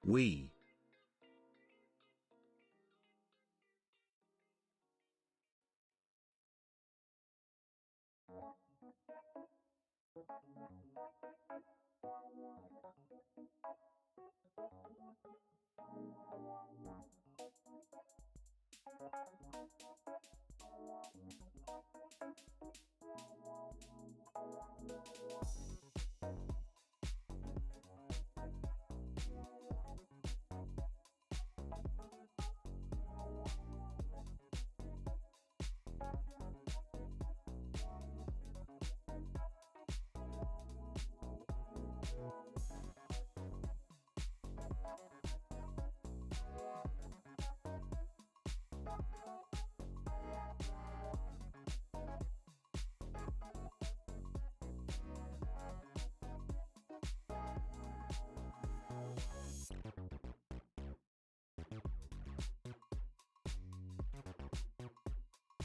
We.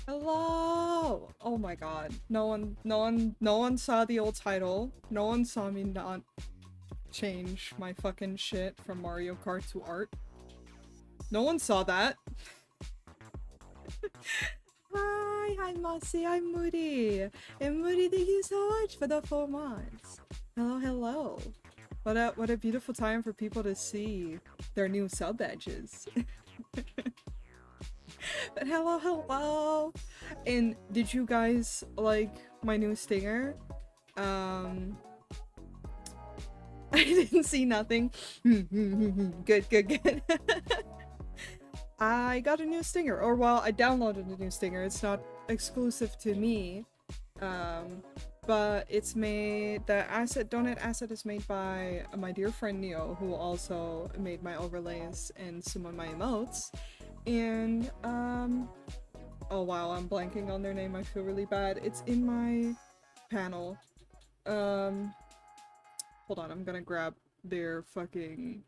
Hello! Oh my god. No one saw the old title. No one saw me not change my fucking shit from Mario Kart to art. No one saw that. Hi, Mossy, I'm Mudi. And Mudi, thank you so much for the 4 months. Hello. What a beautiful time for people to see their new sub badges. But hello. And did you guys like my new stinger? I didn't see nothing. Good. I got a new stinger, or well, I downloaded a new stinger. It's not exclusive to me, but it's made, the donut asset is made by my dear friend Neo, who also made my overlays and some of my emotes. And oh wow, I'm blanking on their name. I feel really bad. It's in my panel. Hold on, I'm gonna grab their fucking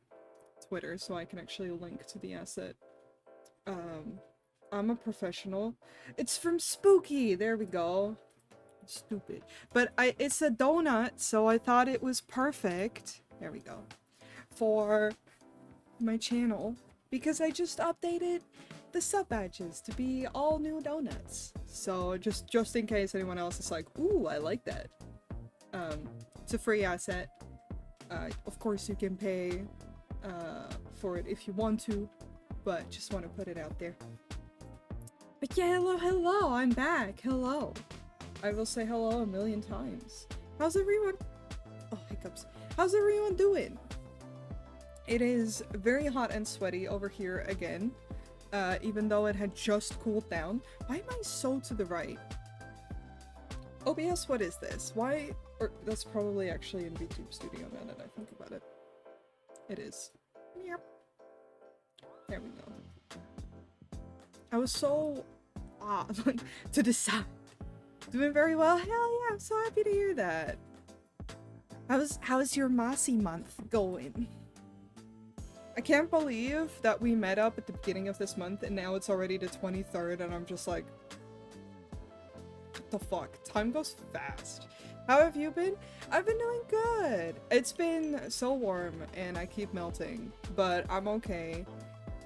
Twitter so I can actually link to the asset. I'm a professional. It's from Spooky! There we go. Stupid. But it's a donut, so I thought it was perfect. There we go. For my channel. Because I just updated the sub badges to be all new donuts. So just in case anyone else is like, ooh, I like that. It's a free asset. Of course you can pay for it if you want to, but just want to put it out there. But yeah, hello, I'm back. Hello. I will say hello a million times. How's everyone? Oh, hiccups. How's everyone doing? It is very hot and sweaty over here again, even though it had just cooled down. Why am I so to the right? OBS, what is this? Why? Or that's probably actually in VTube Studio now that I think about it. It is. Yep. There we go. I was so to the side. Doing very well. Hell yeah, I'm so happy to hear that. How's your Mossy month going? I can't believe that we met up at the beginning of this month and now it's already the 23rd and I'm just like, what the fuck? Time goes fast. How have you been? I've been doing good. It's been so warm and I keep melting, but I'm okay.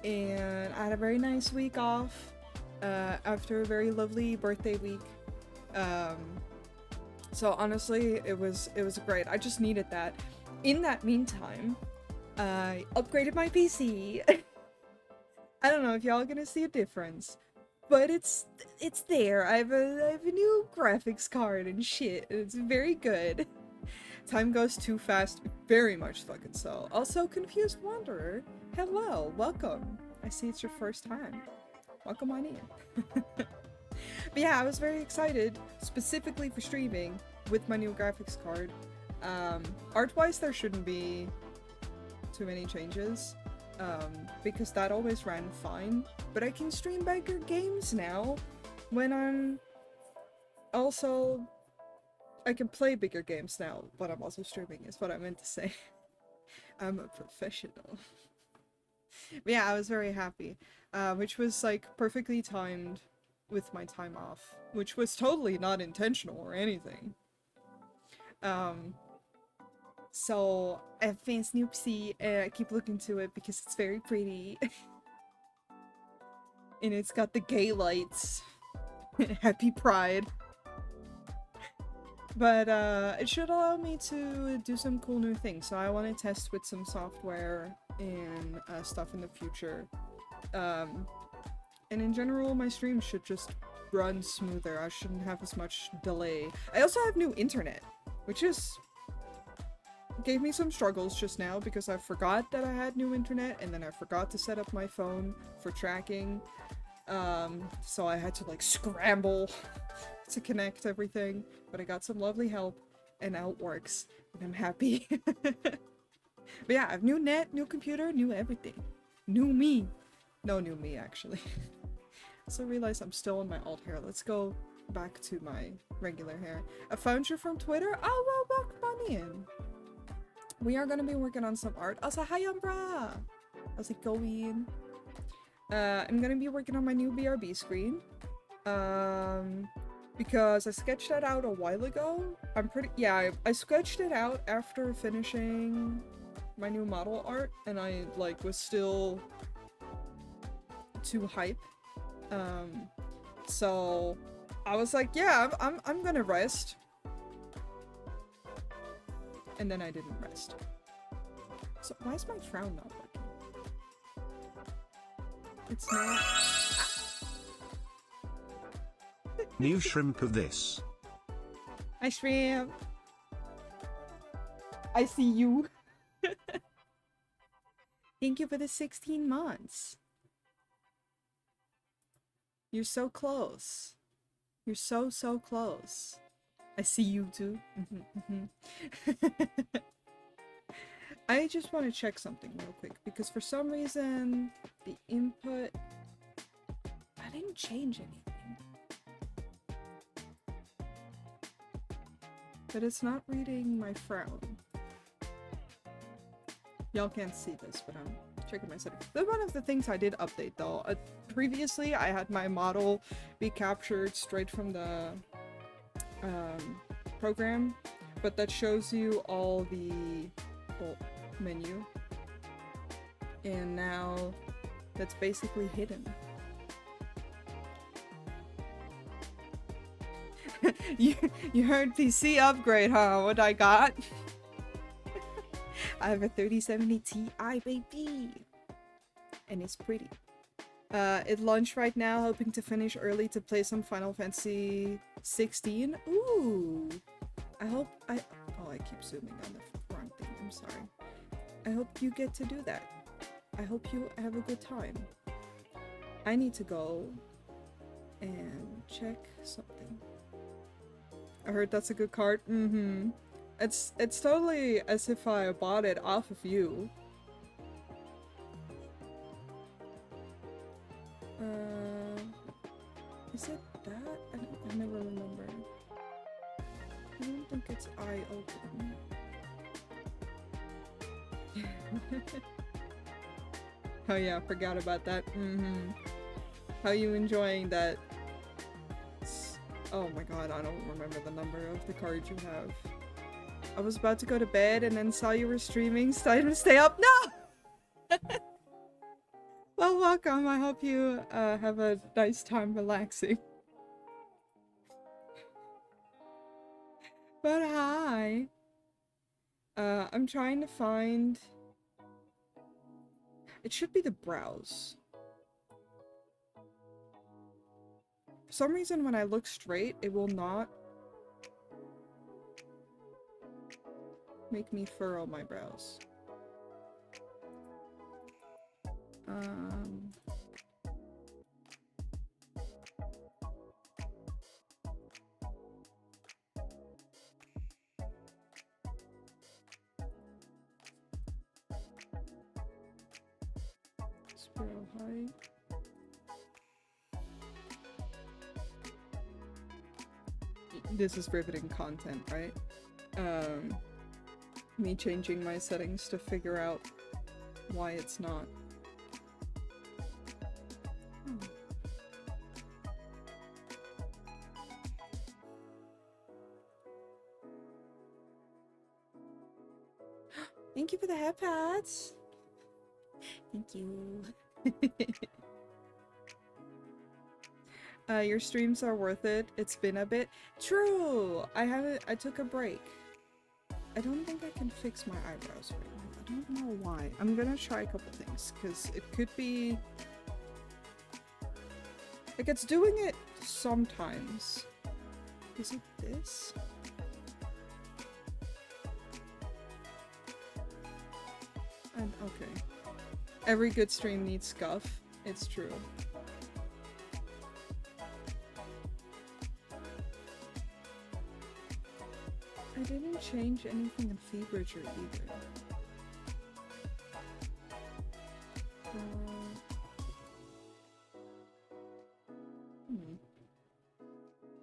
And I had a very nice week off after a very lovely birthday week. So honestly, it was great. I just needed that. In that meantime, I upgraded my PC. I don't know if y'all gonna see a difference, but it's there. I have a new graphics card and shit. And it's very good. Time goes too fast, very much fucking so. Also, Confused Wanderer, hello, welcome. I see it's your first time. Welcome on in. But yeah, I was very excited, specifically for streaming with my new graphics card. Art-wise, there shouldn't be too many changes, because that always ran fine. But I can stream bigger games now when I'm also... I can play bigger games now when I'm also streaming, is what I meant to say. I'm a professional. But yeah, I was very happy, which was like perfectly timed with my time off, which was totally not intentional or anything. So I have fancy new PC and I keep looking to it because it's very pretty. And it's got the gay lights. Happy Pride. But it should allow me to do some cool new things. So I want to test with some software and stuff in the future. And in general, my stream should just run smoother. I shouldn't have as much delay. I also have new internet, which gave me some struggles just now because I forgot that I had new internet and then I forgot to set up my phone for tracking. So I had to like scramble to connect everything, but I got some lovely help and now it works and I'm happy. But yeah, I have new net, new computer, new everything. New me. No new me actually. So I realize I'm still in my alt hair. Let's go back to my regular hair. I found you from Twitter? Oh well, welcome on in. We are gonna be working on some art. Also, hi Umbra! How's it going? I'm gonna be working on my new BRB screen. Because I sketched that out a while ago. I sketched it out after finishing my new model art, and I like was still too hype. So I was like, yeah, I'm gonna rest. And then I didn't rest. So why is my frown not working? It's not. New shrimp of this. Hi shrimp. I see you. Thank you for the 16 months. You're so close. You're so close. I see you too. I just want to check something real quick because for some reason the input, I didn't change anything. But it's not reading my frown. Y'all can't see this, but I'm checking my settings. That's one of the things I did update though. Previously I had my model be captured straight from the program, but that shows you all the menu, and now that's basically hidden. you heard PC upgrade, huh? What I got? I have a 3070 Ti, baby, and it's pretty. It launched right now, hoping to finish early to play some Final Fantasy 16. Ooh! Oh, I keep zooming on the wrong thing. I'm sorry. I hope you get to do that. I hope you have a good time. I need to go and check something. I heard that's a good card. It's totally as if I bought it off of you. Is it that? I never remember. I don't think it's eye open. Oh yeah, forgot about that. How you enjoying that? Oh my god, I don't remember the number of the card you have. I was about to go to bed and then saw you were streaming. Started to stay up. No! Well, welcome. I hope you have a nice time relaxing. But hi. I'm trying to find... It should be the brows. For some reason, when I look straight, it will not make me furrow my brows. Sparrow height. This is riveting content, right? Me changing my settings to figure out why it's not. thank you for the head pats. Thank you. Your streams are worth it. It's been a bit. True! I took a break. I don't think I can fix my eyebrows right now. I don't know why. I'm gonna try a couple things, because it could be... Like, it's doing it sometimes. Is it this? And, okay. Every good stream needs scuff. It's true. I didn't change anything in Feebridger either.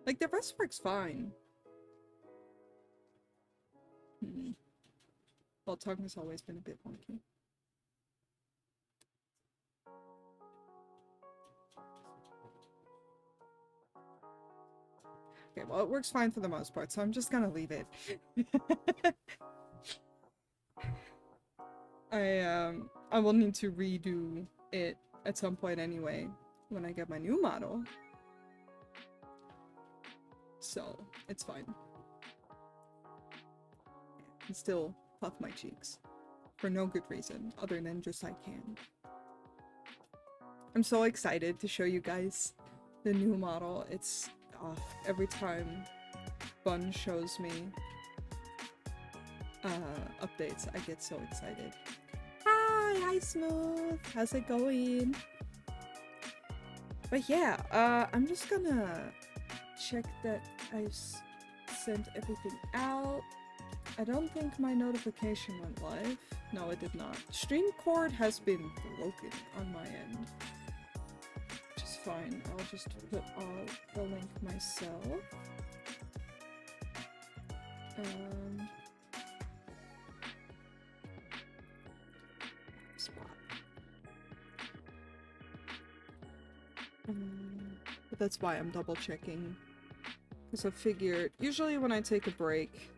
Like, the rest works fine. Well, tongue has always been a bit wonky. Okay, well, it works fine for the most part, so I'm just gonna leave it. I will need to redo it at some point anyway, when I get my new model. So, it's fine. I can still puff my cheeks. For no good reason, other than just I can. I'm so excited to show you guys the new model. It's... every time Bun shows me updates, I get so excited. Hi Smooth! How's it going? But yeah, I'm just gonna check that I've sent everything out. I don't think my notification went live. No, it did not. Stream cord has been broken on my end. Which is fine. I'll just put the link myself. Spot. But that's why I'm double checking. Because I figured, usually when I take a break,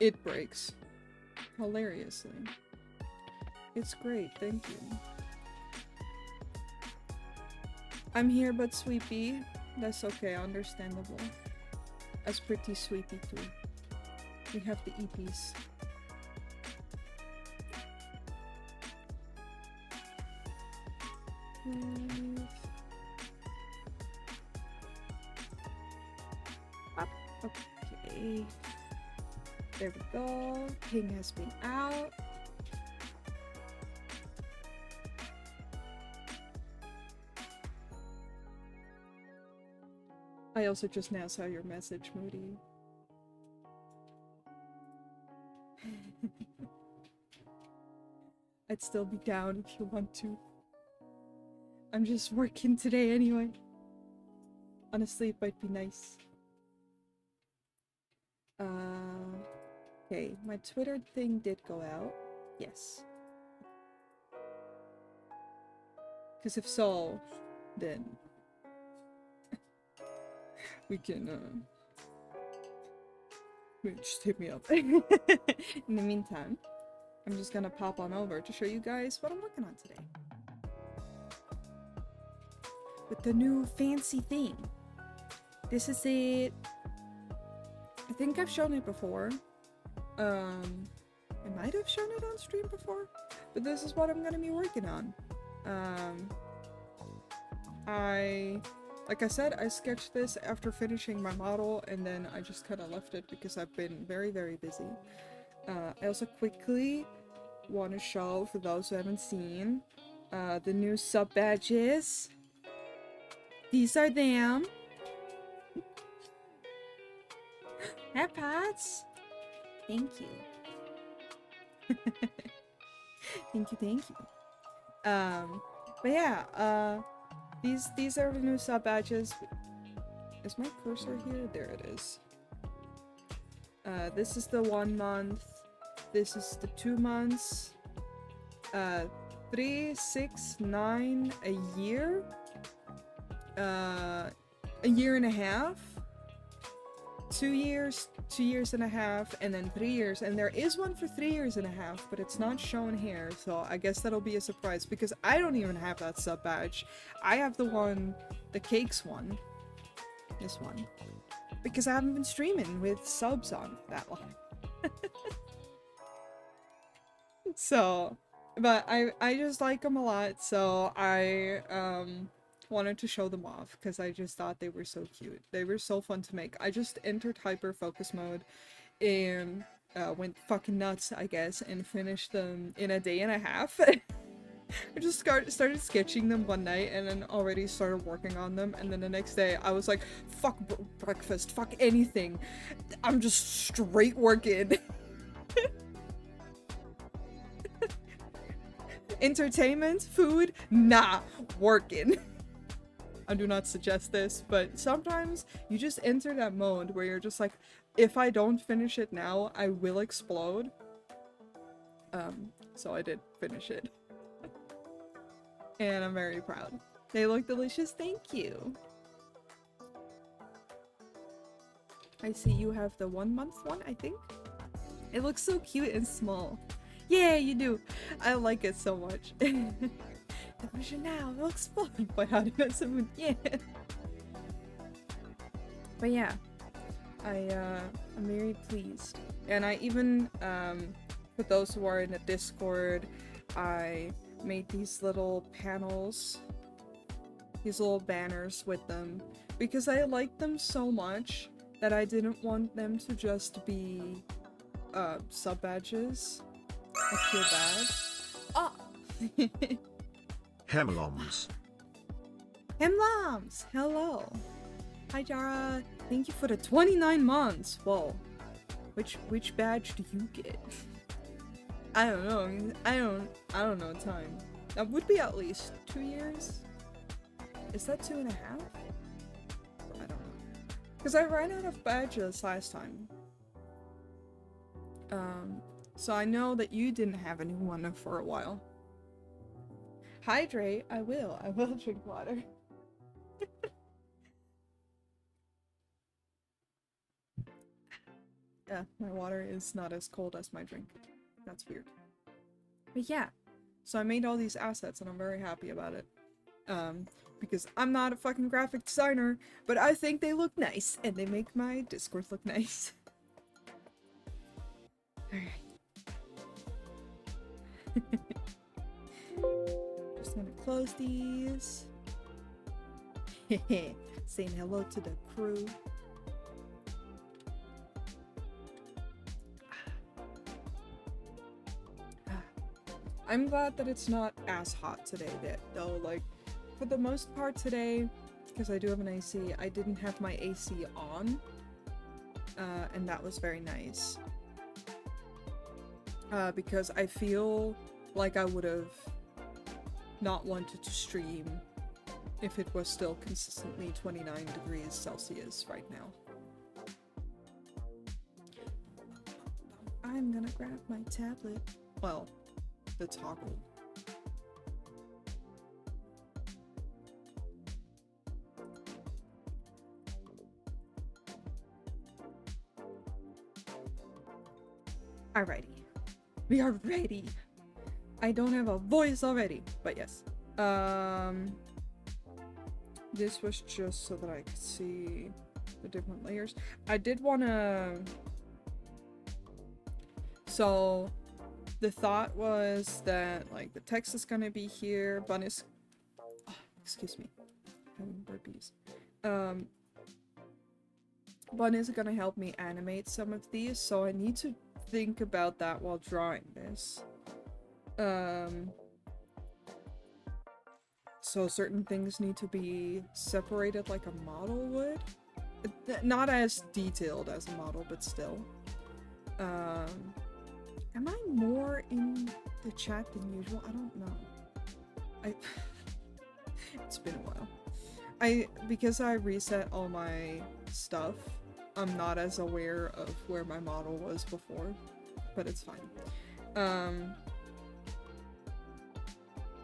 it breaks. Hilariously. It's great, thank you. I'm here but sleepy. That's okay, understandable. As pretty sleepy too. We have the EPs. Up. Okay. There we go. Ping has been out. I also just now saw your message, Mudi. I'd still be down if you want to. I'm just working today anyway. Honestly, it might be nice. Okay, my Twitter thing did go out. Yes. Because if so, then we can, just hit me up. In the meantime, I'm just gonna pop on over to show you guys what I'm working on today. With the new fancy thing. This is it. I think I've shown it before. I might have shown it on stream before, but this is what I'm gonna be working on. Like I said, I sketched this after finishing my model, and then I just kind of left it because I've been very, very busy. I also quickly want to show, for those who haven't seen, the new sub badges. These are them. AirPods. Thank you. Thank you. But yeah, these are the new sub badges. Is my cursor here? There it is. This is the 1 month. This is the 2 months. 3, 6, 9, a year. A year and a half. 2 years, 2 years and a half, and then 3 years. And there is one for 3 years and a half, but it's not shown here. So I guess that'll be a surprise because I don't even have that sub badge. I have the one, the cakes one. This one. Because I haven't been streaming with subs on that long. So, but I just like them a lot, so I wanted to show them off because I just thought they were so cute. They were so fun to make. I just entered hyper focus mode and went fucking nuts, I guess, and finished them in a day and a half. I just started sketching them one night and then already started working on them, and then the next day I was like, fuck breakfast, fuck anything. I'm just straight working. Entertainment, food, nah, working. I do not suggest this, but sometimes you just enter that mode where you're just like, if I don't finish it now, I will explode. So I did finish it. And I'm very proud. They look delicious, thank you. I see you have the 1 month one, I think. It looks so cute and small. Yeah, you do. I like it so much. The version now looks fun. But how did I someone? Yeah. But yeah, I'm very pleased, and I even for those who are in the Discord, I made these little panels, these little banners with them because I liked them so much that I didn't want them to just be sub badges. I feel bad. Oh! Hemloms. Hemloms! Hello! Hi Jara! Thank you for the 29 months! Whoa. Which badge do you get? I don't know. I don't know time. That would be at least 2 years? Is that 2.5? I don't know. Because I ran out of badges last time. So I know that you didn't have anyone for a while. Hydrate, I will drink water. Yeah, my water is not as cold as my drink. That's weird. But yeah, so I made all these assets and I'm very happy about it. Because I'm not a fucking graphic designer, but I think they look nice and they make my Discord look nice. Alright. Just gonna close these. Saying hello to the crew. I'm glad that it's not as hot today though, like, for the most part today, because I do have an AC, I didn't have my AC on, and that was very nice. Because I feel like I would have not wanted to stream if it was still consistently 29 degrees Celsius right now. I'm gonna grab my tablet. Well, the toggle. Alrighty. We are ready. I don't have a voice already, but yes. This was just so that I could see the different layers. I did want to... So, the thought was that, like, the text is gonna be here, Bun is... Oh, excuse me. I'm having burpees. Bun is gonna help me animate some of these, so I need to think about that while drawing this. So certain things need to be separated like a model would. Not as detailed as a model, but still. Am I more in the chat than usual? I don't know. It's been a while. Because I reset all my stuff, I'm not as aware of where my model was before, but it's fine.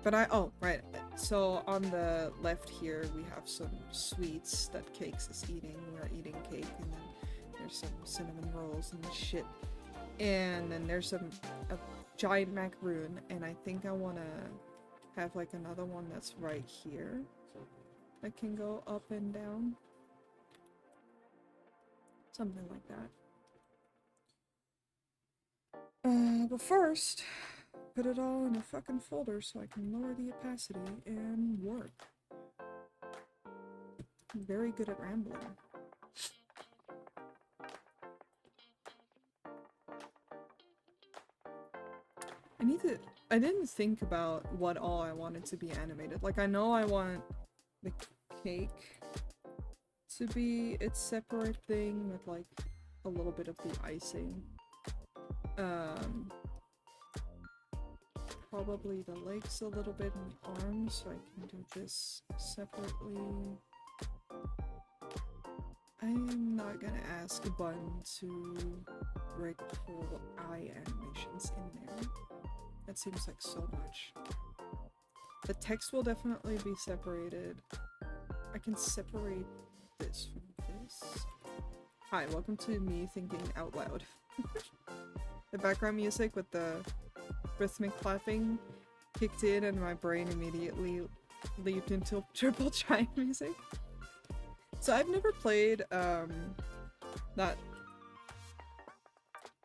But oh, right. So on the left here, we have some sweets that Cakes is eating. We are eating cake, and then there's some cinnamon rolls and shit. And then there's a giant macaroon, and I think I want to have like another one that's right here that can go up and down. Something like that. But first, put it all in a fucking folder so I can lower the opacity and work. I'm very good at rambling. I didn't think about what all I wanted to be animated. Like, I know I want the cake to be its separate thing with, like, a little bit of the icing. Probably the legs a little bit and the arms, so I can do this separately. I'm not gonna ask Bun to rig whole eye animations in there. That seems like so much. The text will definitely be separated. I can separate this from this. Hi, welcome to me thinking out loud. The background music with the rhythmic clapping kicked in and my brain immediately leaped into triple chime music. So I've never played that.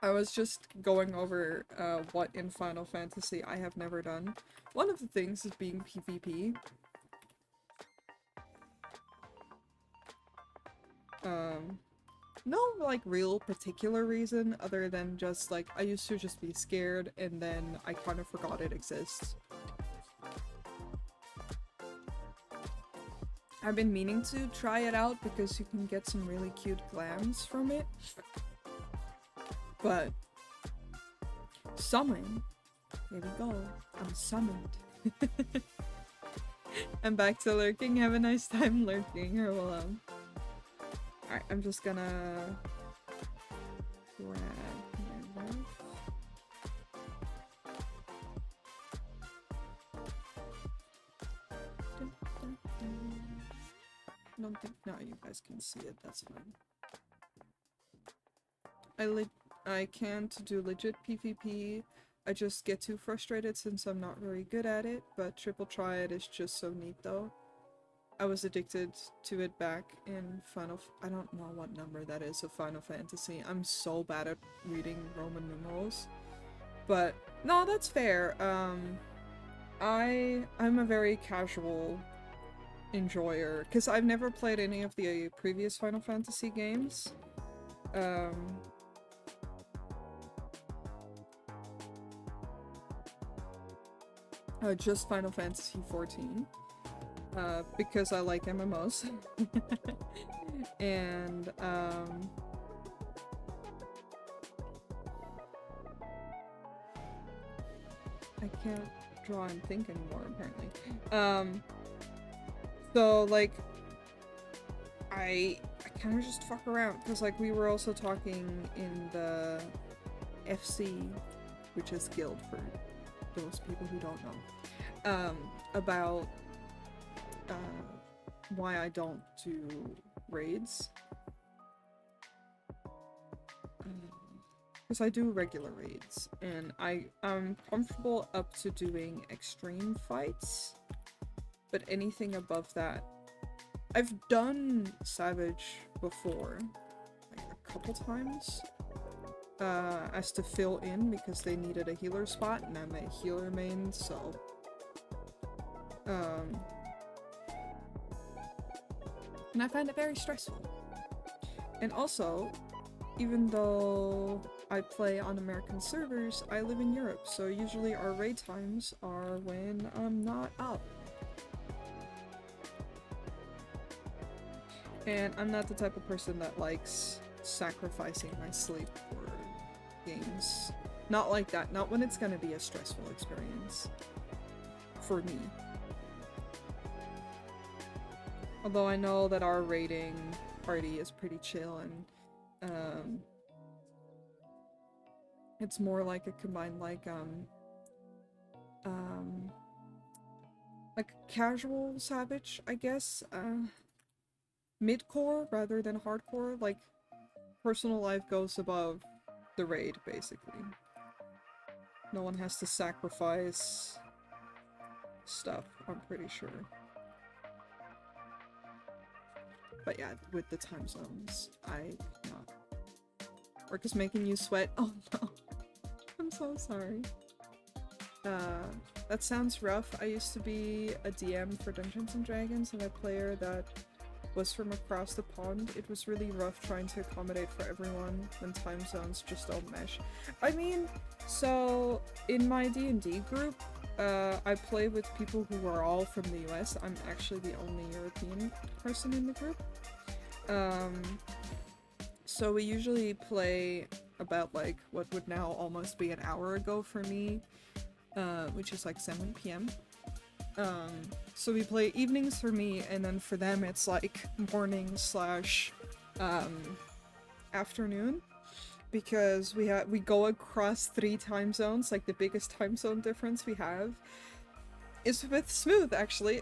I was just going over what in Final Fantasy I have never done. One of the things is being PvP. No, like, real particular reason other than just, like, I used to just be scared and then I kind of forgot it exists. I've been meaning to try it out because you can get some really cute glams from it. But summon. There we go. I'm summoned. I'm back to lurking. Have a nice time lurking. Or well, alright, I'm just gonna grab my knife. I don't think no, you guys can see it. That's fine. I can't do legit PvP. I just get too frustrated since I'm not very good at it, but Triple Triad is just so neat though. I was addicted to it back in I don't know what number that is of Final Fantasy. I'm so bad at reading Roman numerals. But no, that's fair. I'm a very casual enjoyer because I've never played any of the previous Final Fantasy games. Just Final Fantasy 14. Because I like MMOs. And, I can't draw and think anymore, apparently. So, like, I kind of just fuck around, because, like, we were also talking in the FC, which is Guild for those people who don't know, about why I don't do raids. Because I do regular raids, and I'm comfortable up to doing extreme fights, but anything above that, I've done Savage before, like a couple times, as to fill in because they needed a healer spot, and I'm a healer main, so and I find it very stressful. And also, even though I play on American servers, I live in Europe, so usually our raid times are when I'm not up. And I'm not the type of person that likes sacrificing my sleep for games. Not like that, not when it's gonna be a stressful experience. For me. Although I know that our raiding party is pretty chill and it's more like a combined like casual Savage, I guess. Mid-core rather than hardcore. Like, personal life goes above the raid, basically. No one has to sacrifice stuff, I'm pretty sure. But yeah, with the time zones, I cannot. Work is making you sweat. Oh no. I'm so sorry. That sounds rough. I used to be a DM for Dungeons and Dragons and a player that was from across the pond. It was really rough trying to accommodate for everyone when time zones just don't mesh. I mean, so in my D&D group, I play with people who are all from the US. I'm actually the only European person in the group. So we usually play about like what would now almost be an hour ago for me, which is like 7 p.m. So we play evenings for me, and then for them it's like morning slash afternoon, because we go across 3 time zones. Like the biggest time zone difference we have is with Smooth, actually,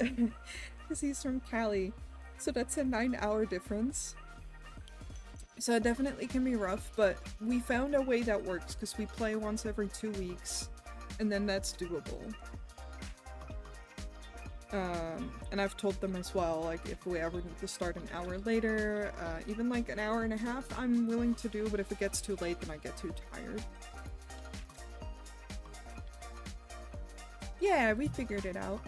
because he's from Cali, so that's a 9-hour difference. So it definitely can be rough, but we found a way that works because we play once every 2 weeks, and then that's doable. And I've told them as well, like, if we ever need to start an hour later, even like an hour and a half, I'm willing to do, but if it gets too late, then I get too tired. Yeah, we figured it out.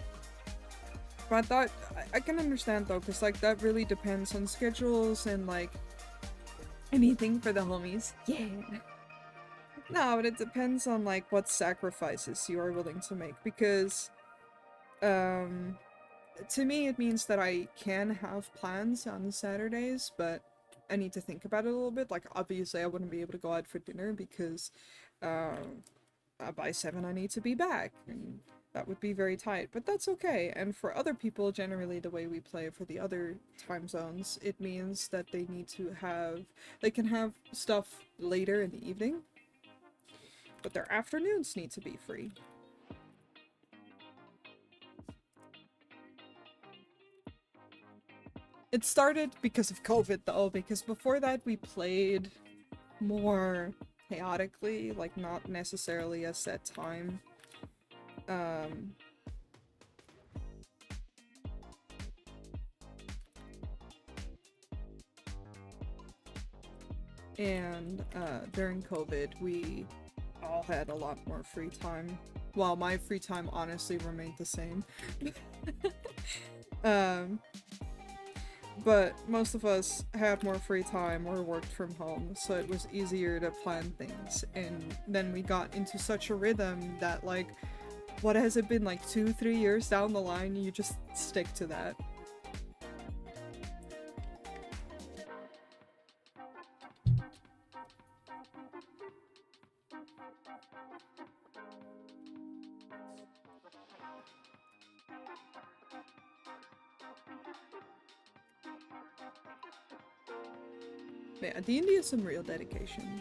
But I thought, I can understand though, because like, that really depends on schedules and like, anything for the homies. Yeah! No, but it depends on like, what sacrifices you are willing to make, because to me, it means that I can have plans on Saturdays, but I need to think about it a little bit. Like, obviously, I wouldn't be able to go out for dinner because by 7 I need to be back, and that would be very tight, but that's okay. And for other people, generally, the way we play for the other time zones, it means that they can have stuff later in the evening, but their afternoons need to be free. It started because of COVID though, because before that we played more chaotically, like not necessarily a set time. And during COVID we all had a lot more free time. Well, my free time honestly remained the same. But most of us had more free time or worked from home, so it was easier to plan things. And then we got into such a rhythm that, like, what has it been, like 2-3 years down the line, you just stick to that. Yeah, D&D is some real dedication.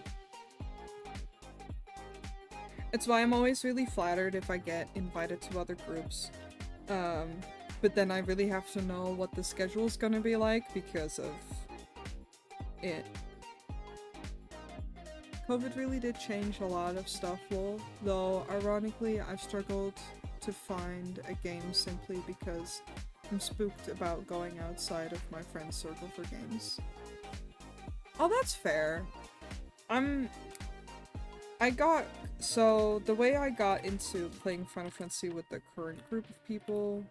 It's why I'm always really flattered if I get invited to other groups. But then I really have to know what the schedule's gonna be like because of it. COVID really did change a lot of stuff, though ironically I've struggled to find a game simply because I'm spooked about going outside of my friend's circle for games. Oh, that's fair. So the way I got into playing Final Fantasy with the current group of people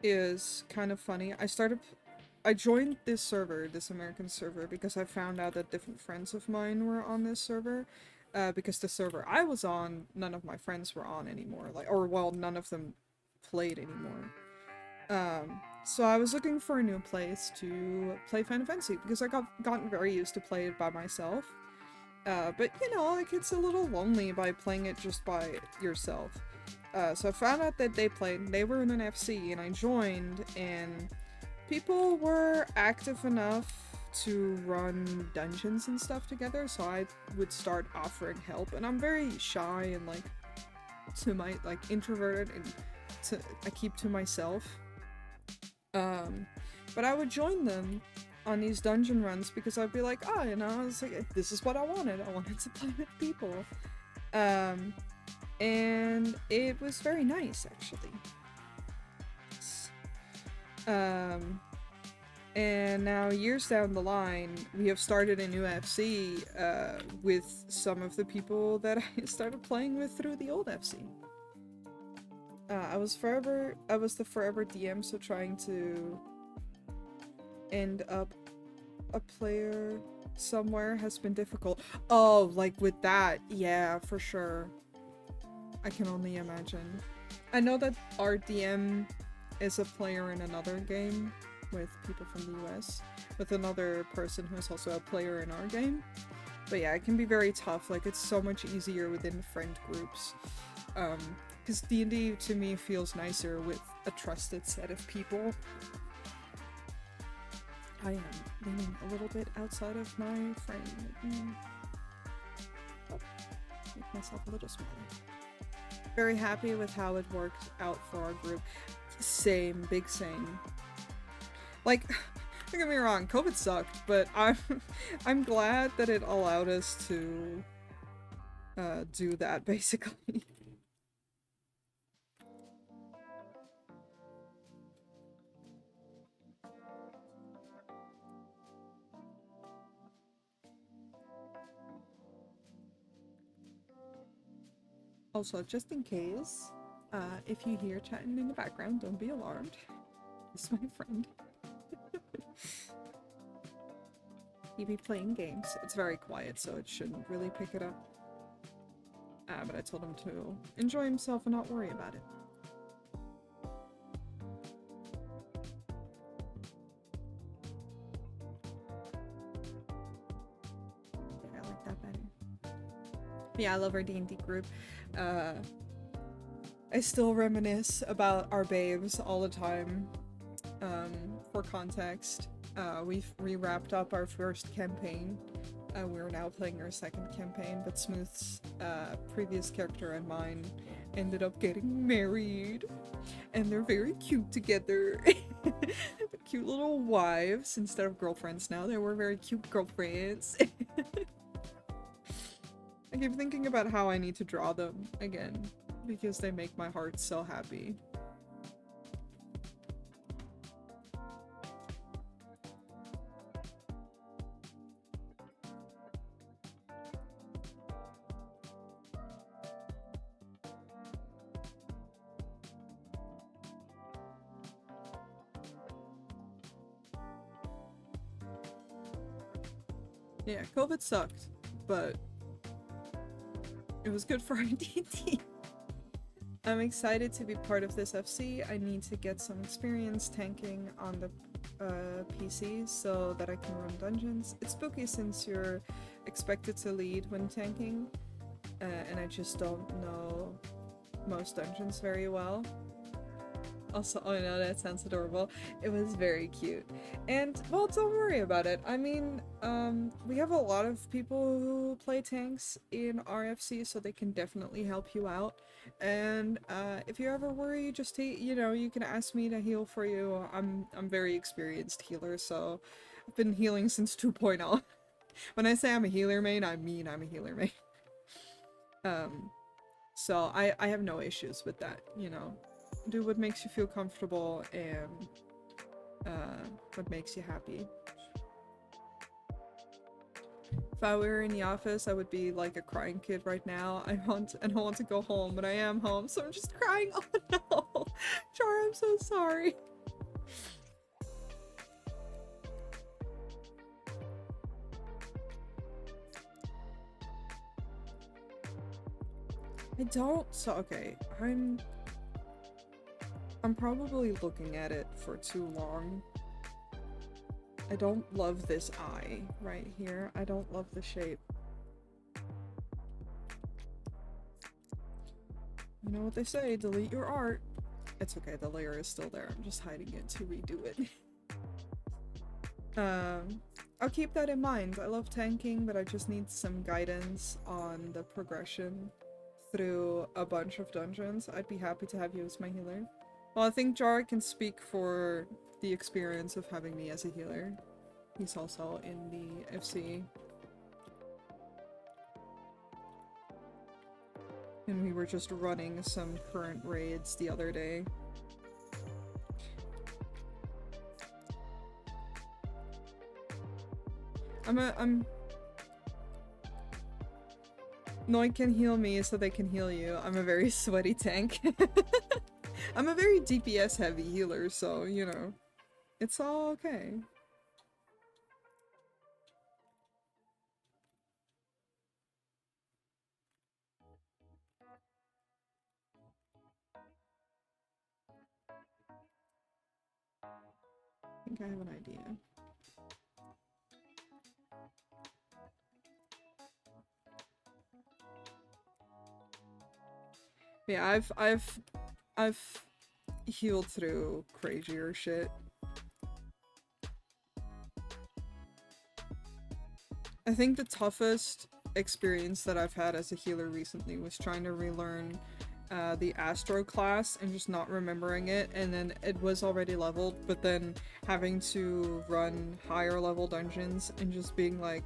is kind of funny. I joined this server, this American server, because I found out that different friends of mine were on this server. Because the server I was on, none of my friends were on anymore. None of them played anymore. So I was looking for a new place to play Final Fantasy, because I gotten very used to play it by myself. But you know, like, it's a little lonely by playing it just by yourself. So I found out that they were in an FC, and I joined, and people were active enough to run dungeons and stuff together, so I would start offering help, and I'm very shy and, like, introverted, and I keep to myself. But I would join them on these dungeon runs because I'd be like, oh, you know, I was like, this is what I wanted. I wanted to play with people. And it was very nice, actually. And now years down the line, we have started a new FC with some of the people that I started playing with through the old FC. I was the forever DM, so trying to end up a player somewhere has been difficult. Oh, like with that, yeah, for sure. I can only imagine. I know that our DM is a player in another game with people from the US, with another person who's also a player in our game. But yeah, it can be very tough. Like, it's so much easier within friend groups. Because D&D to me feels nicer with a trusted set of people. I am leaning a little bit outside of my frame. Make myself a little smaller. Very happy with how it worked out for our group. Same, big same. Like, don't get me wrong, COVID sucked, but I'm glad that it allowed us to do that, basically. Also, just in case, if you hear chatting in the background, don't be alarmed. It's my friend. He be playing games. It's very quiet, so it shouldn't really pick it up. But I told him to enjoy himself and not worry about it. Yeah, I like that better. Yeah, I love our D&D group. I still reminisce about our babes all the time. For context, we wrapped up our first campaign. We're now playing our second campaign, but Smooth's previous character and mine ended up getting married, and they're very cute together. Cute little wives instead of girlfriends now. They were very cute girlfriends. I keep thinking about how I need to draw them again, because they make my heart so happy. Yeah, COVID sucked, but it was good for our D&D. I'm excited to be part of this FC. I need to get some experience tanking on the PC so that I can run dungeons. It's spooky since you're expected to lead when tanking, and I just don't know most dungeons very well. Also, oh no, that sounds adorable. It was very cute. And, well, don't worry about it. I mean, we have a lot of people who play tanks in RFC, so they can definitely help you out. And, if you ever worry, just, you know, you can ask me to heal for you. I'm very experienced healer, so I've been healing since 2.0. When I say I'm a healer main, I mean I'm a healer main. So I have no issues with that, you know. Do what makes you feel comfortable and what makes you happy. If I were in the office, I would be like a crying kid right now. I want to go home, but I am home, so I'm just crying. Oh no! Char, I'm so sorry. I don't, so okay, I'm probably looking at it for too long. I don't love this eye right here. I don't love the shape. You know what they say, delete your art. It's okay, the layer is still there. I'm just hiding it to redo it. I'll keep that in mind. I love tanking, but I just need some guidance on the progression through a bunch of dungeons. I'd be happy to have you as my healer. Well, I think Jar can speak for the experience of having me as a healer. He's also in the FC. And we were just running some current raids the other day. Noi can heal me so they can heal you. I'm a very sweaty tank. I'm a very DPS heavy healer, so, you know, it's all okay. I think I have an idea. Yeah, I've healed through crazier shit. I think the toughest experience that I've had as a healer recently was trying to relearn the Astro class and just not remembering it, and then it was already leveled, but then having to run higher level dungeons and just being like,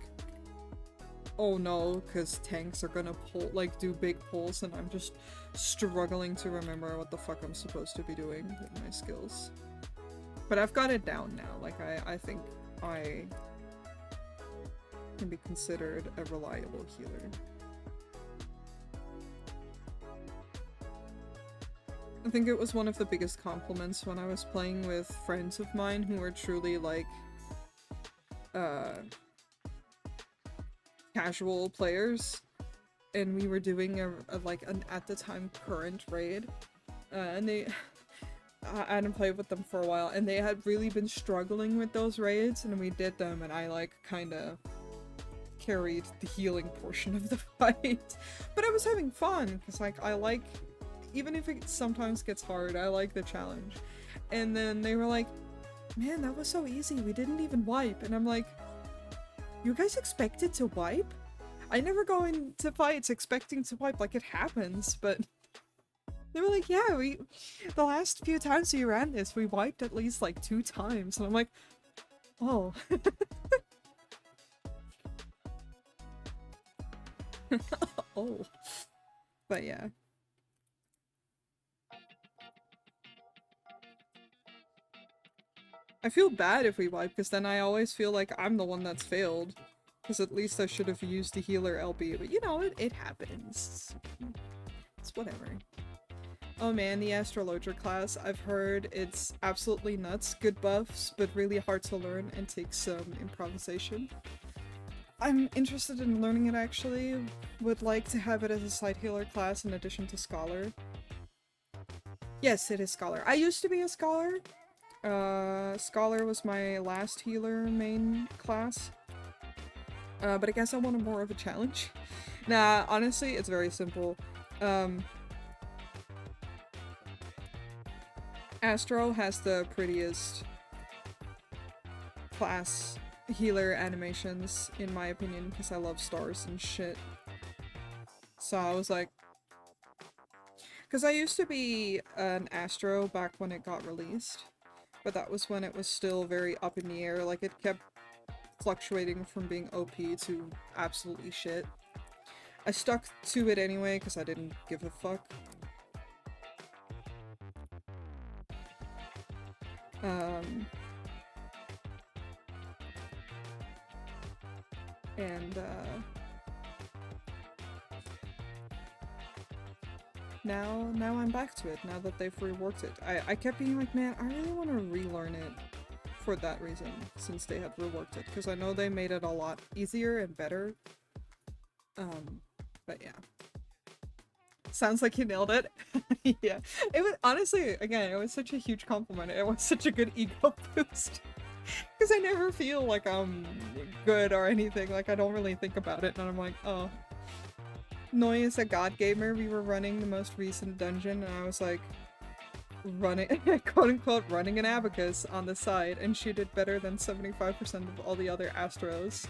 oh no, because tanks are gonna pull, like, do big pulls, and I'm just struggling to remember what the fuck I'm supposed to be doing with my skills. But I've got it down now. Like, I think I can be considered a reliable healer. I think it was one of the biggest compliments when I was playing with friends of mine who were truly, like, casual players, and we were doing like an at the time current raid, and I hadn't played with them for a while, and they had really been struggling with those raids, and we did them, and I like kind of carried the healing portion of the fight. But I was having fun because, like, I like, even if it sometimes gets hard, I like the challenge. And then they were like, man, that was so easy, we didn't even wipe. And I'm like, you guys expected to wipe? I never go into fights expecting to wipe, like, it happens, but they were like, yeah, the last few times we ran this, we wiped at least like 2 times. And I'm like, oh. Oh. But yeah. I feel bad if we wipe, because then I always feel like I'm the one that's failed. Because at least I should have used the healer LB, but you know, it happens. It's whatever. Oh man, the astrologer class, I've heard it's absolutely nuts, good buffs, but really hard to learn and takes some improvisation. I'm interested in learning it actually, would like to have it as a side healer class in addition to scholar. Yes, it is scholar. I used to be a scholar. Scholar was my last healer main class. But I guess I wanted more of a challenge. Nah, honestly, it's very simple. Astro has the prettiest class healer animations, in my opinion, because I love stars and shit. So I was like... Because I used to be an Astro back when it got released, but that was when it was still very up in the air, like it kept fluctuating from being OP to absolutely shit. I stuck to it anyway because I didn't give a fuck. And now I'm back to it, now that they've reworked it. I kept being like, man, I really want to relearn it for that reason, since they had reworked it, because I know they made it a lot easier and better. But yeah. Sounds like you nailed it. Yeah. It was, honestly, again, it was such a huge compliment. It was such a good ego boost. Because I never feel like I'm good or anything, like I don't really think about it, and I'm like, oh. Noi is a god gamer, we were running the most recent dungeon, and I was like, running, quote-unquote, running an abacus on the side, and she did better than 75% of all the other Astros.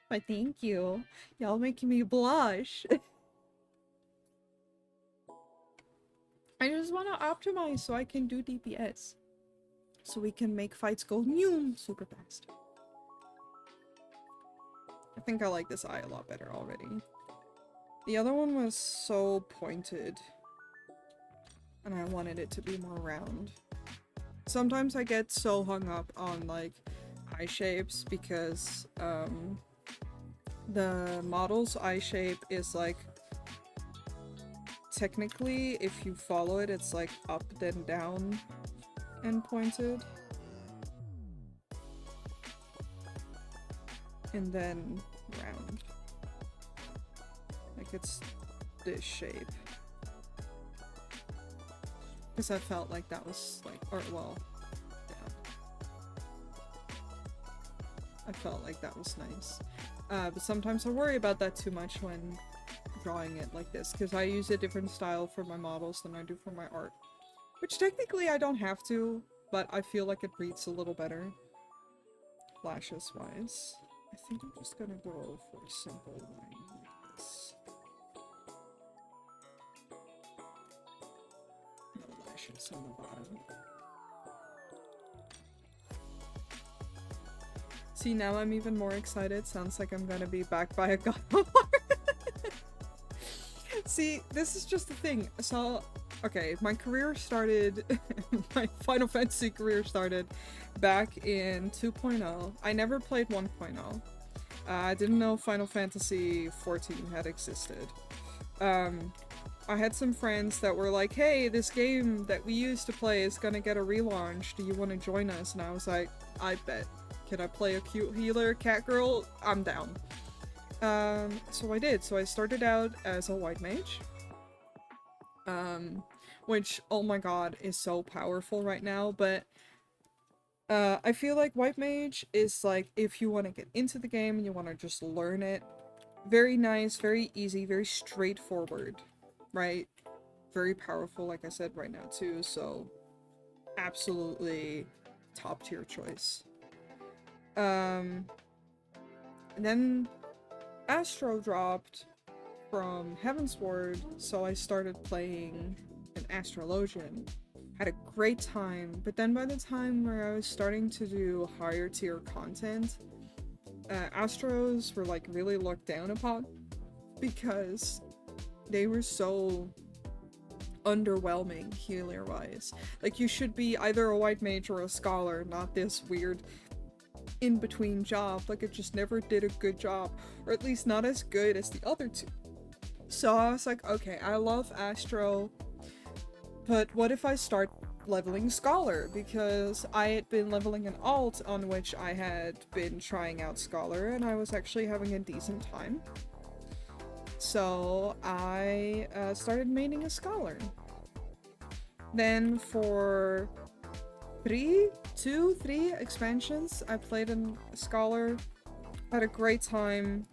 Why, thank you. Y'all making me blush. I just want to optimize so I can do DPS. so we can make fights go noom super fast. I think I like this eye a lot better already. The other one was so pointed, and I wanted it to be more round. Sometimes I get so hung up on like eye shapes because the model's eye shape is like, technically if you follow it, it's like up then down and pointed. And then round. Like it's this shape. Because I felt like that was like, or well, yeah. I felt like that was nice. But sometimes I worry about that too much when drawing it like this, because I use a different style for my models than I do for my art. Which technically I don't have to, but I feel like it reads a little better. Lashes wise. I think I'm just gonna go for a simple line like this. No lashes on the bottom. See, now I'm even more excited. Sounds like I'm gonna be backed by a God of War. See, this is just the thing. So, okay, my career started, my Final Fantasy career started back in 2.0. I never played 1.0. I didn't know Final Fantasy 14 had existed. I had some friends that were like, hey, this game that we used to play is gonna get a relaunch. Do you want to join us? And I was like, I bet. Can I play a cute healer cat girl? I'm down. So I did. So I started out as a white mage. Which, oh my god, is so powerful right now, but I feel like white mage is like, if you want to get into the game and you want to just learn it, very nice, very easy, very straightforward, right? Very powerful, like I said right now too, so absolutely top tier choice. And then Astro dropped from Heavensward, so I started playing an Astrologian. Had a great time, but then by the time where I was starting to do higher tier content, Astros were like really looked down upon because they were so underwhelming healer wise. Like, you should be either a white mage or a scholar, not this weird in-between job. Like, it just never did a good job, or at least not as good as the other two. So I was like, okay, I love Astro, but what if I start leveling Scholar? Because I had been leveling an alt on which I had been trying out Scholar, and I was actually having a decent time. So I started maining a Scholar. Then for 3 expansions, I played a Scholar, had a great time.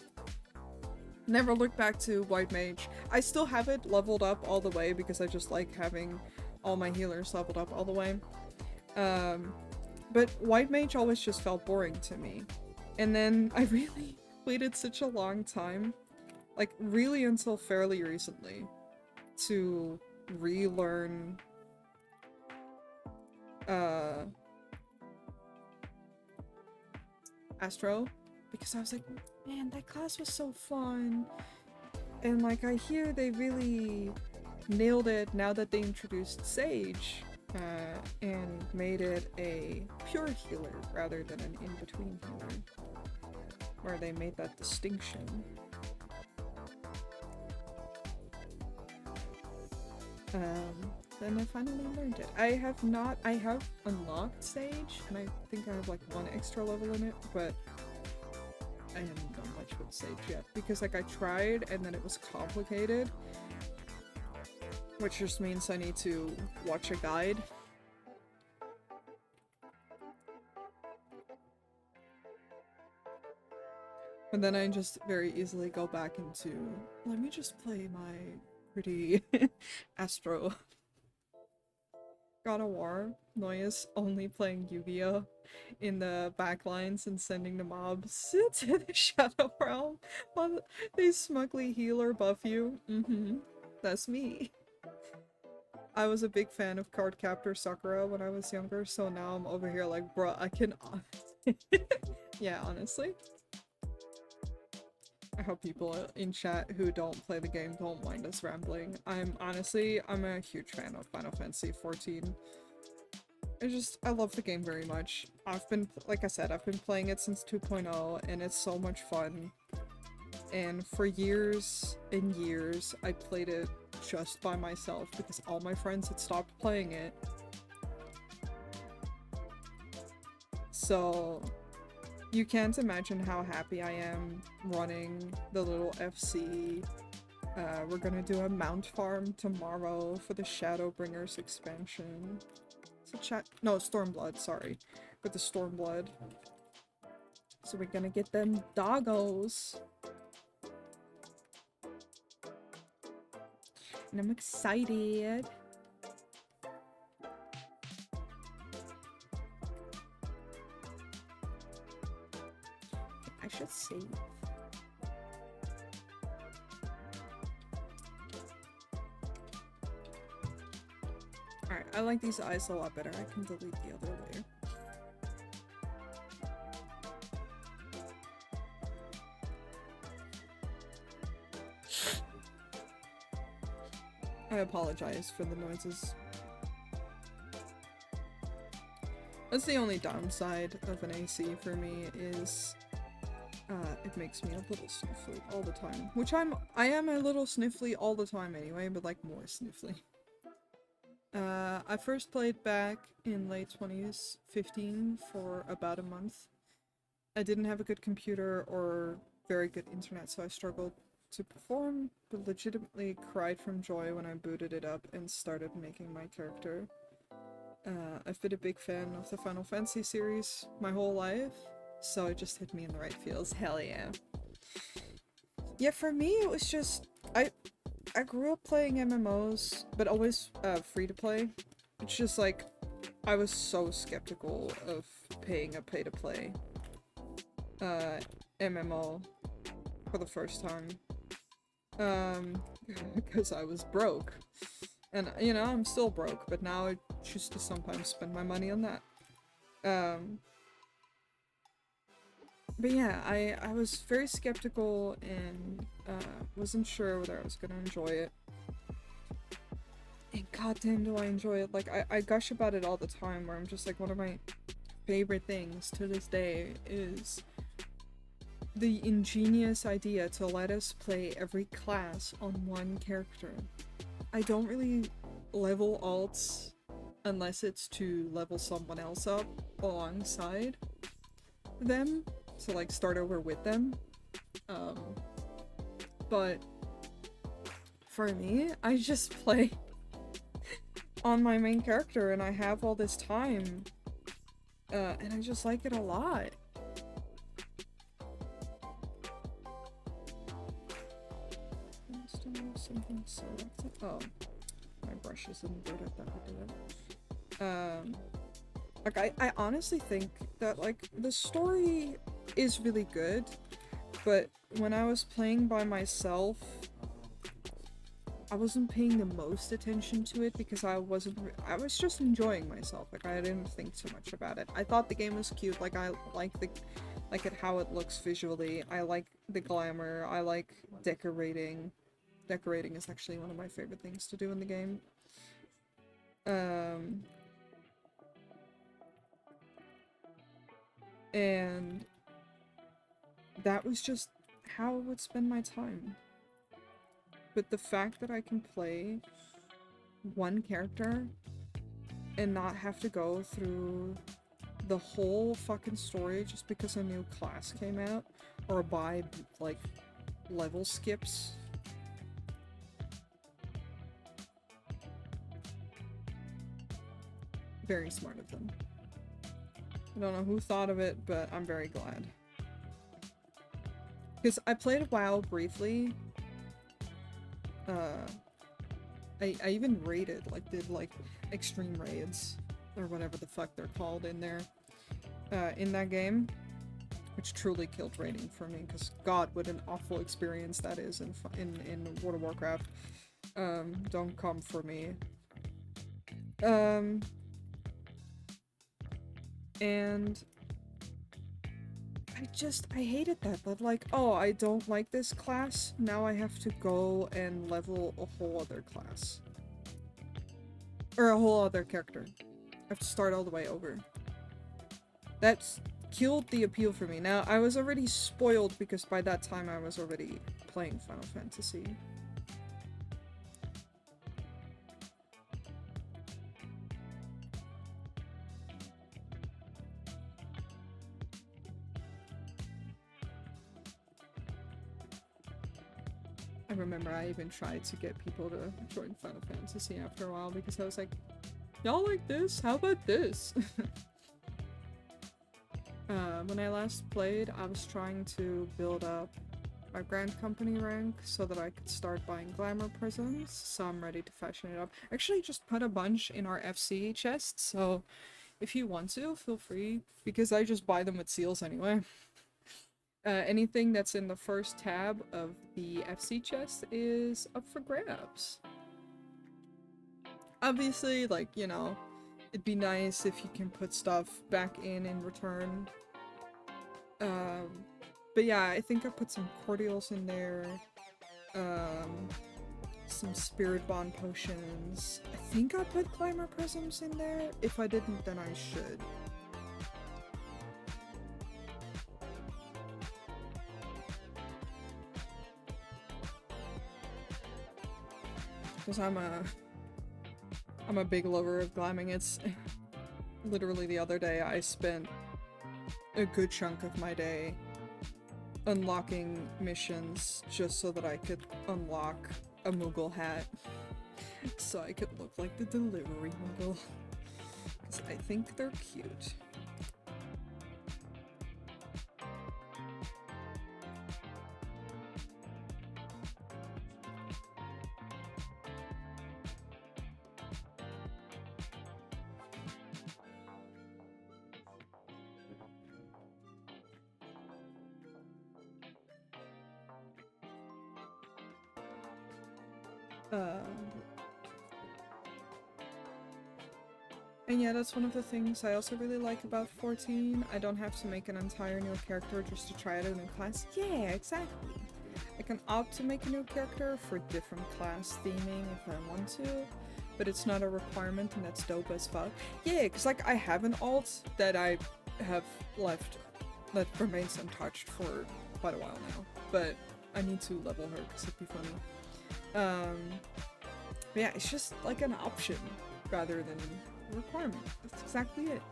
Never looked back to White Mage. I still have it leveled up all the way because I just like having all my healers leveled up all the way. But White Mage always just felt boring to me. And then I really waited such a long time, like really until fairly recently, to relearn Astro, because I was like, man, that class was so fun. And like, I hear they really nailed it now that they introduced Sage and made it a pure healer rather than an in-between healer, where they made that distinction. Then I finally learned it. I have unlocked Sage, and I think I have like 1 extra level in it, but I haven't done much with Sage yet, because like I tried and then it was complicated, which just means I need to watch a guide. And then I just very easily go back into, let me just play my pretty Astro. God of War, Noyes only playing Yu-Gi-Oh! In the backlines and sending the mobs to the Shadow Realm while they smugly heal or buff you. That's me. I was a big fan of Cardcaptor Sakura when I was younger, so now I'm over here like, bruh, I can... Yeah, honestly. I hope people in chat who don't play the game don't mind us rambling. I'm a huge fan of Final Fantasy 14. I love the game very much. Like I said, I've been playing it since 2.0 and it's so much fun. And for years and years, I played it just by myself because all my friends had stopped playing it. So you can't imagine how happy I am running the little FC. We're gonna do a mount farm tomorrow for the Shadowbringers expansion. No, Stormblood, sorry. With the Stormblood. So we're gonna get them doggos. And I'm excited. I should save. Alright, I like these eyes a lot better. I can delete the other layer. I apologize for the noises. That's the only downside of an AC for me is it makes me a little sniffly all the time. Which I am a little sniffly all the time anyway, but like more sniffly. I first played back in late 2015 for about a month. I didn't have a good computer or very good internet, so I struggled to perform, but legitimately cried from joy when I booted it up and started making my character. I've been a big fan of the Final Fantasy series my whole life, so it just hit me in the right feels. Hell yeah. Yeah, for me it was just... I grew up playing MMOs, but always free to play. It's just like, I was so skeptical of paying a pay-to-play MMO for the first time. Because I was broke. And, you know, I'm still broke, but now I choose to sometimes spend my money on that. But yeah, I was very skeptical and wasn't sure whether I was gonna enjoy it. And goddamn do I enjoy it. Like, I gush about it all the time, where I'm just like, one of my favorite things to this day is the ingenious idea to let us play every class on one character. I don't really level alts unless it's to level someone else up alongside them, so like start over with them. But for me, I just play on my main character and I have all this time, and I just like it a lot. Something selected. Oh, my brush is inverted, that would do it. Like, I honestly think that, like, the story is really good, but when I was playing by myself, I wasn't paying the most attention to it because I was just enjoying myself. Like, I didn't think too much about it. I thought the game was cute. Like, I like how it looks visually. I like the glamour. I like decorating. Decorating is actually one of my favorite things to do in the game. And that was just how I would spend my time. But the fact that I can play one character and not have to go through the whole fucking story just because a new class came out, or buy, like, level skips. Very smart of them. I don't know who thought of it, but I'm very glad. Because I played WoW briefly. I even raided, like, did, like, extreme raids, or whatever the fuck they're called in there, in that game. Which truly killed raiding for me, because god, what an awful experience that is in World of Warcraft. Don't come for me. Um, and I hated that, like, oh, I don't like this class, now I have to go and level a whole other class. Or a whole other character. I have to start all the way over. That's killed the appeal for me. Now, I was already spoiled because by that time I was already playing Final Fantasy. I remember I even tried to get people to join Final Fantasy after a while because I was like, y'all like this? How about this? When I last played, I was trying to build up my Grand Company rank so that I could start buying glamour prisms, so I'm ready to fashion it up. Actually, just put a bunch in our FC chest, so if you want to, feel free, because I just buy them with seals anyway. Anything that's in the first tab of the FC chest is up for grabs. Obviously, like, you know, it'd be nice if you can put stuff back in return. But yeah, I think I put some cordials in there, some spirit bond potions. I think I put glamour prisms in there. If I didn't, then I should. Because I'm a big lover of glamming. It's literally the other day I spent a good chunk of my day unlocking missions just so that I could unlock a Moogle hat. So I could look like the delivery Moogle. Because I think they're cute. And yeah, that's one of the things I also really like about 14. I don't have to make an entire new character just to try out a new class. Yeah, exactly. I can opt to make a new character for different class theming if I want to, but it's not a requirement, and that's dope as fuck. Yeah, because like I have an alt that I have left that remains untouched for quite a while now, but I need to level her because it'd be funny. But yeah, it's just like an option rather than a requirement. That's exactly it.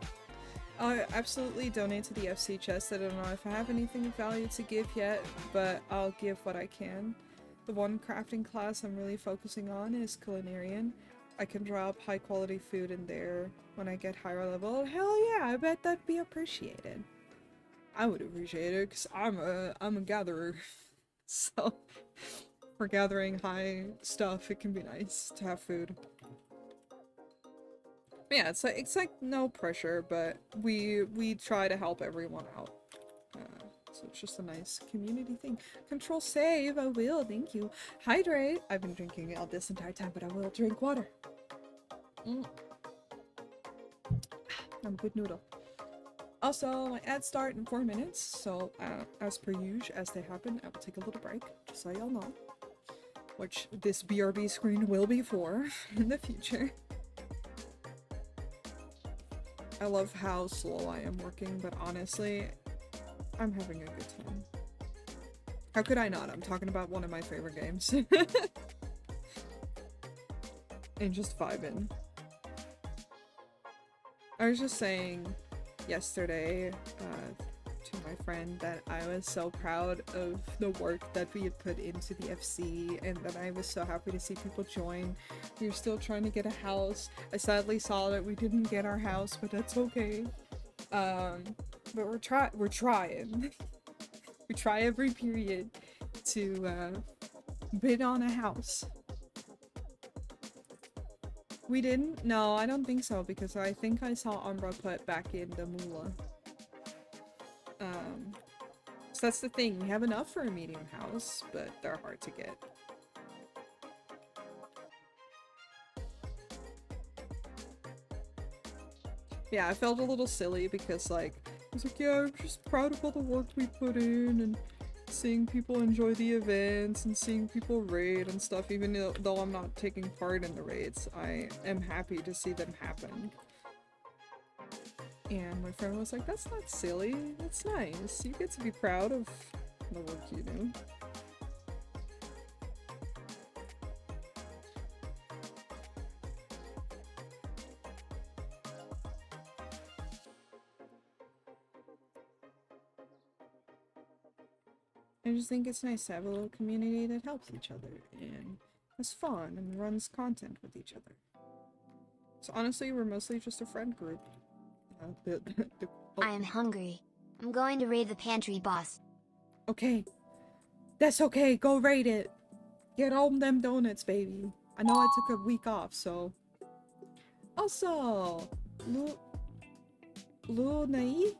I'll absolutely donate to the FC chest. I don't know if I have anything of value to give yet, but I'll give what I can. The one crafting class I'm really focusing on is Culinarian. I can drop high quality food in there when I get higher level. Hell yeah, I bet that'd be appreciated. I would appreciate it because I'm a gatherer. So for gathering high stuff, it can be nice to have food. But yeah, it's like no pressure, but we try to help everyone out. So it's just a nice community thing. Control save, I will, thank you. Hydrate, I've been drinking all this entire time, but I will drink water. I'm a good noodle. Also, my ads start in 4 minutes, so as per usual, as they happen, I will take a little break, just so y'all know. Which this BRB screen will be for in the future. I love how slow I am working, but honestly, I'm having a good time. How could I not? I'm talking about one of my favorite games. And just vibing. I was just saying yesterday to my friend that I was so proud of the work that we had put into the FC, and that I was so happy to see people join. We were still trying to get a house. I sadly saw that we didn't get our house, but that's okay. But we're trying. We try every period to bid on a house. We didn't? No, I don't think so, because I think I saw Umbra put back in the moolah. So that's the thing, we have enough for a medium house, but they're hard to get. Yeah, I felt a little silly because, like, I was like, yeah, I'm just proud of all the work we put in and seeing people enjoy the events and seeing people raid and stuff, even though I'm not taking part in the raids. I am happy to see them happen. And my friend was like, that's not silly, that's nice. You get to be proud of the work you do. I just think it's nice to have a little community that helps each other and has fun and runs content with each other. So honestly, we're mostly just a friend group. I am hungry. I'm going to raid the pantry boss. Okay. That's okay, go raid it. Get all them donuts, baby. I know I took a week off, so... Also, Lunai?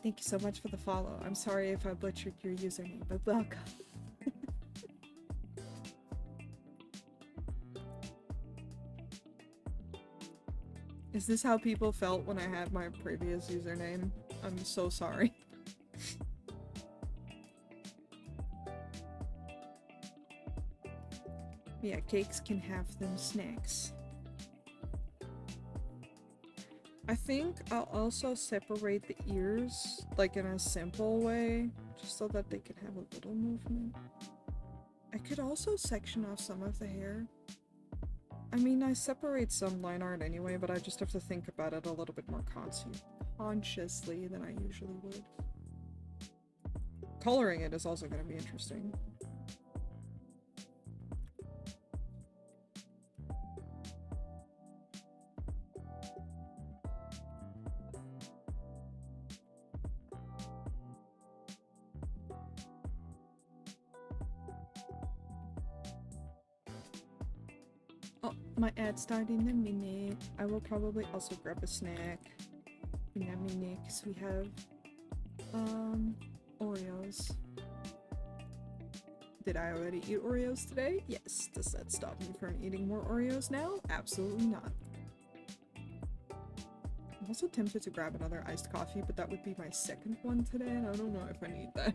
Thank you so much for the follow. I'm sorry if I butchered your username, but welcome. Is this how people felt when I had my previous username? I'm so sorry. Yeah, cakes can have them snacks. I think I'll also separate the ears, like in a simple way, just so that they can have a little movement. I could also section off some of the hair. I mean, I separate some line art anyway, but I just have to think about it a little bit more consciously than I usually would. Coloring it is also going to be interesting. Oh, my ad started in a minute. I will probably also grab a snack in a minute because we have Oreos. Did I already eat Oreos today? Yes. Does that stop me from eating more Oreos now? Absolutely not. I'm also tempted to grab another iced coffee, but that would be my second one today, and I don't know if I need that.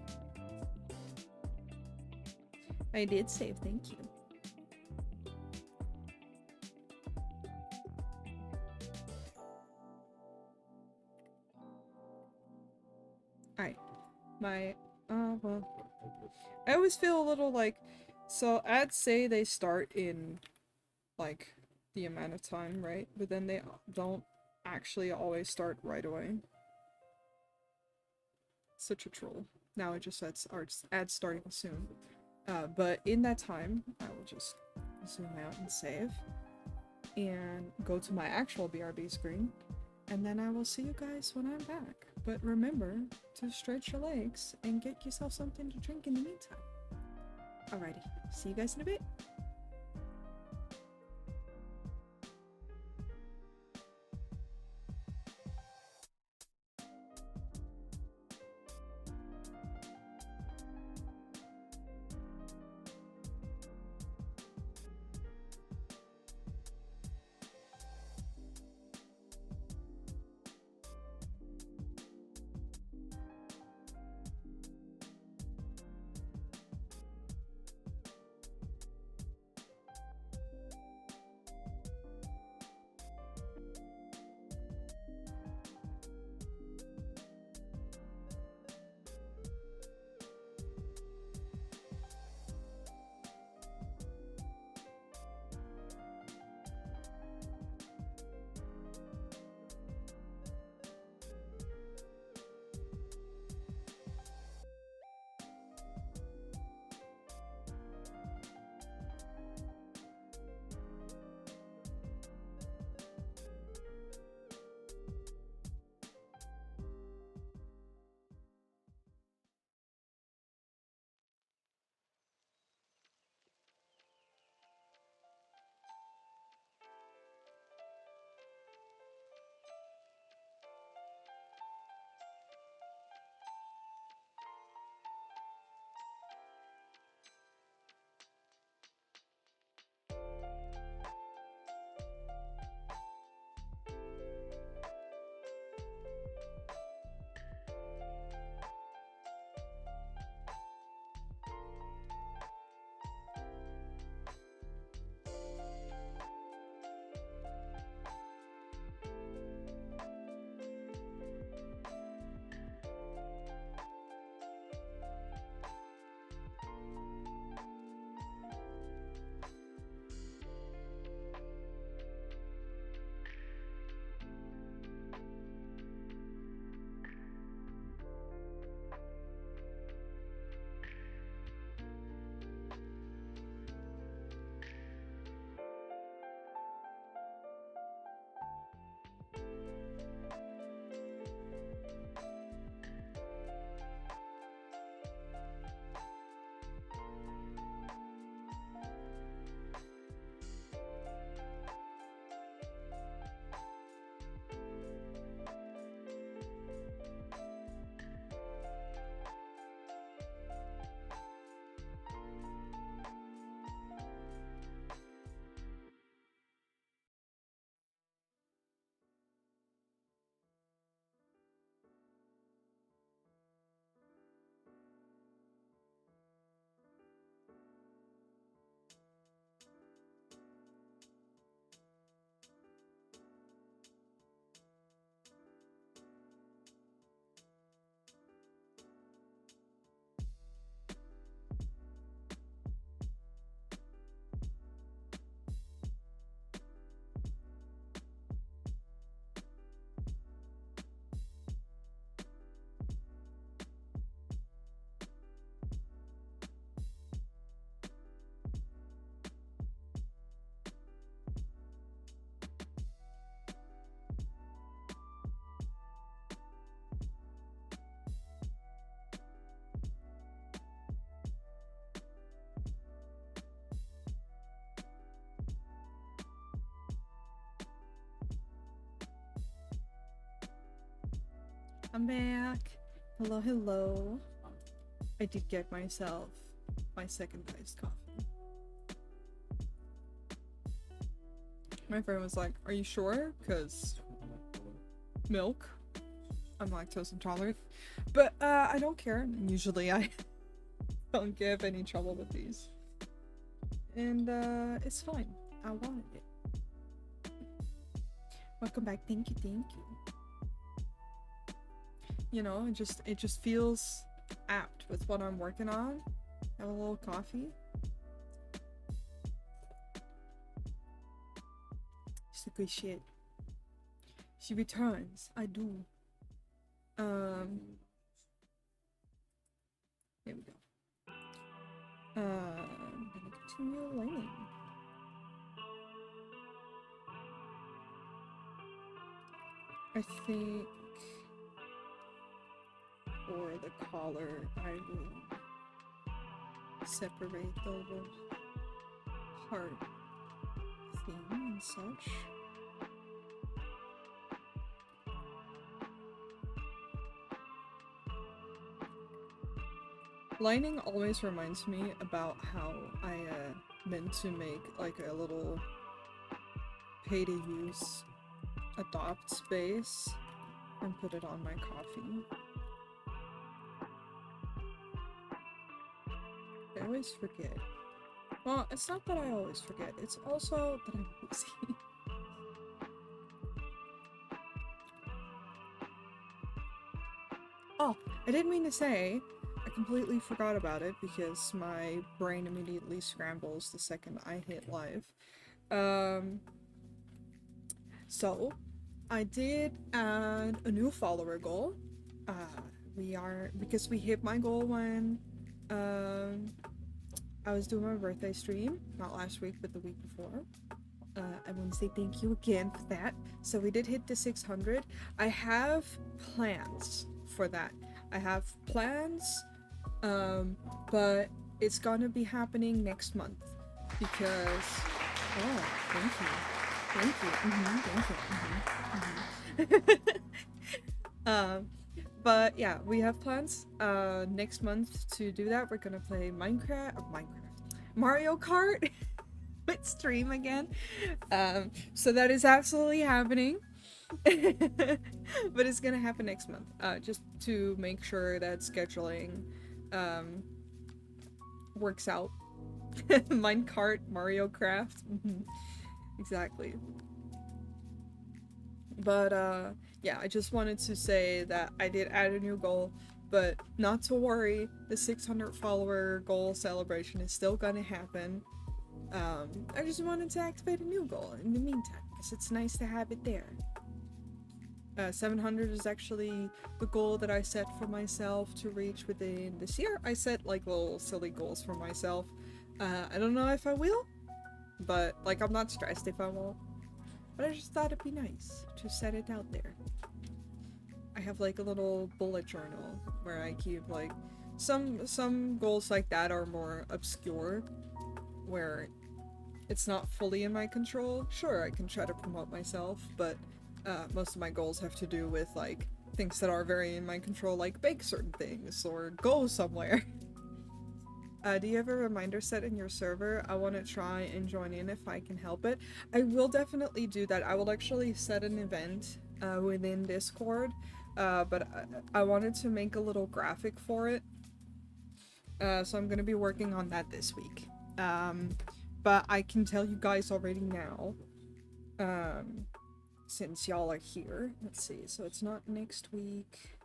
I did save, thank you. Alright. Well. I always feel a little like, so ads say they start in, like, the amount of time, right? But then they don't actually always start right away. Such a troll. Now it just says ads starting soon. But in that time, I will just zoom out and save. And go to my actual BRB screen. And then I will see you guys when I'm back. But remember to stretch your legs and get yourself something to drink in the meantime. Alrighty, see you guys in a bit. I'm back. Hello, hello. I did get myself my second iced coffee. My friend was like, "Are you sure? Because milk." I'm lactose intolerant. But I don't care. Usually I don't give any trouble with these. And it's fine. I wanted it. Welcome back. Thank you, thank you. You know, it just feels apt with what I'm working on. Have a little coffee. It's a good shit. She returns. I do. Here we go. I'm gonna continue lining. I think for the collar, I will separate the little heart theme and such. Lining always reminds me about how I meant to make like a little pay-to-use adopt space and put it on my coffee. I always forget. Well, it's not that I always forget, it's also that I'm lazy. Oh, I didn't mean to say, I completely forgot about it because my brain immediately scrambles the second I hit live. So, I did add a new follower goal. Because we hit my goal when I was doing my birthday stream, not last week, but the week before. I want to say thank you again for that. So we did hit the 600. I have plans for that. I have plans, but it's gonna be happening next month because, oh, thank you. Thank you. Thank you. But yeah, we have plans, next month to do that. We're gonna play Mario Kart with stream again. So that is absolutely happening. But it's gonna happen next month, just to make sure that scheduling works out. Minecart, Mario Craft. Exactly. But yeah, I just wanted to say that I did add a new goal, but not to worry, the 600 follower goal celebration is still gonna happen. I just wanted to activate a new goal in the meantime, because it's nice to have it there. 700 is actually the goal that I set for myself to reach within this year. I set like little silly goals for myself. I don't know if I will, but like I'm not stressed if I won't. But I just thought it'd be nice to set it out there. I have like a little bullet journal where I keep like some goals like that are more obscure, where it's not fully in my control. Sure, I can try to promote myself, but most of my goals have to do with like things that are very in my control, like bake certain things or go somewhere. Do you have a reminder set in your server? I want to try and join in if I can help it. I will definitely do that. I will actually set an event within Discord, but I wanted to make a little graphic for it. So I'm going to be working on that this week. But I can tell you guys already now, since y'all are here. Let's see, so it's not next week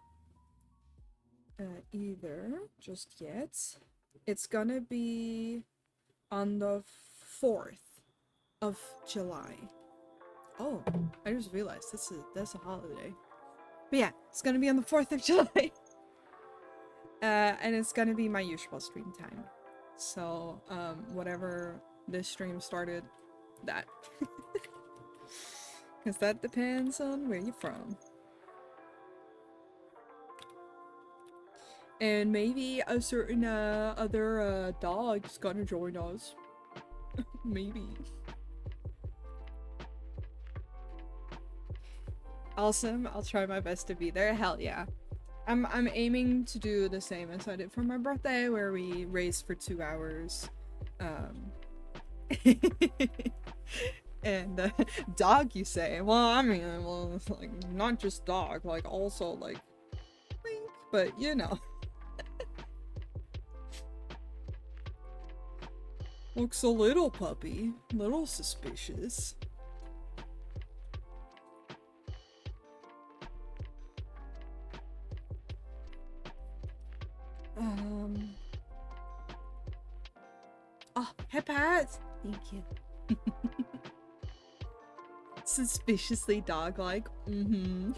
either, just yet. It's gonna be on the 4th of July. Oh, I just realized that's a holiday. But yeah, it's gonna be on the 4th of July. And it's gonna be my usual stream time. So, whatever this stream started, that. Because that depends on where you're from. And maybe a certain other dog's gonna join us. Maybe. Awesome. I'll try my best to be there. Hell yeah. I'm aiming to do the same as I did for my birthday, where we raced for 2 hours. And dog, you say? Well, I mean, well, like not just dog, like also like Link, but you know. Looks a little puppy, little suspicious. Oh, hey Pat! Thank you. Suspiciously dog-like. Mm-hmm.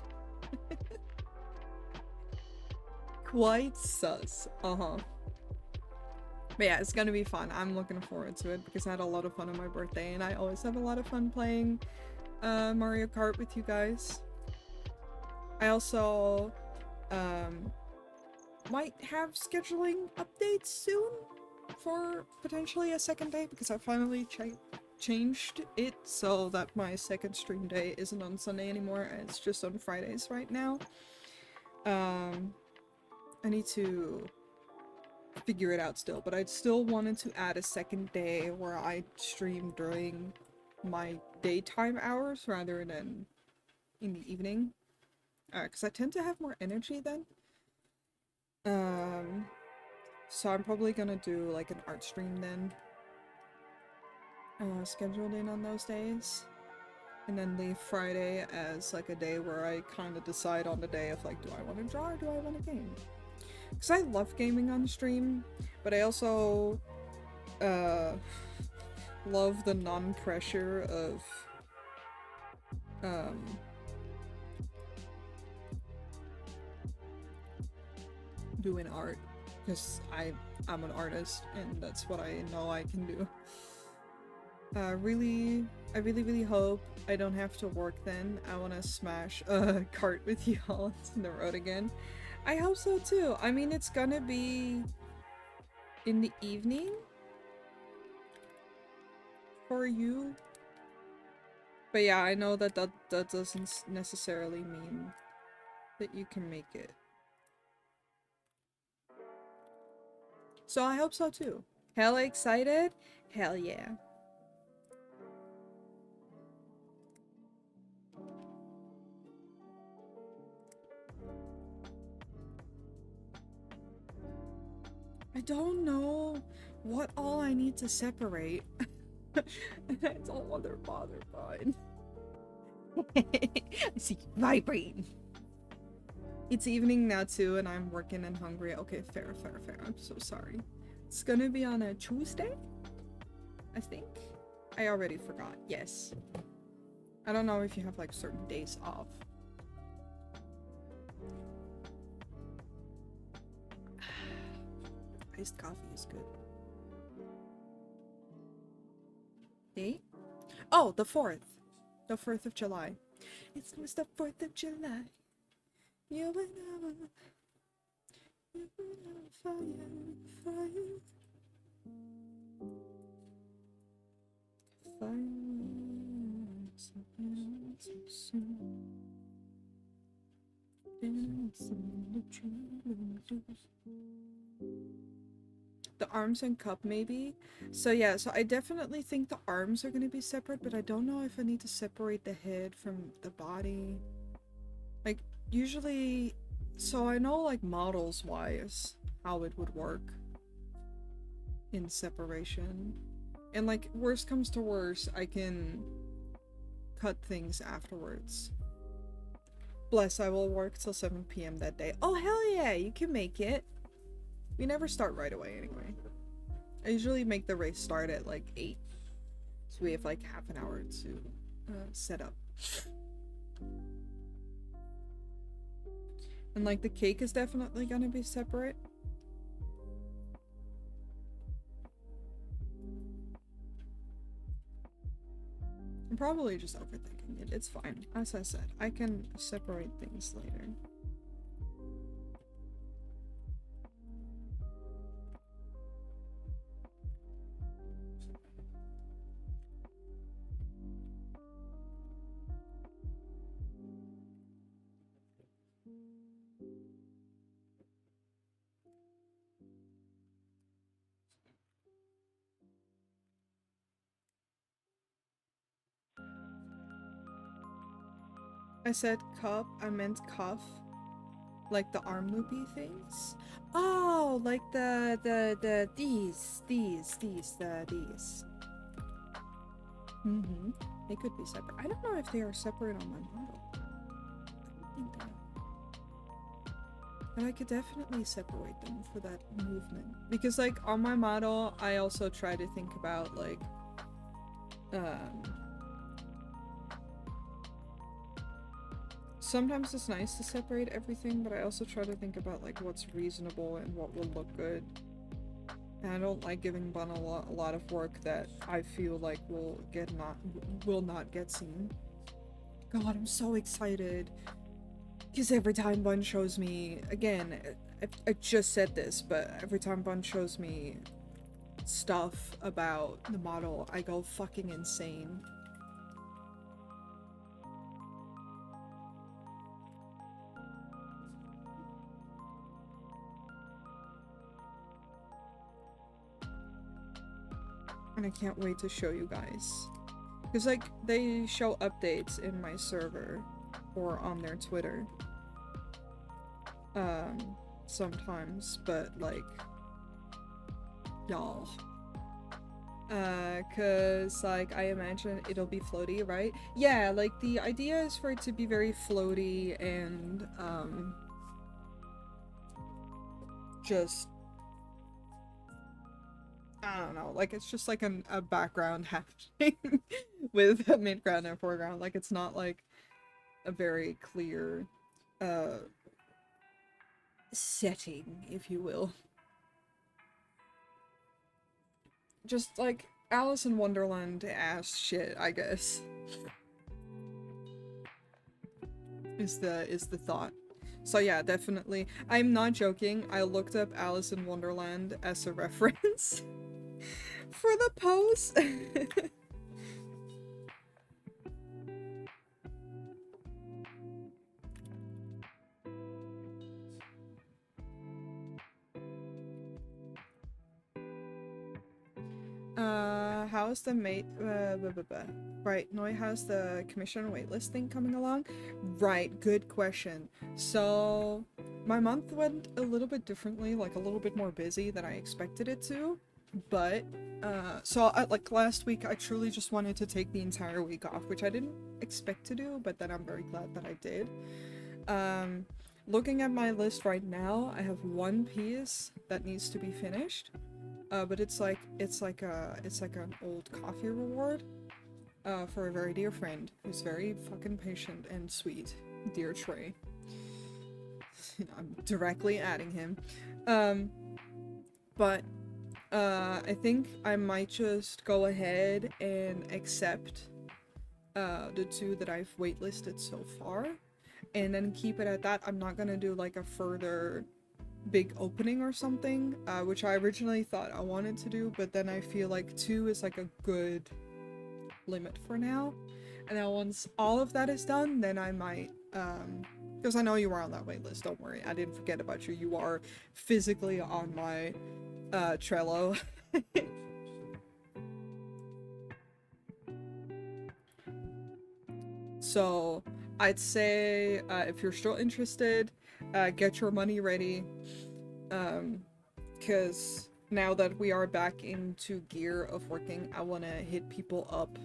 Quite sus. Uh-huh. But yeah, it's gonna be fun. I'm looking forward to it because I had a lot of fun on my birthday, and I always have a lot of fun playing Mario Kart with you guys. I also might have scheduling updates soon for potentially a second day, because I finally changed it so that my second stream day isn't on Sunday anymore, and it's just on Fridays right now. I need to figure it out still, but I still wanted to add a second day where I stream during my daytime hours rather than in the evening, because I tend to have more energy then. So I'm probably gonna do like an art stream then, scheduled in on those days, and then leave Friday as like a day where I kind of decide on the day of like, do I want to draw or do I want to game? Because I love gaming on stream, but I also love the non-pressure of doing art, because I'm an artist and that's what I know I can do. I really hope I don't have to work then. I want to smash a cart with y'all on the road again. I hope so too. I mean, it's gonna be in the evening for you. But yeah, I know that that doesn't necessarily mean that you can make it. So I hope so too. Hella excited? Hell yeah. I don't know what all I need to separate. It's all other bother fine. I see you vibrating. It's evening now too, and I'm working and hungry. Okay, fair. I'm so sorry. It's gonna be on a Tuesday? I think. I already forgot. Yes. I don't know if you have like certain days off. Iced coffee is good. Date? Oh, the 4th. The 4th of July. It's almost the 4th of July. You and I, fire. The arms and cup, maybe? So yeah, so I definitely think the arms are gonna be separate, but I don't know if I need to separate the head from the body. Like, usually... So I know, like, models-wise, how it would work in separation. And, like, worst comes to worst, I can cut things afterwards. Bless, I will work till 7 PM that day. Oh, hell yeah, you can make it. We never start right away anyway. I usually make the race start at like 8. So we have like half an hour to set up. And like the cake is definitely gonna be separate. I'm probably just overthinking it. It's fine. As I said, I can separate things later. I said cup, I meant cuff. Like the arm loopy things? Oh, like these. Mm-hmm. They could be separate. I don't know if they are separate on my model. I don't think they are. But I could definitely separate them for that movement. Because, like, on my model, I also try to think about, like, sometimes it's nice to separate everything, but I also try to think about, like, what's reasonable and what will look good. And I don't like giving Bun a lot of work that I feel like will not get seen. God, I'm so excited. Because every time Bun shows me, again, I just said this, but every time Bun shows me stuff about the model, I go fucking insane. And I can't wait to show you guys. Because, like, they show updates in my server or on their Twitter. Sometimes, but, like, y'all. Cause, like, I imagine it'll be floaty, right? Yeah, like, the idea is for it to be very floaty and, just... I don't know, like, it's just like a background happening with a midground and foreground. Like, it's not like a very clear setting, if you will. Just like Alice in Wonderland ass shit, I guess. Is the thought. So yeah, definitely. I'm not joking. I looked up Alice in Wonderland as a reference for the post. How's the right, Noi, how's the commission waitlist thing coming along? Right, good question. So, my month went a little bit differently, like a little bit more busy than I expected it to, but, like last week, I truly just wanted to take the entire week off, which I didn't expect to do, but then I'm very glad that I did. Looking at my list right now, I have one piece that needs to be finished. But it's like an old coffee reward, for a very dear friend who's very fucking patient and sweet. Dear Trey. I'm directly adding him. But, I think I might just go ahead and accept, the two that I've waitlisted so far, and then keep it at that. I'm not gonna do, like, a further big opening or something, which I originally thought I wanted to do, but then I feel like 2 is like a good limit for now. And then once all of that is done, then I might, because I know you are on that wait list, don't worry, I didn't forget about you. You are physically on my Trello. So I'd say, if you're still interested, get your money ready, because now that we are back into gear of working, I want to hit people up,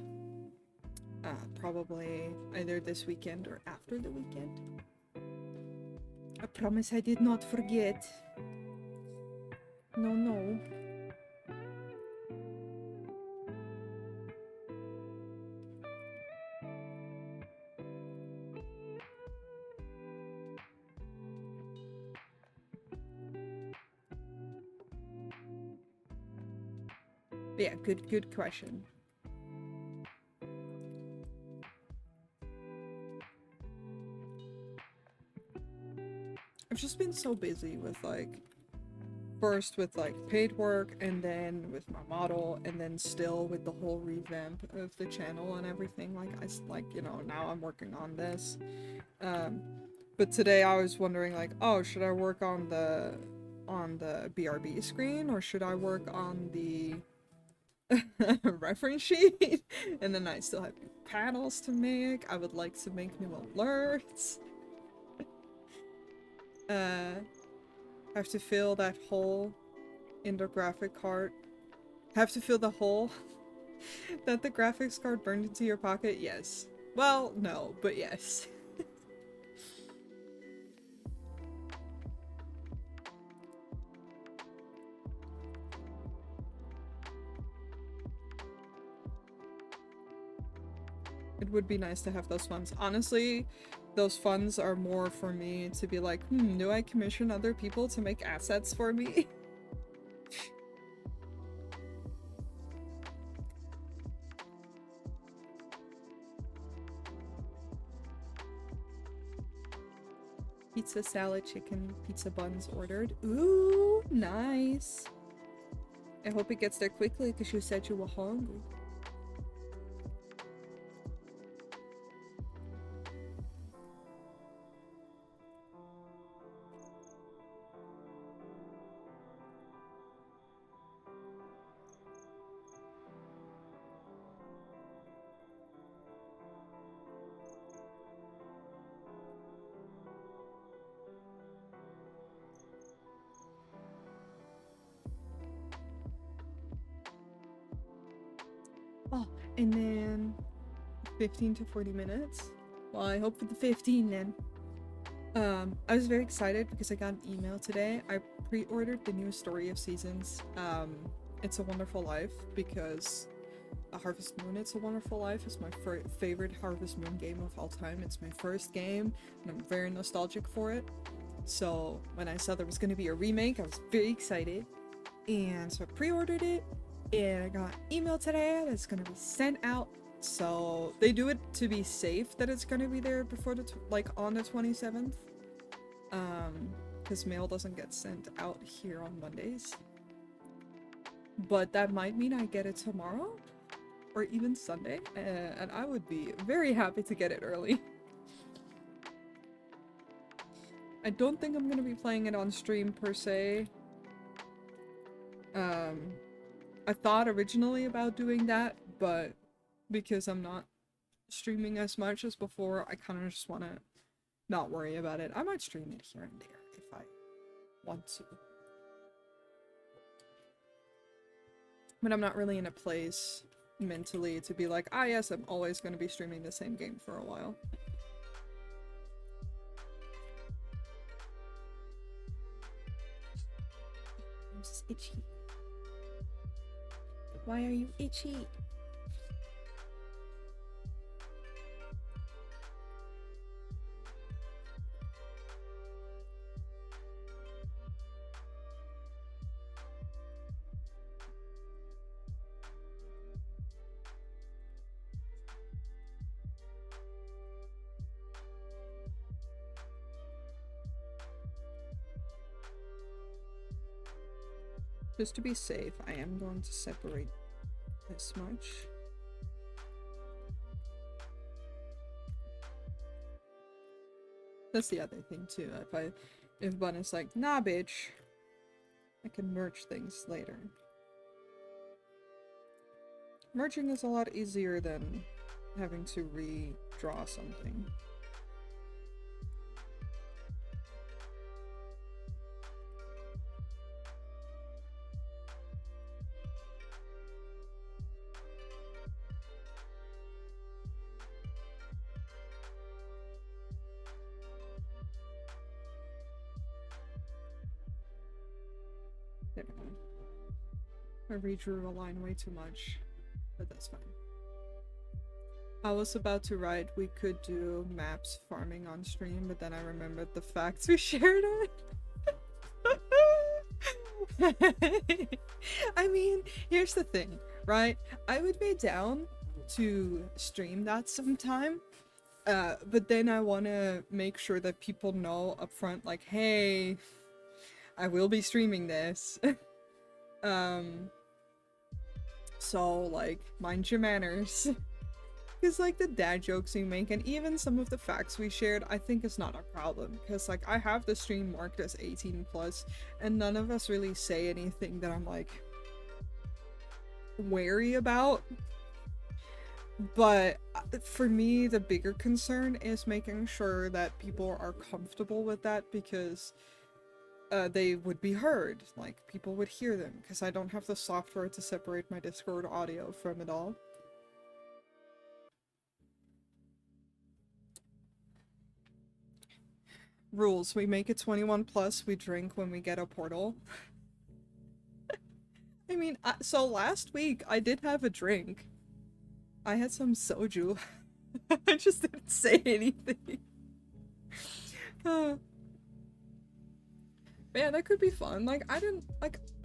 probably either this weekend or after the weekend. I promise I did not forget. No. Yeah, good question. I've just been so busy with, like, first with, like, paid work, and then with my model, and then still with the whole revamp of the channel and everything. Like, you know, now I'm working on this. But today I was wondering, like, oh, should I work on the BRB screen, or should I work on the reference sheet, and then I still have panels to make. I would like to make new alerts. Have to fill that hole in the graphic card. Have to fill the hole that the graphics card burned into your pocket? Yes. Well, no, but yes. It would be nice to have those funds. Honestly, those funds are more for me to be like, do I commission other people to make assets for me? Pizza, salad, chicken, pizza buns ordered. Ooh, nice. I hope it gets there quickly because you said you were hungry. Oh, and then 15 to 40 minutes. Well, I hope for the 15 then. I was very excited because I got an email today. I pre-ordered the new Story of Seasons, It's a Wonderful Life, because Harvest Moon It's a Wonderful Life is my favorite Harvest Moon game of all time. It's my first game, and I'm very nostalgic for it. So when I saw there was going to be a remake, I was very excited. And so I pre-ordered it, and I got an email today that it's going to be sent out. So they do it to be safe that it's going to be there before the on the 27th. Because mail doesn't get sent out here on Mondays. But that might mean I get it tomorrow, or even Sunday, and I would be very happy to get it early. I don't think I'm gonna be playing it on stream per se. I thought originally about doing that, but because I'm not streaming as much as before, I kind of just want to not worry about it. I might stream it here and there if I want to. But I'm not really in a place mentally to be like, ah yes, I'm always going to be streaming the same game for a while. I'm just itchy. Why are you itchy? Just to be safe, I am going to separate this much. That's the other thing too. If Bun is like, nah bitch, I can merge things later. Merging is a lot easier than having to redraw something. There we go. I redrew a line way too much, but that's fine. I was about to write we could do maps farming on stream, but then I remembered the facts we shared it. I mean, here's the thing, right? I would be down to stream that sometime, but then I want to make sure that people know up front, like, hey, I will be streaming this. So, like, mind your manners. Because, like, the dad jokes we make and even some of the facts we shared, I think is not a problem. Because, like, I have the stream marked as 18+, and none of us really say anything that I'm like, wary about. But for me, the bigger concern is making sure that people are comfortable with that, because they would be heard. Like, people would hear them, because I don't have the software to separate my Discord audio from it all. Rules: we make it 21 plus, we drink when we get a portal. I mean, so last week I did have a drink. I had some soju. I just didn't say anything. Man, that could be fun. Like, I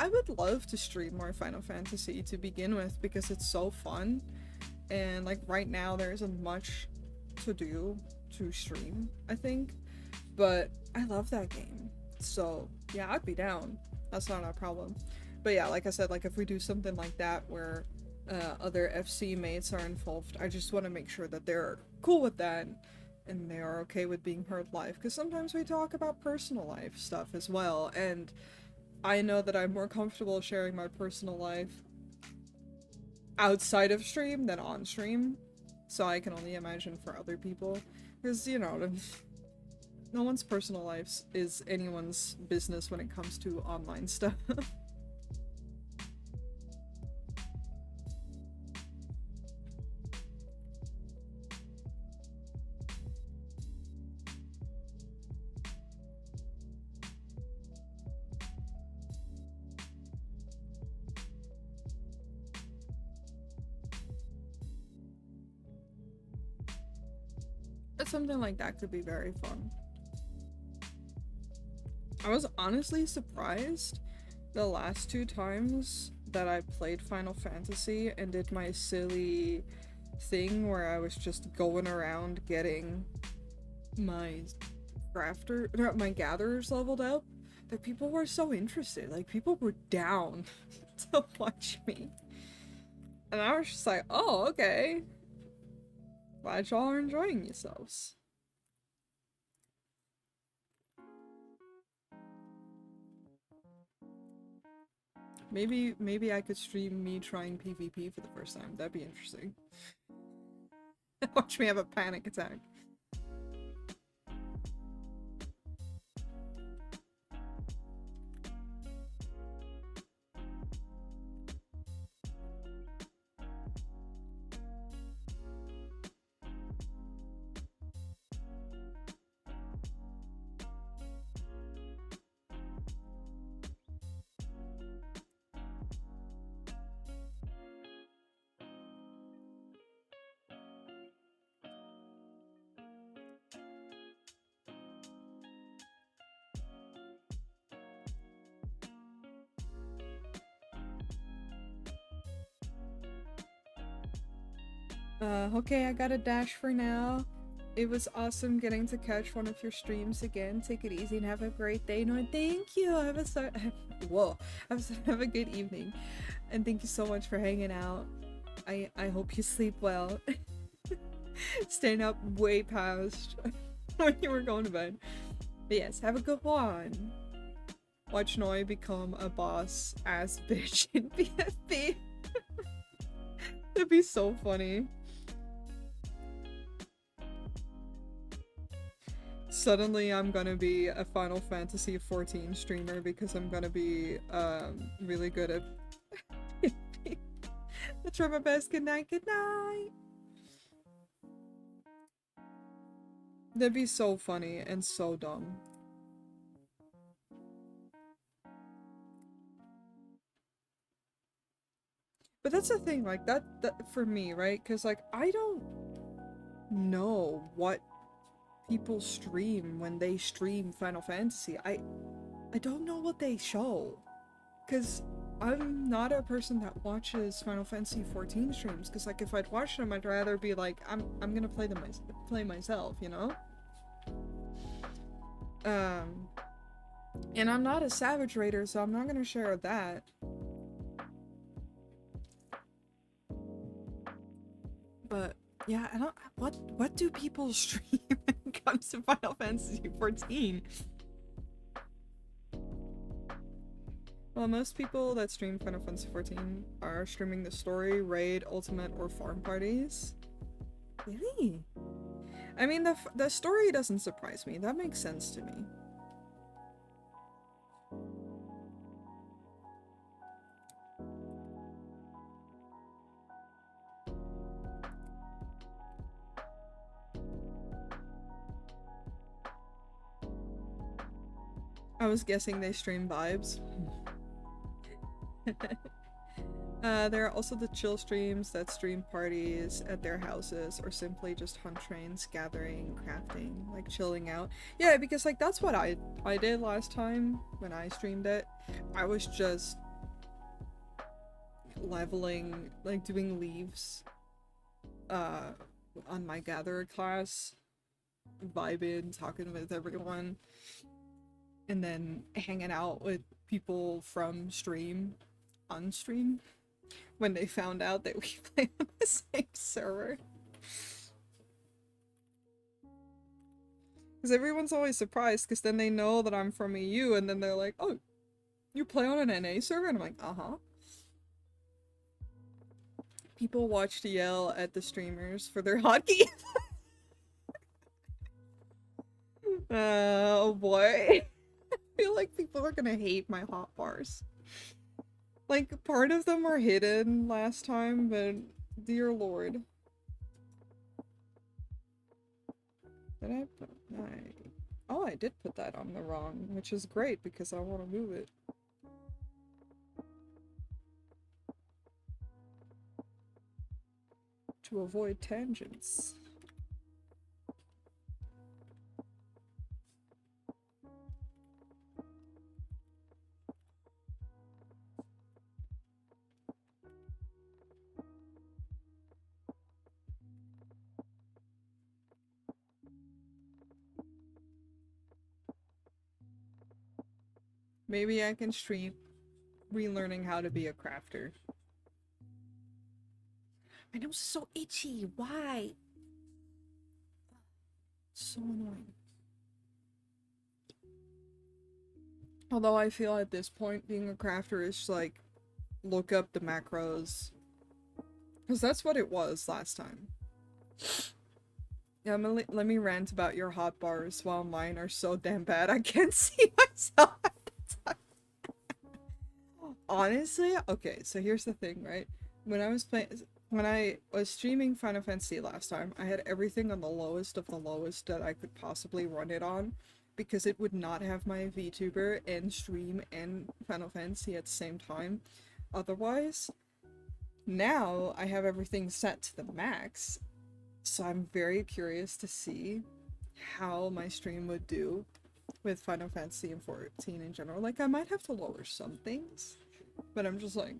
would love to stream more Final Fantasy to begin with, because it's so fun. And like right now there isn't much to do to stream, I think. But I love that game. So yeah, I'd be down. That's not a problem. But yeah, like I said, like if we do something like that where other FC mates are involved, I just want to make sure that they're cool with that and they are okay with being heard live, because sometimes we talk about personal life stuff as well, and I know that I'm more comfortable sharing my personal life outside of stream than on stream, so I can only imagine for other people, because, you know, no one's personal life is anyone's business when it comes to online stuff. But something like that could be very fun. I was honestly surprised the last 2 times that I played Final Fantasy and did my silly thing where I was just going around getting my my gatherers leveled up, that people were so interested. Like, people were down to watch me. And I was just like, oh, okay. Glad y'all are enjoying yourselves. Maybe I could stream me trying PvP for the first time. That'd be interesting. Watch me have a panic attack. Okay, I gotta dash for now. It was awesome getting to catch one of your streams again. Take it easy and have a great day. No, thank you. Have a good evening. And thank you so much for hanging out. I hope you sleep well. Staying up way past when you were going to bed. But yes, have a good one. Watch Noi become a boss ass bitch in PFP. That'd be so funny. Suddenly I'm gonna be a Final Fantasy 14 streamer because I'm gonna be really good at I try my best. Good night, good night. That'd be so funny and so dumb. But that's the thing, like, that for me, right? Because, like, I don't know what people stream when they stream Final Fantasy. I don't know what they show. Because I'm not a person that watches Final Fantasy 14 streams. Because, like, if I'd watch them, I'd rather be like, I'm gonna play them myself, you know? And I'm not a Savage Raider, so I'm not gonna share that. But yeah, I don't. What do people stream when it comes to Final Fantasy 14? Well, most people that stream Final Fantasy XIV are streaming the story, raid, ultimate, or farm parties. Really? I mean, the story doesn't surprise me. That makes sense to me. I was guessing they stream vibes. There are also the chill streams that stream parties at their houses or simply just hunt trains, gathering, crafting, like chilling out. Yeah, because like that's what I did last time when I streamed it. I was just leveling, like doing leaves on my gatherer class, vibing, talking with everyone, and then hanging out with people from stream on stream when they found out that we play on the same server. Because everyone's always surprised because then they know that I'm from EU and then they're like, oh, you play on an NA server? And I'm like, uh-huh. People watch to yell at the streamers for their hotkey. Oh boy. I feel like people are gonna hate my hotbars. Like, part of them are hidden last time, but dear lord. Did I put oh, I did put that on the wrong, which is great because I want to move it. To avoid tangents. Maybe I can stream relearning how to be a crafter. My nose is so itchy. Why? So annoying. Although I feel at this point being a crafter is like look up the macros. Because that's what it was last time. Yeah, let me rant about your hotbars while mine are so damn bad I can't see myself at the time. Honestly, okay, so here's the thing, right? When I was streaming Final Fantasy last time, I had everything on the lowest of the lowest that I could possibly run it on because it would not have my VTuber and stream and Final Fantasy at the same time. Otherwise, now I have everything set to the max, so I'm very curious to see how my stream would do with Final Fantasy and 14 in general. Like, I might have to lower some things, but I'm just like...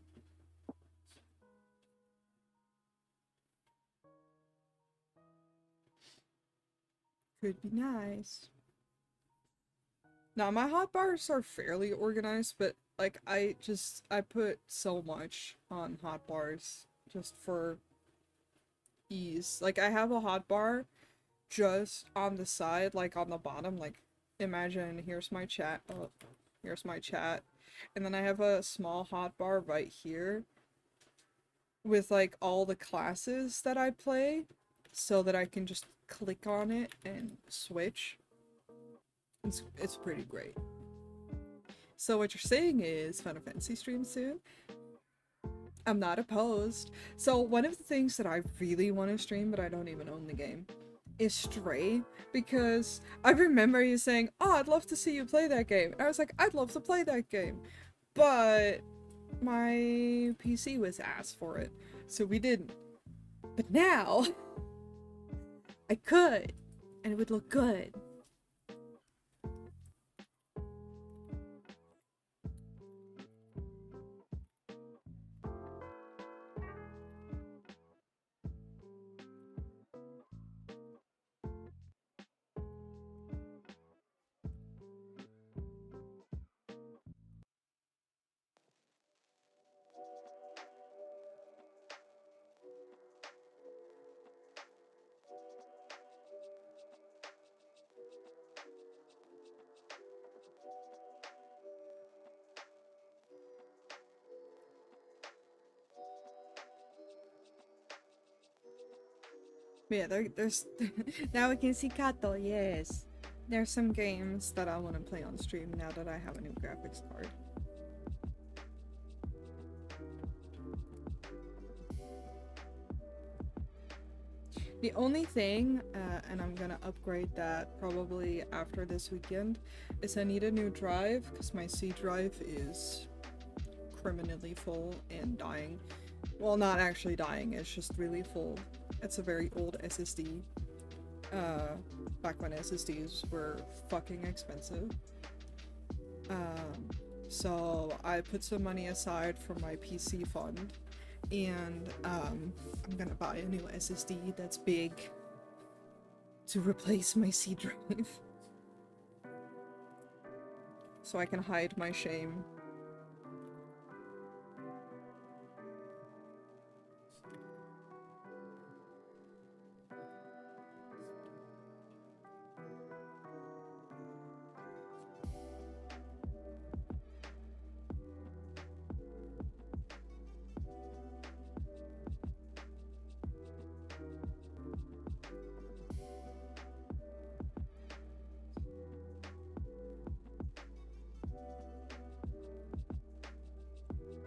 Could be nice. Now, my hotbars are fairly organized, but, like, I put so much on hotbars just for ease. Like, I have a hotbar just on the side, like, on the bottom, like, imagine, here's my chat, oh, here's my chat, and then I have a small hotbar right here with, like, all the classes that I play, so that I can just click on it and switch. It's pretty great. So what you're saying is Final Fantasy stream soon? I'm not opposed. So one of the things that I really want to stream, but I don't even own the game, is Stray, because I remember you saying, oh, I'd love to see you play that game. And I was like, I'd love to play that game. But my PC was asked for it, so we didn't. But now, I could, and it would look good. But yeah, there's now we can see Kato. Yes, there's some games that I want to play on stream now that I have a new graphics card. The only thing, and I'm gonna upgrade that probably after this weekend, is I need a new drive because my C drive is criminally full and dying. Well, not actually dying, it's just really full. It's a very old SSD. Back when SSDs were fucking expensive. So I put some money aside from my PC fund, and I'm gonna buy a new SSD that's big to replace my C drive. So I can hide my shame.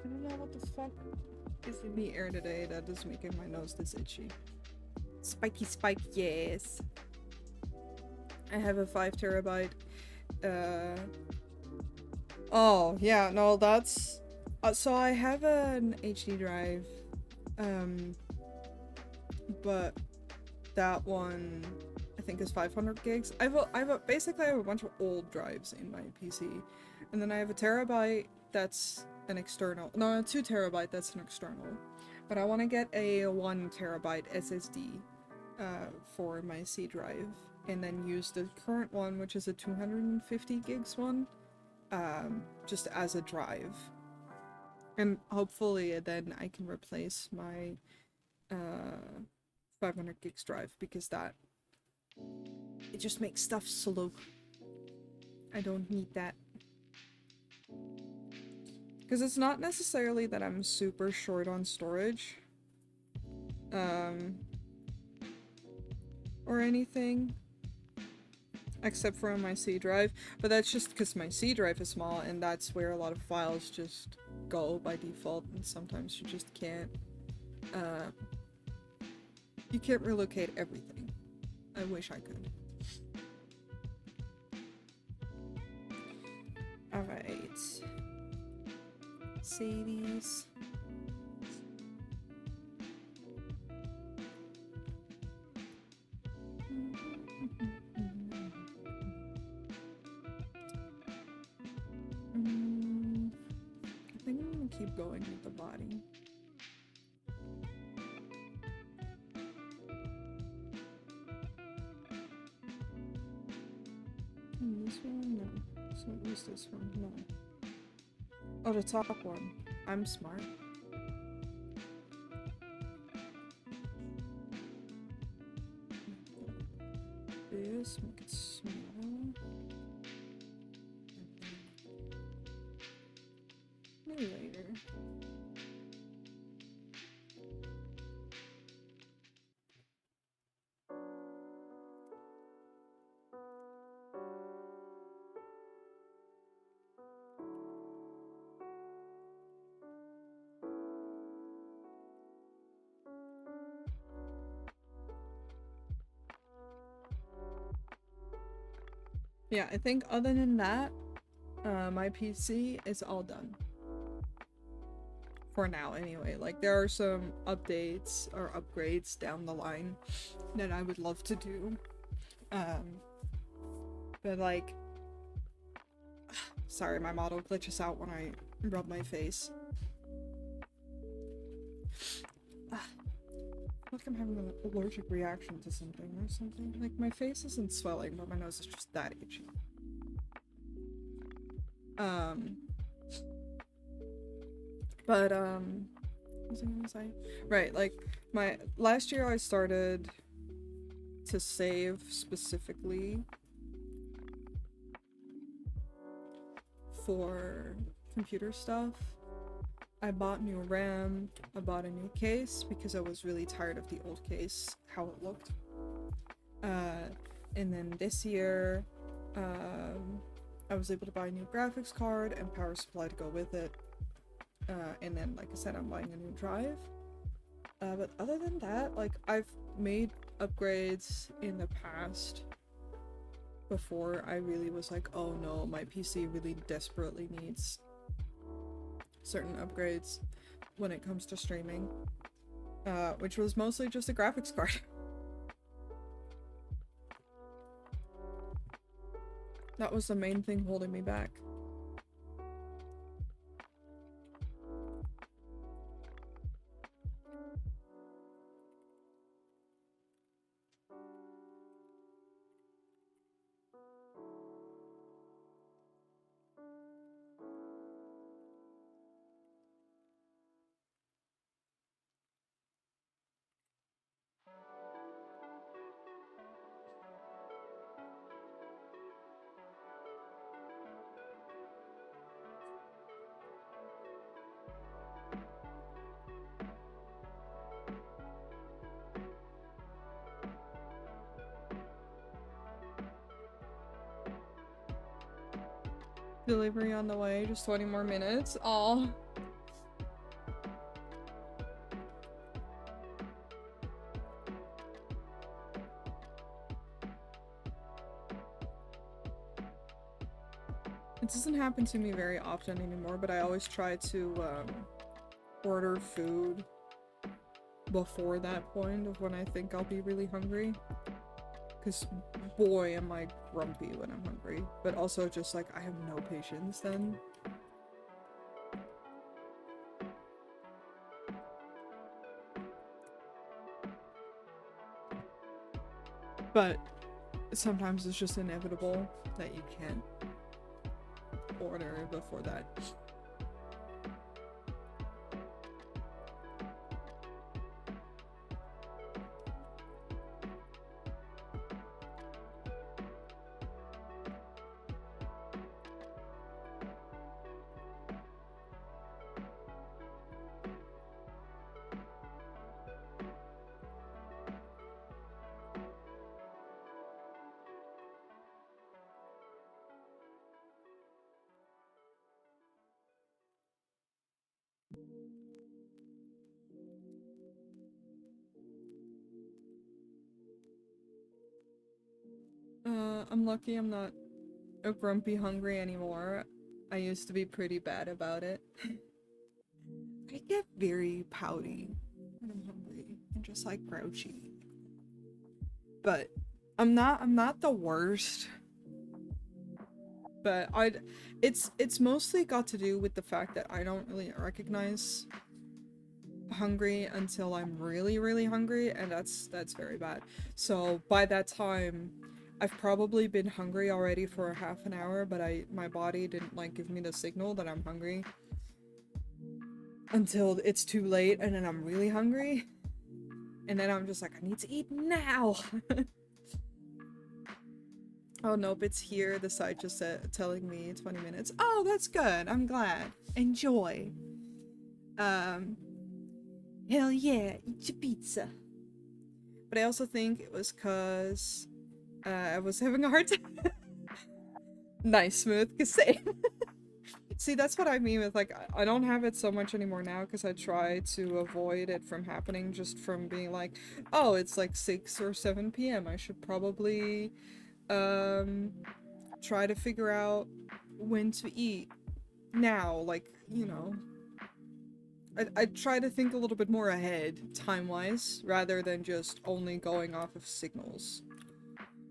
I don't know what the fuck is in the air today that is making my nose this itchy. Spiky spike, yes. I have a 5 terabyte. Oh, yeah, no, that's... so I have an HD drive. But that one, I think, is 500 gigs. Basically, I have a bunch of old drives in my PC. And then I have a terabyte that's an external. No, a 2 terabyte that's an external. But I want to get a 1 terabyte SSD for my C drive. And then use the current one, which is a 250 gigs one, just as a drive. And hopefully then I can replace my 500 gigs drive, because it just makes stuff slow. I don't need that. Because it's not necessarily that I'm super short on storage. Or anything. Except for on my C drive. But that's just because my C drive is small, and that's where a lot of files just go by default, and sometimes you just can't. You can't relocate everything. I wish I could. Alright. Savies. I think I'm gonna keep going with the body. This one? No. So at least this one? No. Oh, the top one. I'm smart. This, make it small. Maybe later. Yeah, I think other than that, my PC is all done. For now, anyway. Like, there are some updates or upgrades down the line that I would love to do. But like... Sorry, my model glitches out when I rub my face. I feel like I'm having an allergic reaction to something or something. Like, my face isn't swelling, but my nose is just that itchy. What was I gonna say? Right, like, last year I started to save specifically for computer stuff. I bought new RAM, I bought a new case because I was really tired of the old case, how it looked. And then this year, I was able to buy a new graphics card and power supply to go with it. And then, like I said, I'm buying a new drive. But other than that, like, I've made upgrades in the past before I really was like, oh no, my PC really desperately needs certain upgrades when it comes to streaming. Which was mostly just a graphics card. That was the main thing holding me back. Delivery on the way, just 20 more minutes. Aw. It doesn't happen to me very often anymore, but I always try to order food before that point of when I think I'll be really hungry. Because boy am I grumpy when I'm hungry. But also just like I have no patience then. But sometimes it's just inevitable that you can't order before that. I'm lucky I'm not a grumpy hungry anymore. I used to be pretty bad about it. I get very pouty when I'm hungry and just like grouchy. But I'm not the worst. But it's mostly got to do with the fact that I don't really recognize hungry until I'm really hungry, and that's very bad. So by that time I've probably been hungry already for half an hour, but my body didn't like give me the signal that I'm hungry until it's too late, and then I'm really hungry, and then I'm just like, I need to eat now. Oh nope, it's here. The site just said telling me 20 minutes. Oh, that's good. I'm glad. Enjoy. Hell yeah, eat your pizza. But I also think it was cause I was having a hard time. Nice, Smooth, cause same. See, that's what I mean with, like, I don't have it so much anymore now because I try to avoid it from happening, just from being like, oh, it's like 6 or 7 p.m. I should probably try to figure out when to eat now, like, you know. I try to think a little bit more ahead, time-wise, rather than just only going off of signals.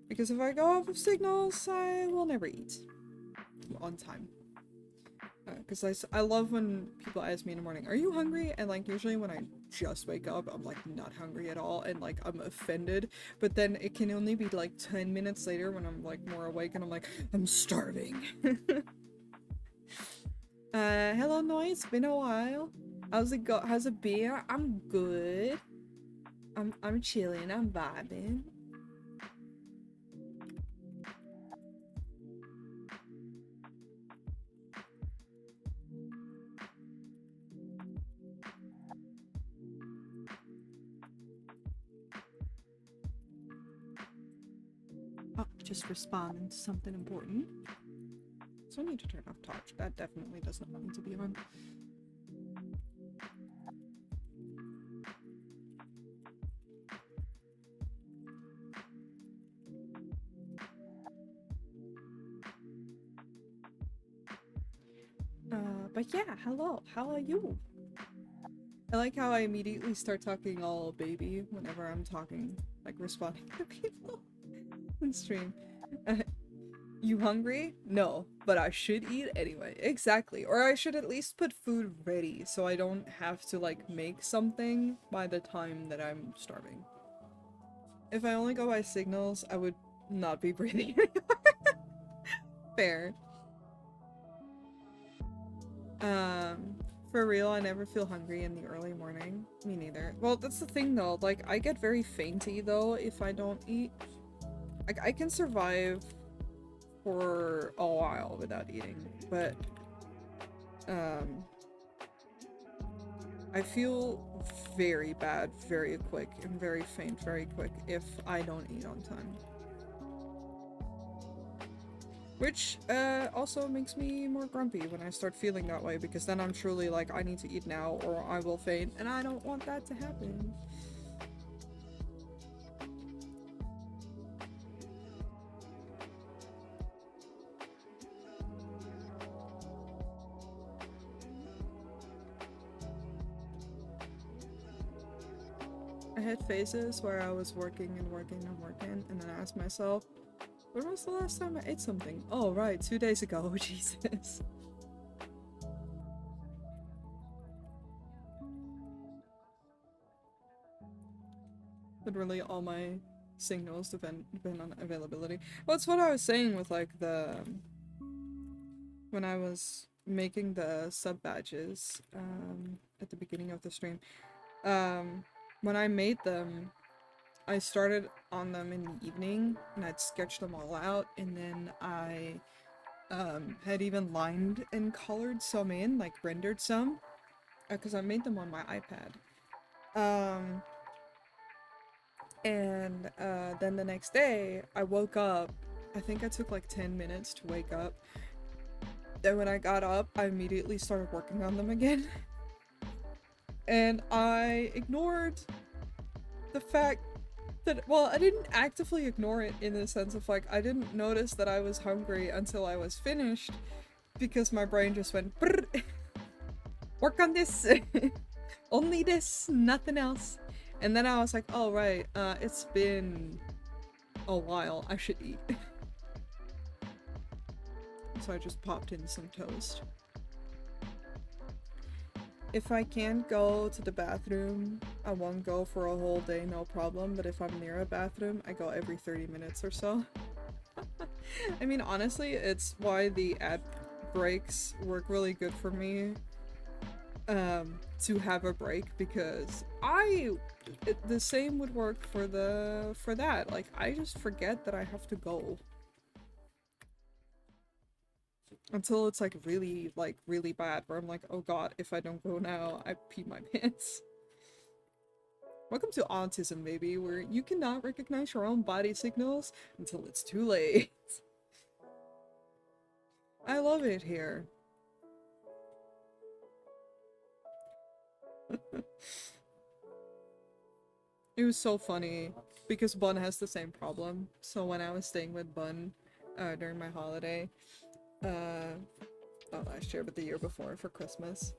Because if I go off of signals, I will never eat on time. Because I love when people ask me in the morning, are you hungry? And like usually when I just wake up, I'm like not hungry at all, and like I'm offended. But then it can only be like 10 minutes later when I'm like more awake and I'm like, I'm starving. Hello Noi, it's been a while. How's it go? How's it been? I'm good. I'm chilling, I'm vibing. just responding to something important. So I need to turn off touch. That definitely does not need to be on. But yeah, hello, how are you? I like how I immediately start talking all baby whenever I'm talking, like responding to people in stream. You hungry? No, but I should eat anyway. Exactly. Or I should at least put food ready so I don't have to like make something by the time that I'm starving. If I only go by signals, I would not be breathing anymore. Fair. For real, I never feel hungry in the early morning. Me neither. Well, that's the thing though, like, I get very fainty though if I don't eat. Like, I can survive for a while without eating, but, I feel very bad very quick and very faint very quick if I don't eat on time. Which, also makes me more grumpy when I start feeling that way, because then I'm truly like, I need to eat now or I will faint, and I don't want that to happen. I had phases where I was working and working and working, and then I asked myself, when was the last time I ate something? Oh, right, 2 days ago. Jesus. Literally all my signals depend on availability. Well, it's what I was saying with like when I was making the sub badges at the beginning of the stream. When I made them, I started on them in the evening and I'd sketched them all out, and then I had even lined and colored some in, like rendered some, because I made them on my iPad. And then the next day, I woke up. I think I took like 10 minutes to wake up. Then when I got up, I immediately started working on them again. And I ignored the fact that, well, I didn't actively ignore it in the sense of like, I didn't notice that I was hungry until I was finished, because my brain just went, brrr, work on this, only this, nothing else. And then I was like, oh right, it's been a while, I should eat. So I just popped in some toast. If I can't go to the bathroom, I won't go for a whole day, no problem, but if I'm near a bathroom, I go every 30 minutes or so. I mean, honestly, it's why the ad breaks work really good for me, to have a break, because the same would work for that. Like, I just forget that I have to go. Until it's like really bad, where I'm like, oh god, if I don't go now, I pee my pants. Welcome to autism, baby, where you cannot recognize your own body signals until it's too late. I love it here. It was so funny, because Bun has the same problem. So when I was staying with Bun during my holiday, not last year, but the year before for Christmas,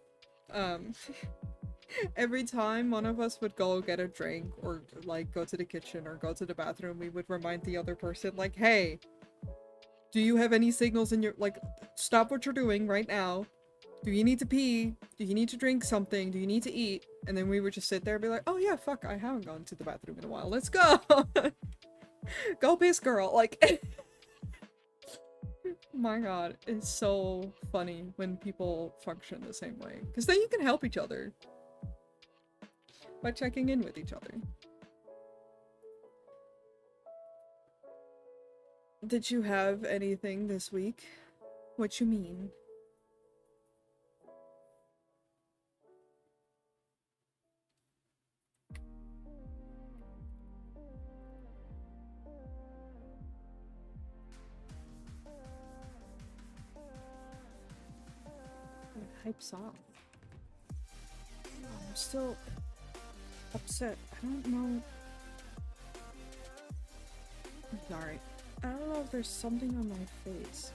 every time one of us would go get a drink or like go to the kitchen or go to the bathroom, we would remind the other person like, hey, do you have any signals in your, like, stop what you're doing right now. Do you need to pee? Do you need to drink something? Do you need to eat? And then we would just sit there and be like, oh yeah, fuck, I haven't gone to the bathroom in a while. Let's go! Go piss, girl! Like, my god, it's so funny when people function the same way. Because then you can help each other by checking in with each other. Did you have anything this week? What you mean? hype's off. I'm still upset. I don't know. Sorry. I don't know if there's something on my face.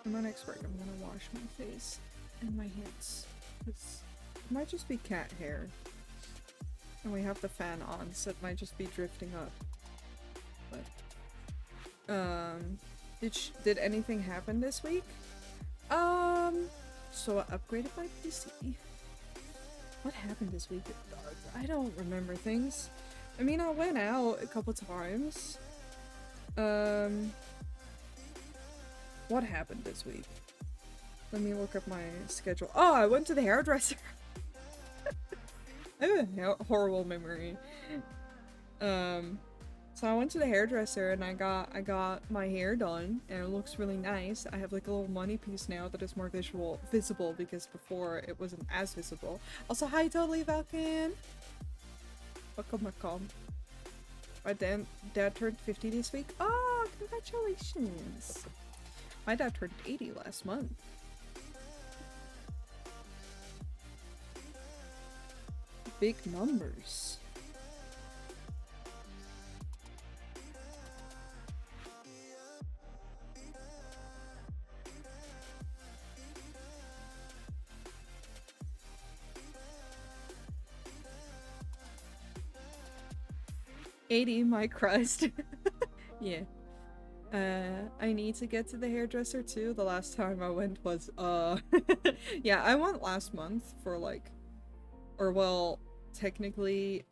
I'm not an expert. I'm gonna wash my face and my hands. It might just be cat hair. And we have the fan on, so it might just be drifting up. But, did anything happen this week? So I upgraded my PC. What happened this week? I don't remember things. I mean, I went out a couple times. What happened this week? Let me look up my schedule. Oh, I went to the hairdresser. I have a horrible memory. So I went to the hairdresser and I got my hair done and it looks really nice. I have like a little money piece now that is more visible because before it wasn't as visible. Also, hi Totally Falcon! Welcome. My dad turned 50 this week. Oh, congratulations! My dad turned 80 last month. Big numbers. $80 my crust. Yeah. I need to get to the hairdresser too. The last time I went was yeah, I went last month for like, or well, technically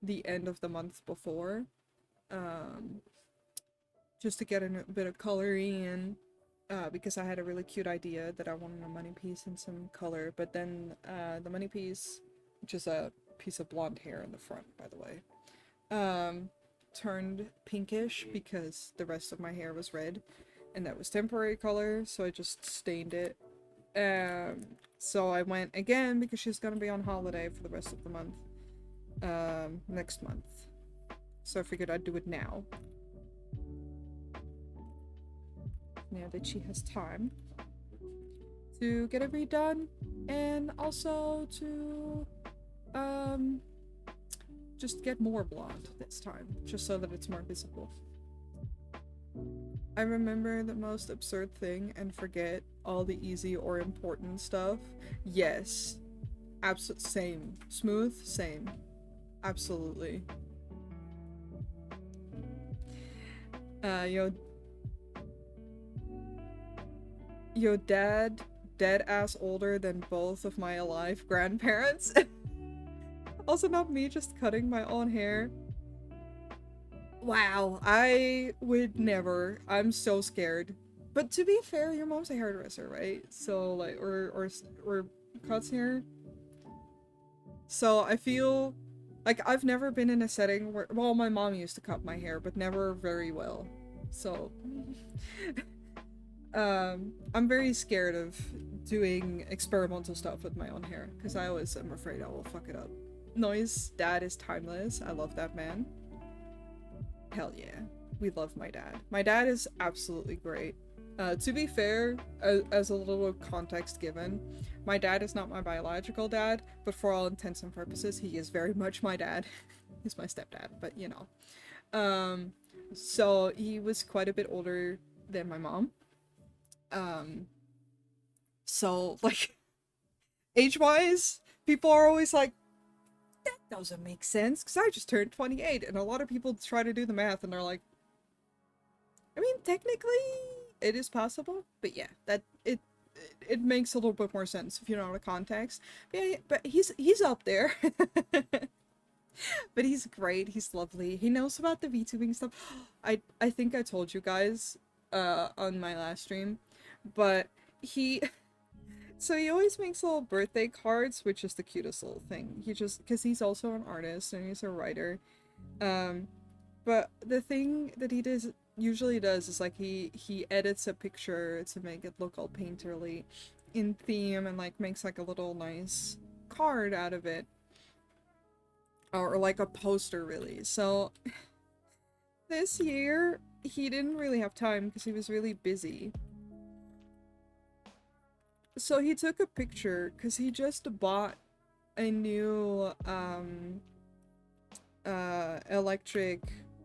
the end of the month before. Just to get a bit of coloring in, because I had a really cute idea that I wanted a money piece and some color, but then the money piece, which is a piece of blonde hair in the front, by the way, turned pinkish because the rest of my hair was red, and that was temporary color, so I just stained it. So I went again because she's gonna be on holiday for the rest of the month, next month. So I figured I'd do it now that she has time to get it redone, and also to just get more blonde this time, just so that it's more visible. I remember the most absurd thing and forget all the easy or important stuff. Yes. Same. Smooth? Same. Absolutely. Yo dad, dead ass older than both of my alive grandparents. Also not me just cutting my own hair. Wow, I would never. I'm so scared. But to be fair, your mom's a hairdresser, right? So like, or cuts hair. So I feel like I've never been in a setting where, well, my mom used to cut my hair, but never very well. So I'm very scared of doing experimental stuff with my own hair because I always am afraid I will fuck it up. Noise dad is timeless. I love that man. Hell yeah. We love my dad. My dad is absolutely great. To be fair, as a little context given, my dad is not my biological dad, but for all intents and purposes, he is very much my dad. He's my stepdad, but you know. So he was quite a bit older than my mom. So like, age-wise, people are always like, that doesn't make sense, because I just turned 28, and a lot of people try to do the math, and they're like, I mean, technically, it is possible, but yeah, that it makes a little bit more sense if you know the context. But, yeah, but he's up there. But he's great, he's lovely, he knows about the VTubing stuff. I think I told you guys on my last stream, but so he always makes little birthday cards, which is the cutest little thing. He just, because he's also an artist and he's a writer. But the thing that he usually does is like he edits a picture to make it look all painterly in theme and like makes like a little nice card out of it. Or like a poster really. So this year he didn't really have time because he was really busy. So he took a picture because he just bought a new electric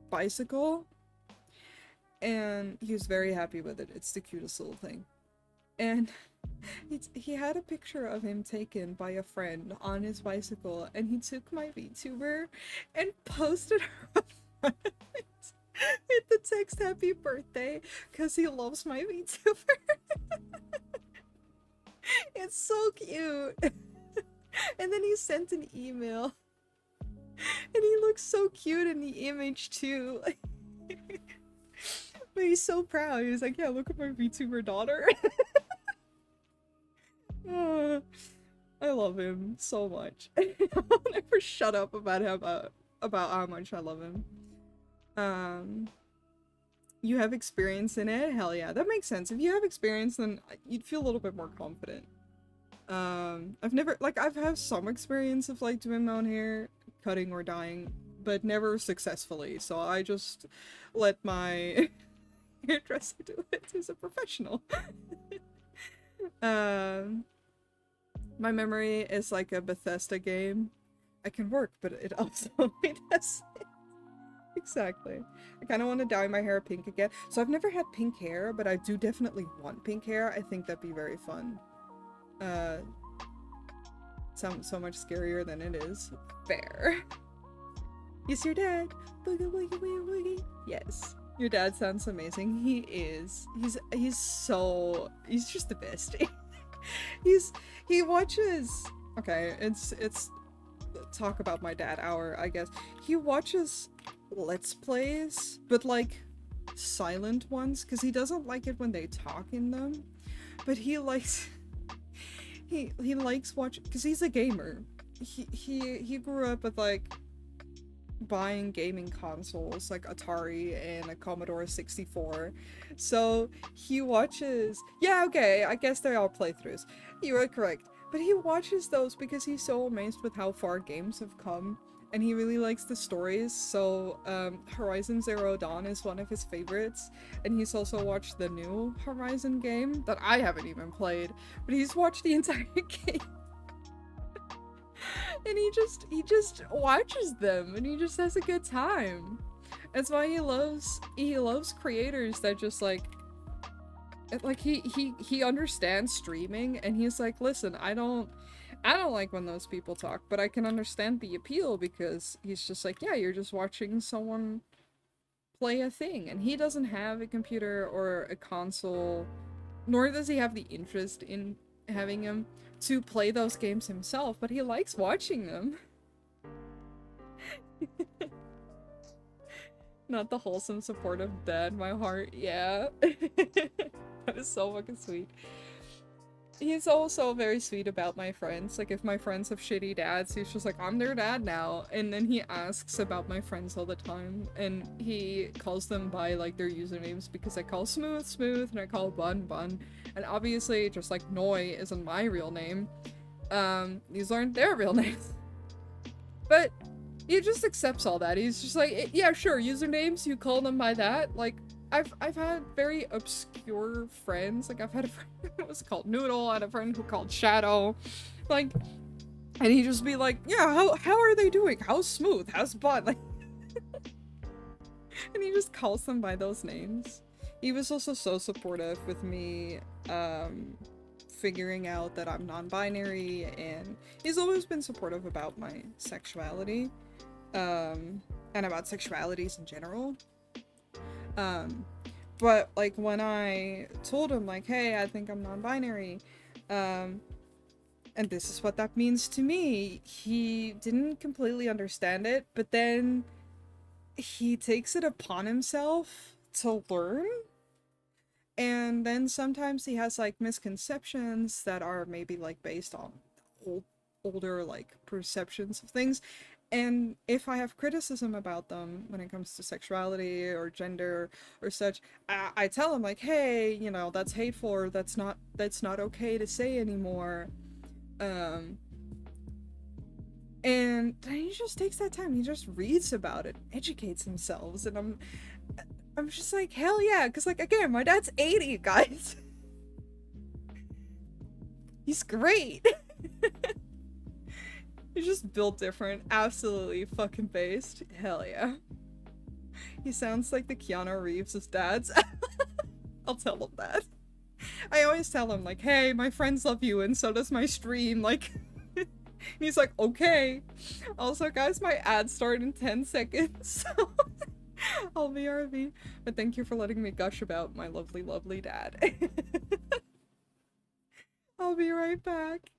bicycle, and he was very happy with it. It's the cutest little thing. And he had a picture of him taken by a friend on his bicycle, and he took my VTuber and posted her on front of it with the text "Happy Birthday" because he loves my VTuber. It's so cute. And then he sent an email, and he looks so cute in the image too. But he's so proud. He was like, "Yeah, look at my VTuber daughter." I love him so much. I'll never shut up about him, about how much I love him. You have experience in it? Hell yeah, that makes sense. If you have experience, then you'd feel a little bit more confident. I've had some experience of like doing my own hair, cutting or dyeing, but never successfully. So I just let my hairdresser do it, who's a professional. My memory is like a Bethesda game. I can work, but it also does. Exactly. I kind of want to dye my hair pink again. So I've never had pink hair, but I do definitely want pink hair. I think that'd be very fun. Sounds so much scarier than it is. Fair. Yes, your dad. Boogie woogie woogie woogie. Yes. Your dad sounds amazing. He is. He's just the best. He watches, okay, it's talk about my dad hour, I guess. He watches Let's Plays, but like silent ones, because he doesn't like it when they talk in them. But he likes he likes watching, because he's a gamer. He grew up with like buying gaming consoles like Atari and a Commodore 64. So he watches, yeah, okay, I guess they're all playthroughs. You are correct. But he watches those because he's so amazed with how far games have come, and he really likes the stories. So Horizon Zero Dawn is one of his favorites, and he's also watched the new Horizon game that I haven't even played, but he's watched the entire game. And he just watches them, and he just has a good time. That's why he loves creators that just like he understands streaming, and he's like, listen, I don't like when those people talk, but I can understand the appeal, because he's just like, yeah, you're just watching someone play a thing, and he doesn't have a computer or a console, nor does he have the interest in having them to play those games himself, but he likes watching them. Not the wholesome, supportive dad, my heart, yeah. That is so fucking sweet. He's also very sweet about my friends. Like, if my friends have shitty dads, he's just like, I'm their dad now. And then he asks about my friends all the time, and he calls them by like their usernames, because I call Smooth Smooth and I call Bun Bun, and obviously just like Noi isn't my real name, these aren't their real names. But he just accepts all that. He's just like, yeah, sure, usernames, you call them by that. Like, I've had very obscure friends. Like, I've had a friend who was called Noodle, I had a friend who called Shadow. Like, and he'd just be like, yeah, how are they doing? How's Smooth? How's Bud? Like, and he just calls them by those names. He was also so supportive with me, figuring out that I'm non-binary, and he's always been supportive about my sexuality, and about sexualities in general. But like, when I told him like, hey, I think I'm non-binary, and this is what that means to me, he didn't completely understand it, but then he takes it upon himself to learn. And then sometimes he has like misconceptions that are maybe like based on older like perceptions of things. And if I have criticism about them when it comes to sexuality or gender or such, I tell him like, hey, you know, that's hateful, or that's not okay to say anymore. And then he just takes that time. He just reads about it, educates himself, and I'm just like, hell yeah, because like, again, my dad's 80, guys. He's great! He's just built different. Absolutely fucking based. Hell yeah. He sounds like the Keanu Reeves of dads. I'll tell him that. I always tell him, like, hey, my friends love you and so does my stream, like... He's like, okay. Also, guys, my ad started in 10 seconds, so... I'll be RV. But thank you for letting me gush about my lovely, lovely dad. I'll be right back.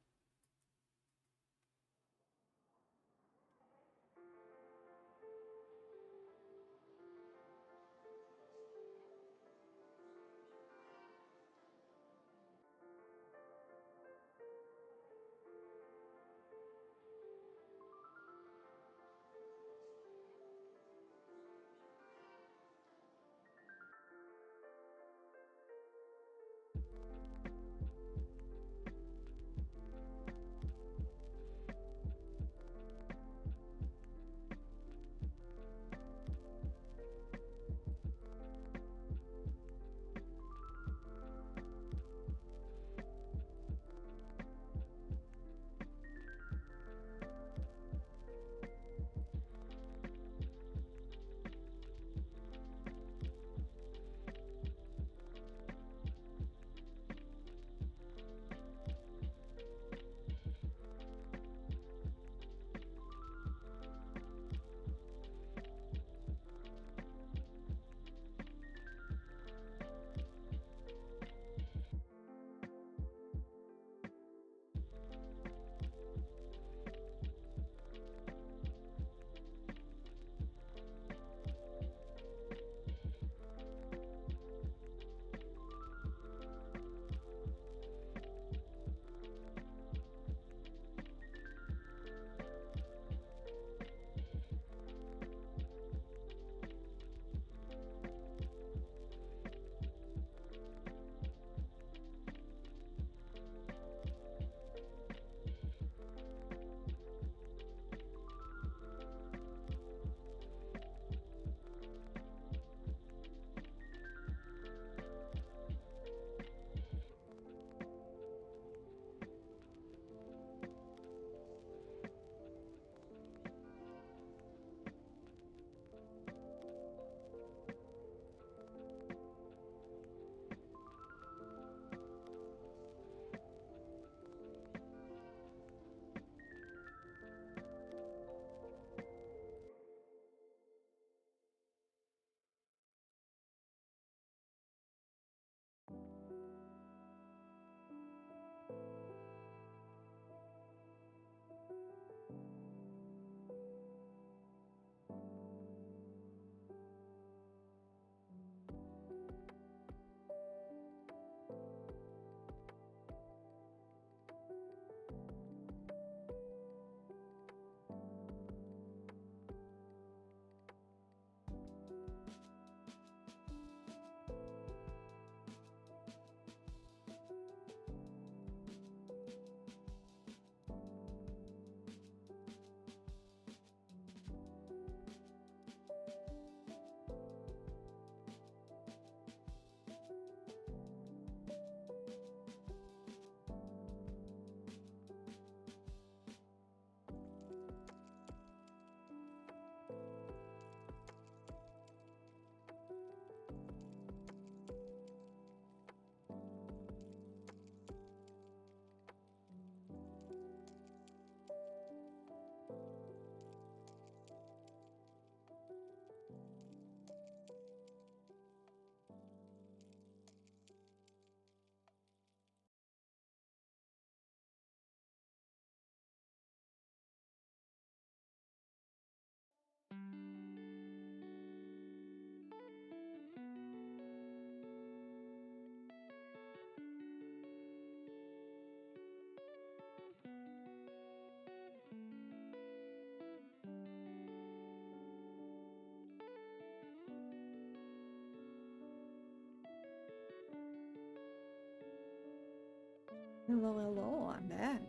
Hello, hello, I'm back.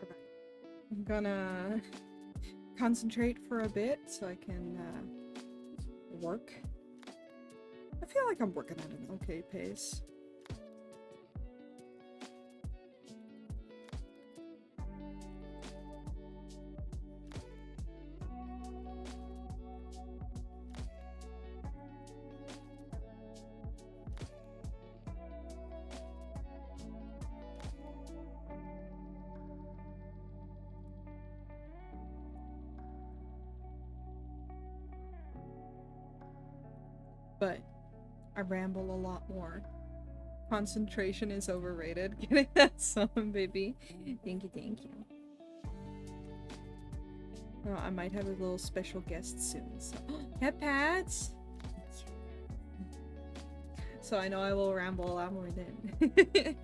Okay. I'm gonna concentrate for a bit so I can work. I feel like I'm working at an okay pace. but I ramble a lot more. Concentration is overrated. Getting that song, baby. Thank you, thank you. Oh, I might have a little special guest soon. So, Pet Pats! So I know I will ramble a lot more then.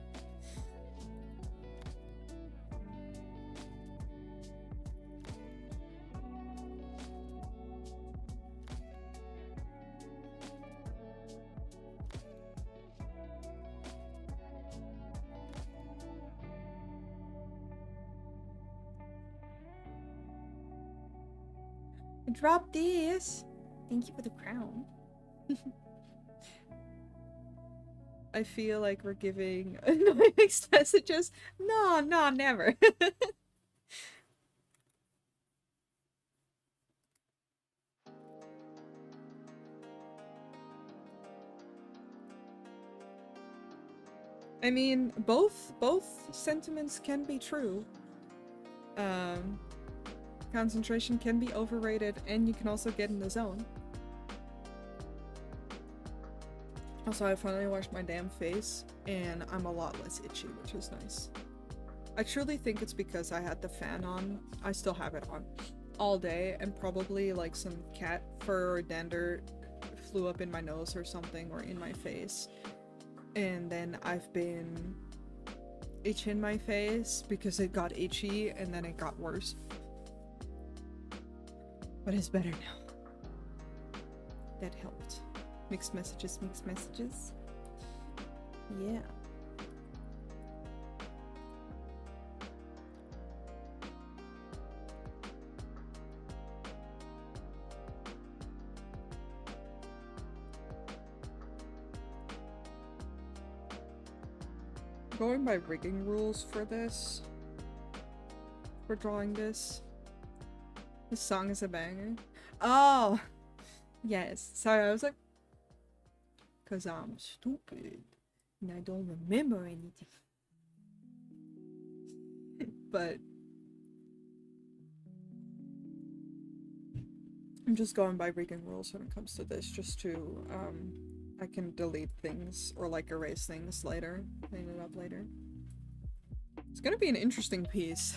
Drop this! Thank you for the crown. I feel like we're giving Noicakes messages. No, no, never. I mean, both sentiments can be true. Concentration can be overrated, and you can also get in the zone. Also, I finally washed my damn face, and I'm a lot less itchy, which is nice. I truly think it's because I had the fan on. I still have it on all day, and probably like some cat fur or dander flew up in my nose or something, or in my face. And then I've been itching my face because it got itchy, and then it got worse. But it's better now. That helped. Mixed messages, mixed messages. Yeah. Going by rigging rules for this. For drawing this. This song is a banger. Oh! Yes. Sorry, I was like... Cause I'm stupid. And I don't remember anything. But... I'm just going by rigging rules when it comes to this, just to, I can delete things, or like erase things later. Clean it up later. It's gonna be an interesting piece.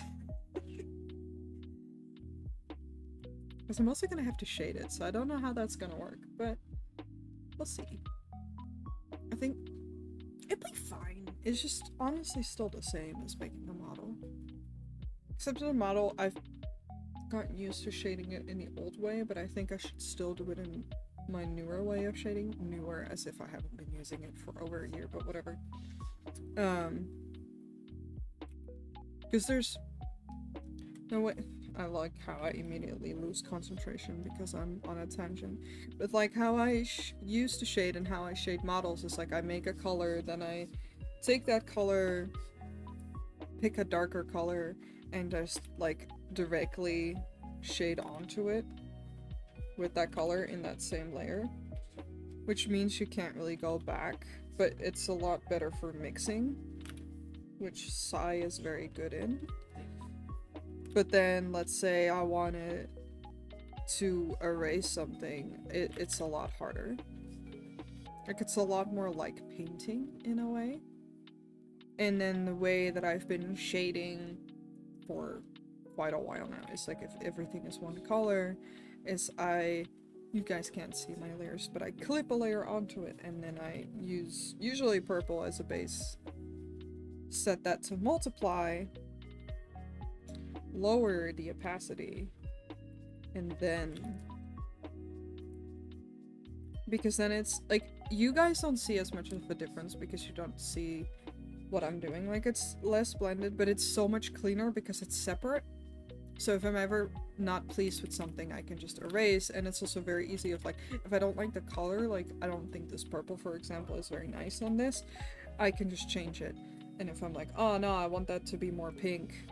Because I'm also gonna have to shade it, so I don't know how that's gonna work, but we'll see. I think it'll be fine. It's just honestly still the same as making a model. Except in a model, I've gotten used to shading it in the old way, but I think I should still do it in my newer way of shading. Newer, as if I haven't been using it for over a year, but whatever. Because there's no way. I like how I immediately lose concentration because I'm on a tangent. But like how I used to shade and how I shade models is like I make a color, then I take that color, pick a darker color, and just like directly shade onto it with that color in that same layer. Which means you can't really go back, but it's a lot better for mixing, which Sai is very good in. But then, let's say I wanted to erase something, it's a lot harder. Like, it's a lot more like painting, in a way. And then the way that I've been shading for quite a while now is like, if everything is one color, is you guys can't see my layers, but I clip a layer onto it, and then I use, usually purple as a base, set that to multiply, lower the opacity, and then because then it's like you guys don't see as much of a difference because you don't see what I'm doing. Like, it's less blended, but it's so much cleaner because it's separate. So if I'm ever not pleased with something, I can just erase, and it's also very easy of like, if I don't like the color, like I don't think this purple, for example, is very nice on this, I can just change it. And if I'm like, oh no, I want that to be more pink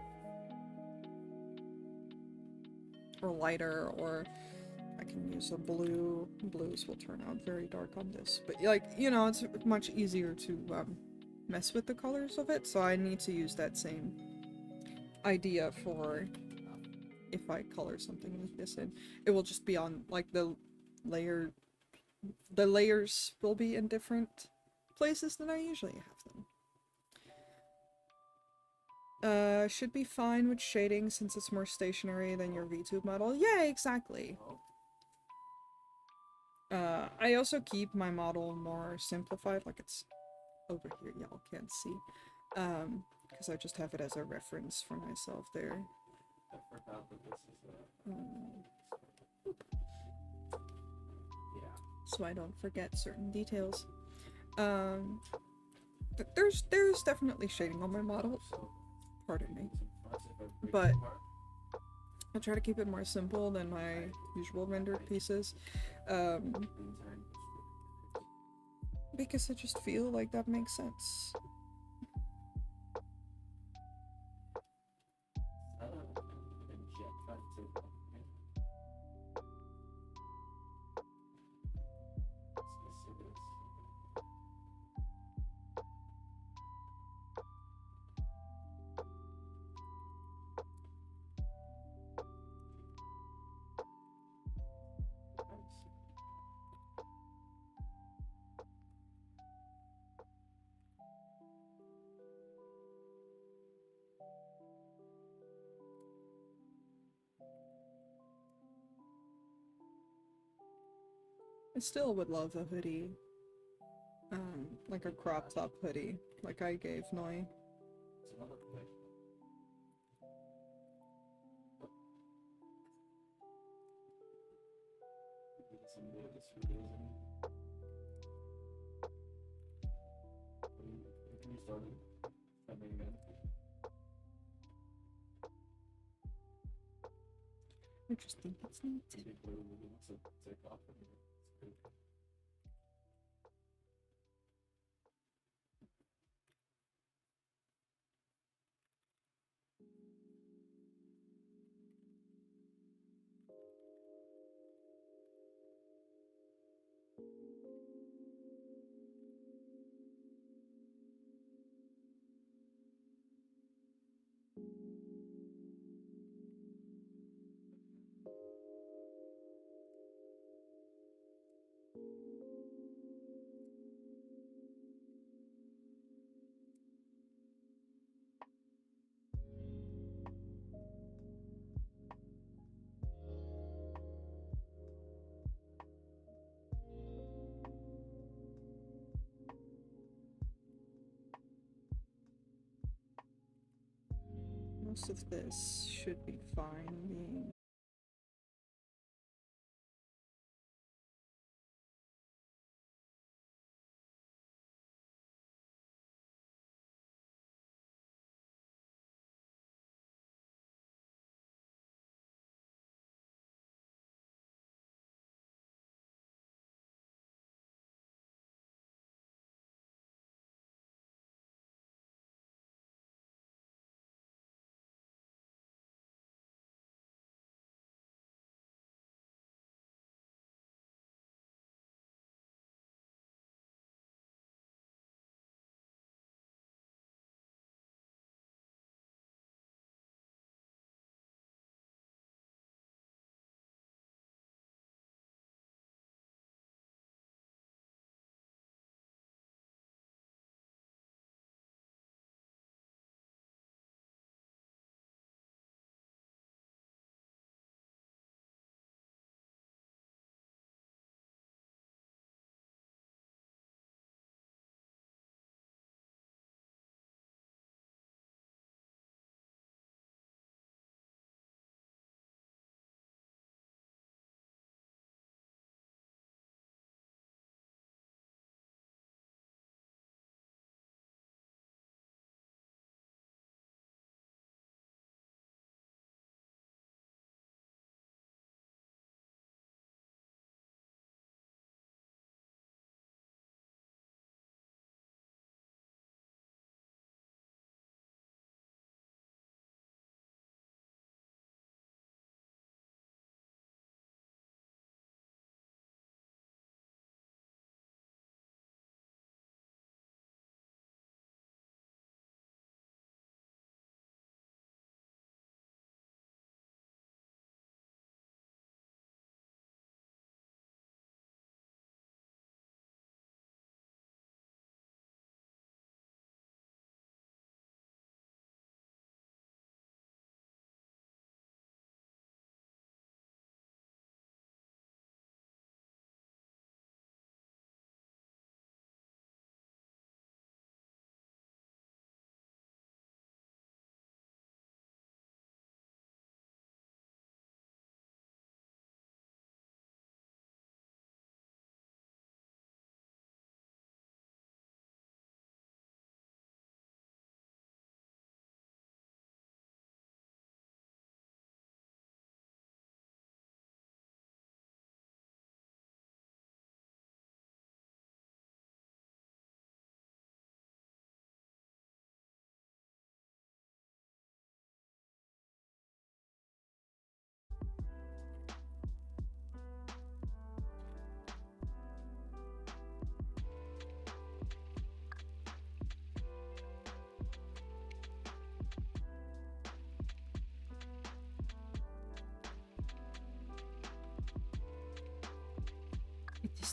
or lighter, or I can use a blue. Blues will turn out very dark on this, but like, you know, it's much easier to mess with the colors of it, so I need to use that same idea for if I color something like this in. It will just be on like the layer the layers will be in different places than I usually have them. Should be fine with shading since it's more stationary than your VTube model. Yeah, exactly. I also keep my model more simplified, like it's over here, y'all can't see. Because I just have it as a reference for myself there. So I don't forget certain details. There's definitely shading on my model. Pardon me. But I try to keep it more simple than my usual rendered pieces. Because I just feel like that makes sense. I still would love a hoodie. Like a crop top hoodie, like I gave Noi. I just think it's neat. Most of this should be fine being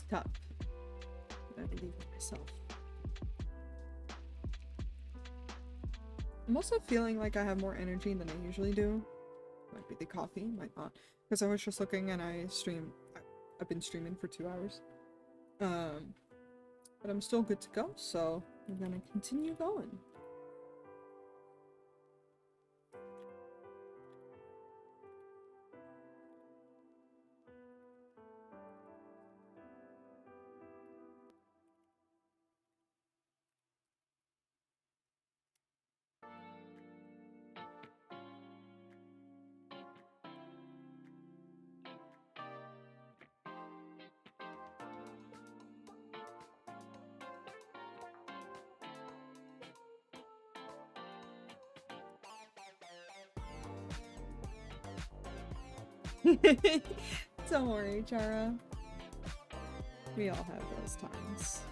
is tough. But I believe in myself. I'm also feeling like I have more energy than I usually do. Might be the coffee, might not. Because I was just looking and I've been streaming for 2 hours. But I'm still good to go, so I'm gonna continue going. Don't worry, Chara. We all have those times.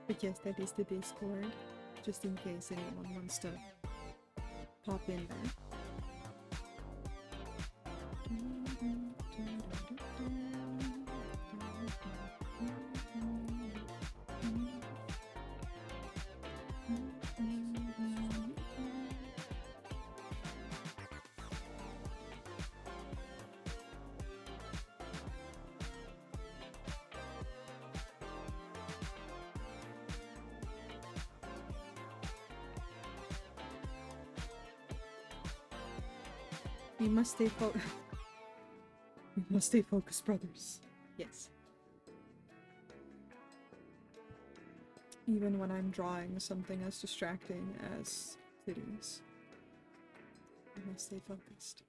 But yes, that is the Discord, just in case anyone wants to pop in there. We must stay we must stay focused, brothers. Yes. Even when I'm drawing something as distracting as cities, we must stay focused.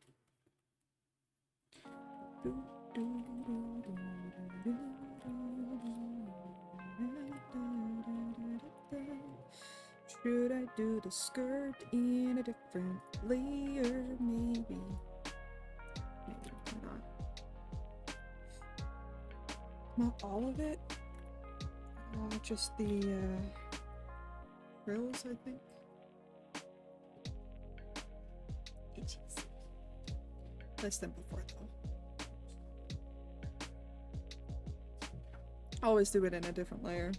Should I do the skirt in a different layer? Maybe. Maybe not. Not all of it. Just the frills, I think. Itches. Less than before, though. Always do it in a different layer.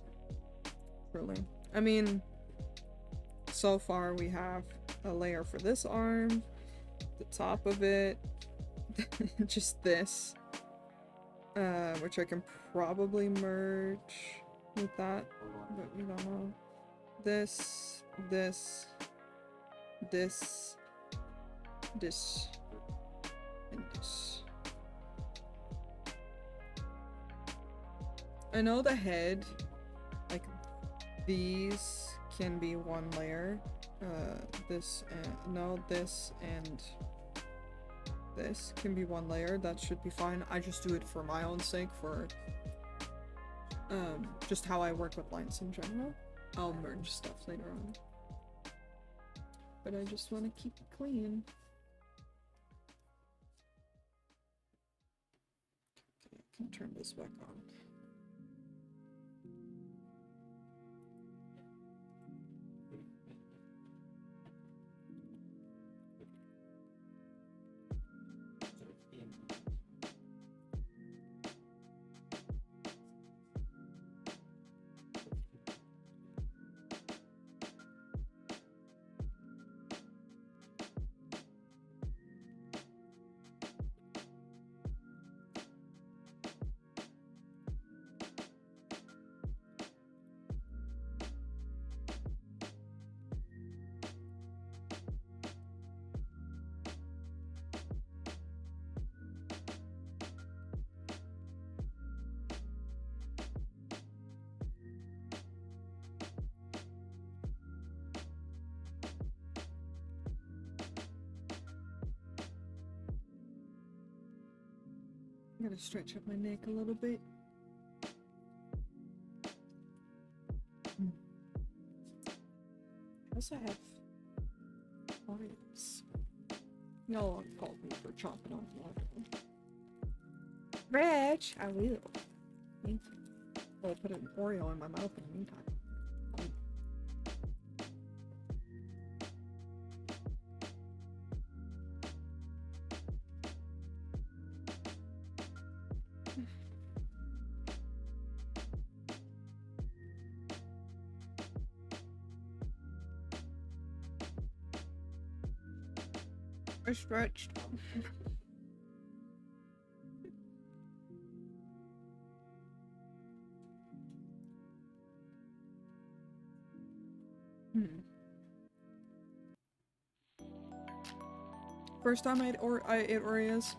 Really. I mean, so far we have a layer for this arm, the top of it, just this, which I can probably merge with that, but we don't know. This, this, this, this, and this. I know the head, like these can be one layer. This and no, this and this can be one layer. That should be fine. I just do it for my own sake, for just how I work with lines in general. I'll merge stuff later on, but I just want to keep it clean. Okay, I can turn this back on. I'm gonna stretch up my neck a little bit. I also have Oreos. Y'all called me for chomping on the water. Reg! I will. Thank you. I'll put an Oreo in my mouth in the meantime. I stretched. First time I ate Oreos,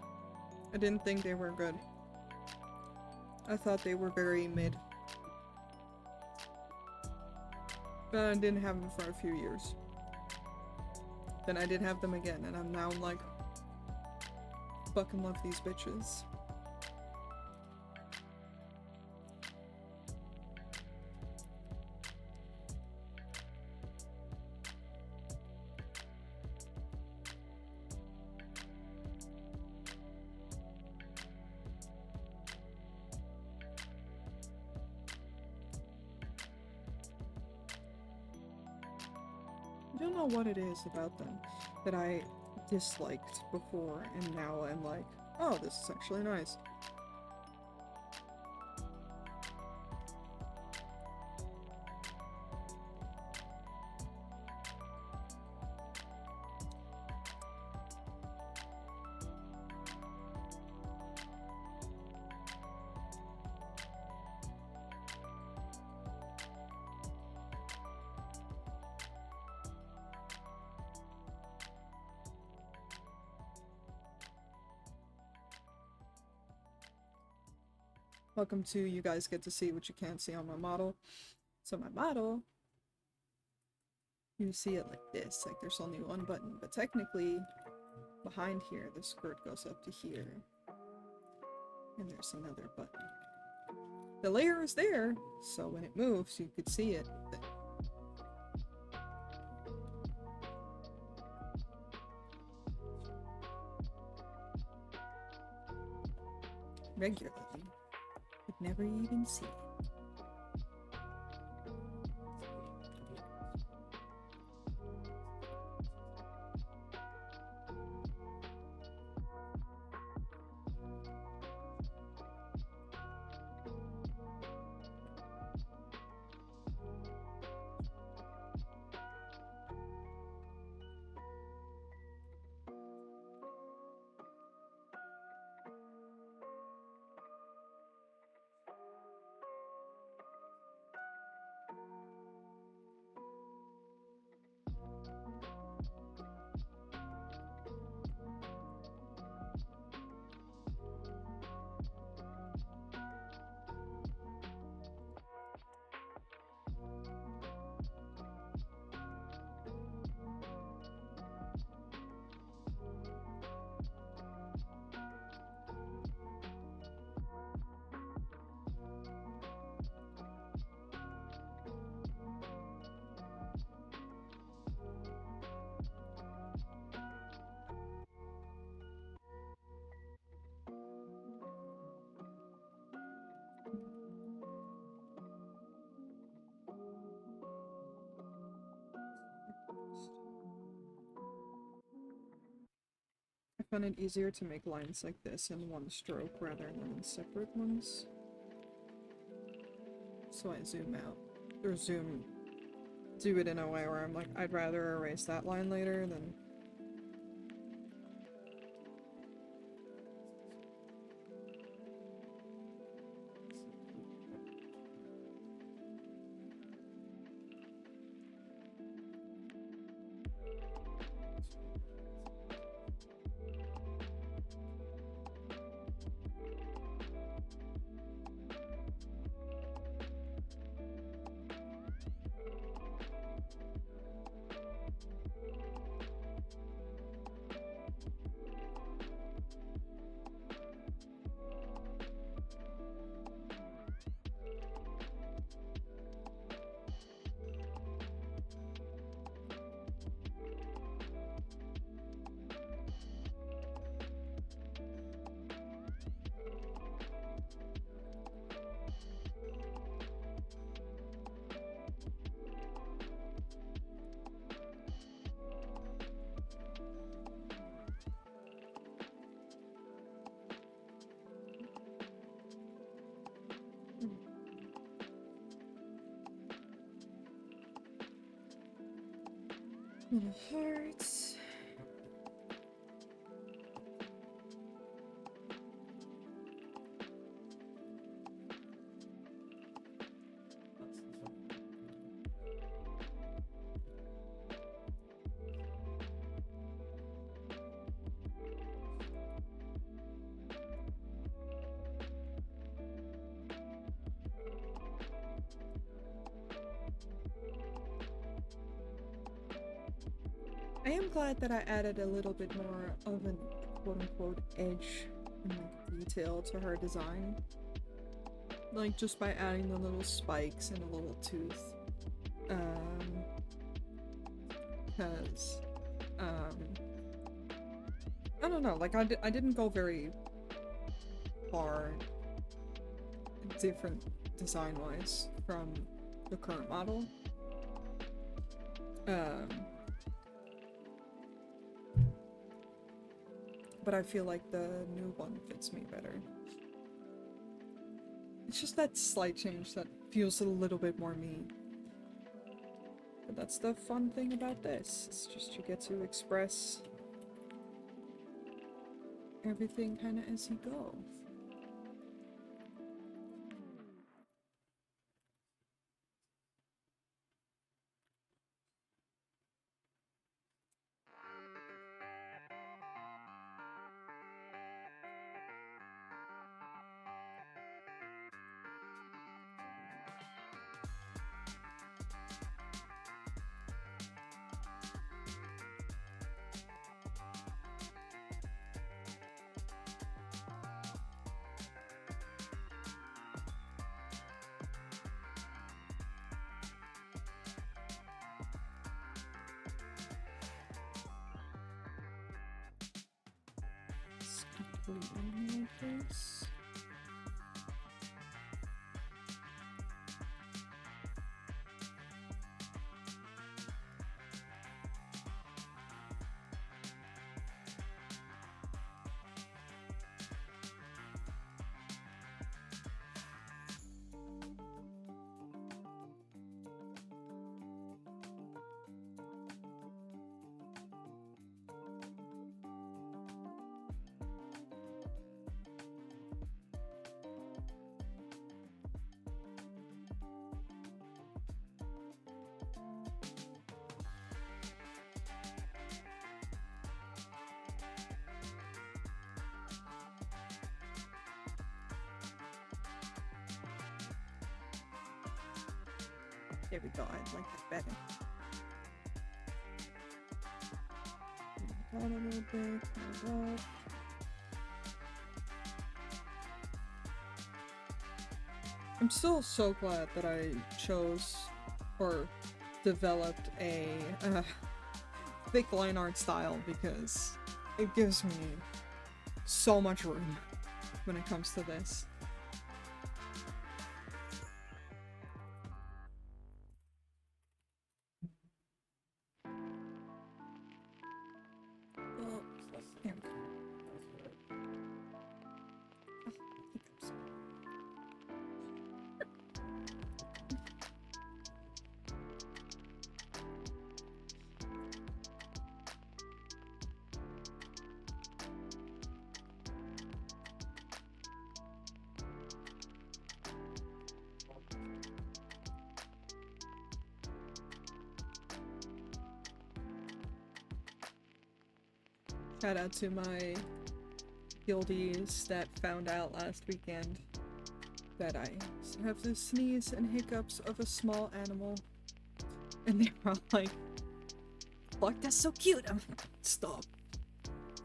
I didn't think they were good. I thought they were very mid. But I didn't have them for a few years. Then I did have them again, and I'm now like, fucking love these bitches. I don't know what it is about them that I disliked before, and now I'm like, oh, this is actually nice. Welcome to you guys get to see what you can't see on my model. So my model, you see it like this, like there's only one button, but technically behind here the skirt goes up to here, and there's another button. The layer is there, so when it moves you could see it. Regularly. Would never even see it. I find it easier to make lines like this in one stroke rather than in separate ones. So I zoom out, or do it in a way where I'm like, I'd rather erase that line later than... Little hearts. I am glad that I added a little bit more of an quote-unquote edge and like detail to her design. Like just by adding the little spikes and a little tooth. Because, I don't know, like I didn't go very far different design-wise from the current model. But I feel like the new one fits me better. It's just that slight change that feels a little bit more me. But that's the fun thing about this. It's just you get to express everything kind of as you go. This. There we go, I like that better. Down a little bit, like that. I'm still so glad that I chose or developed a thick line art style because it gives me so much room when it comes to this. Shout out to my guildies that found out last weekend that I have the sneeze and hiccups of a small animal. And they were all like, fuck, that's so cute. I'm like, stop.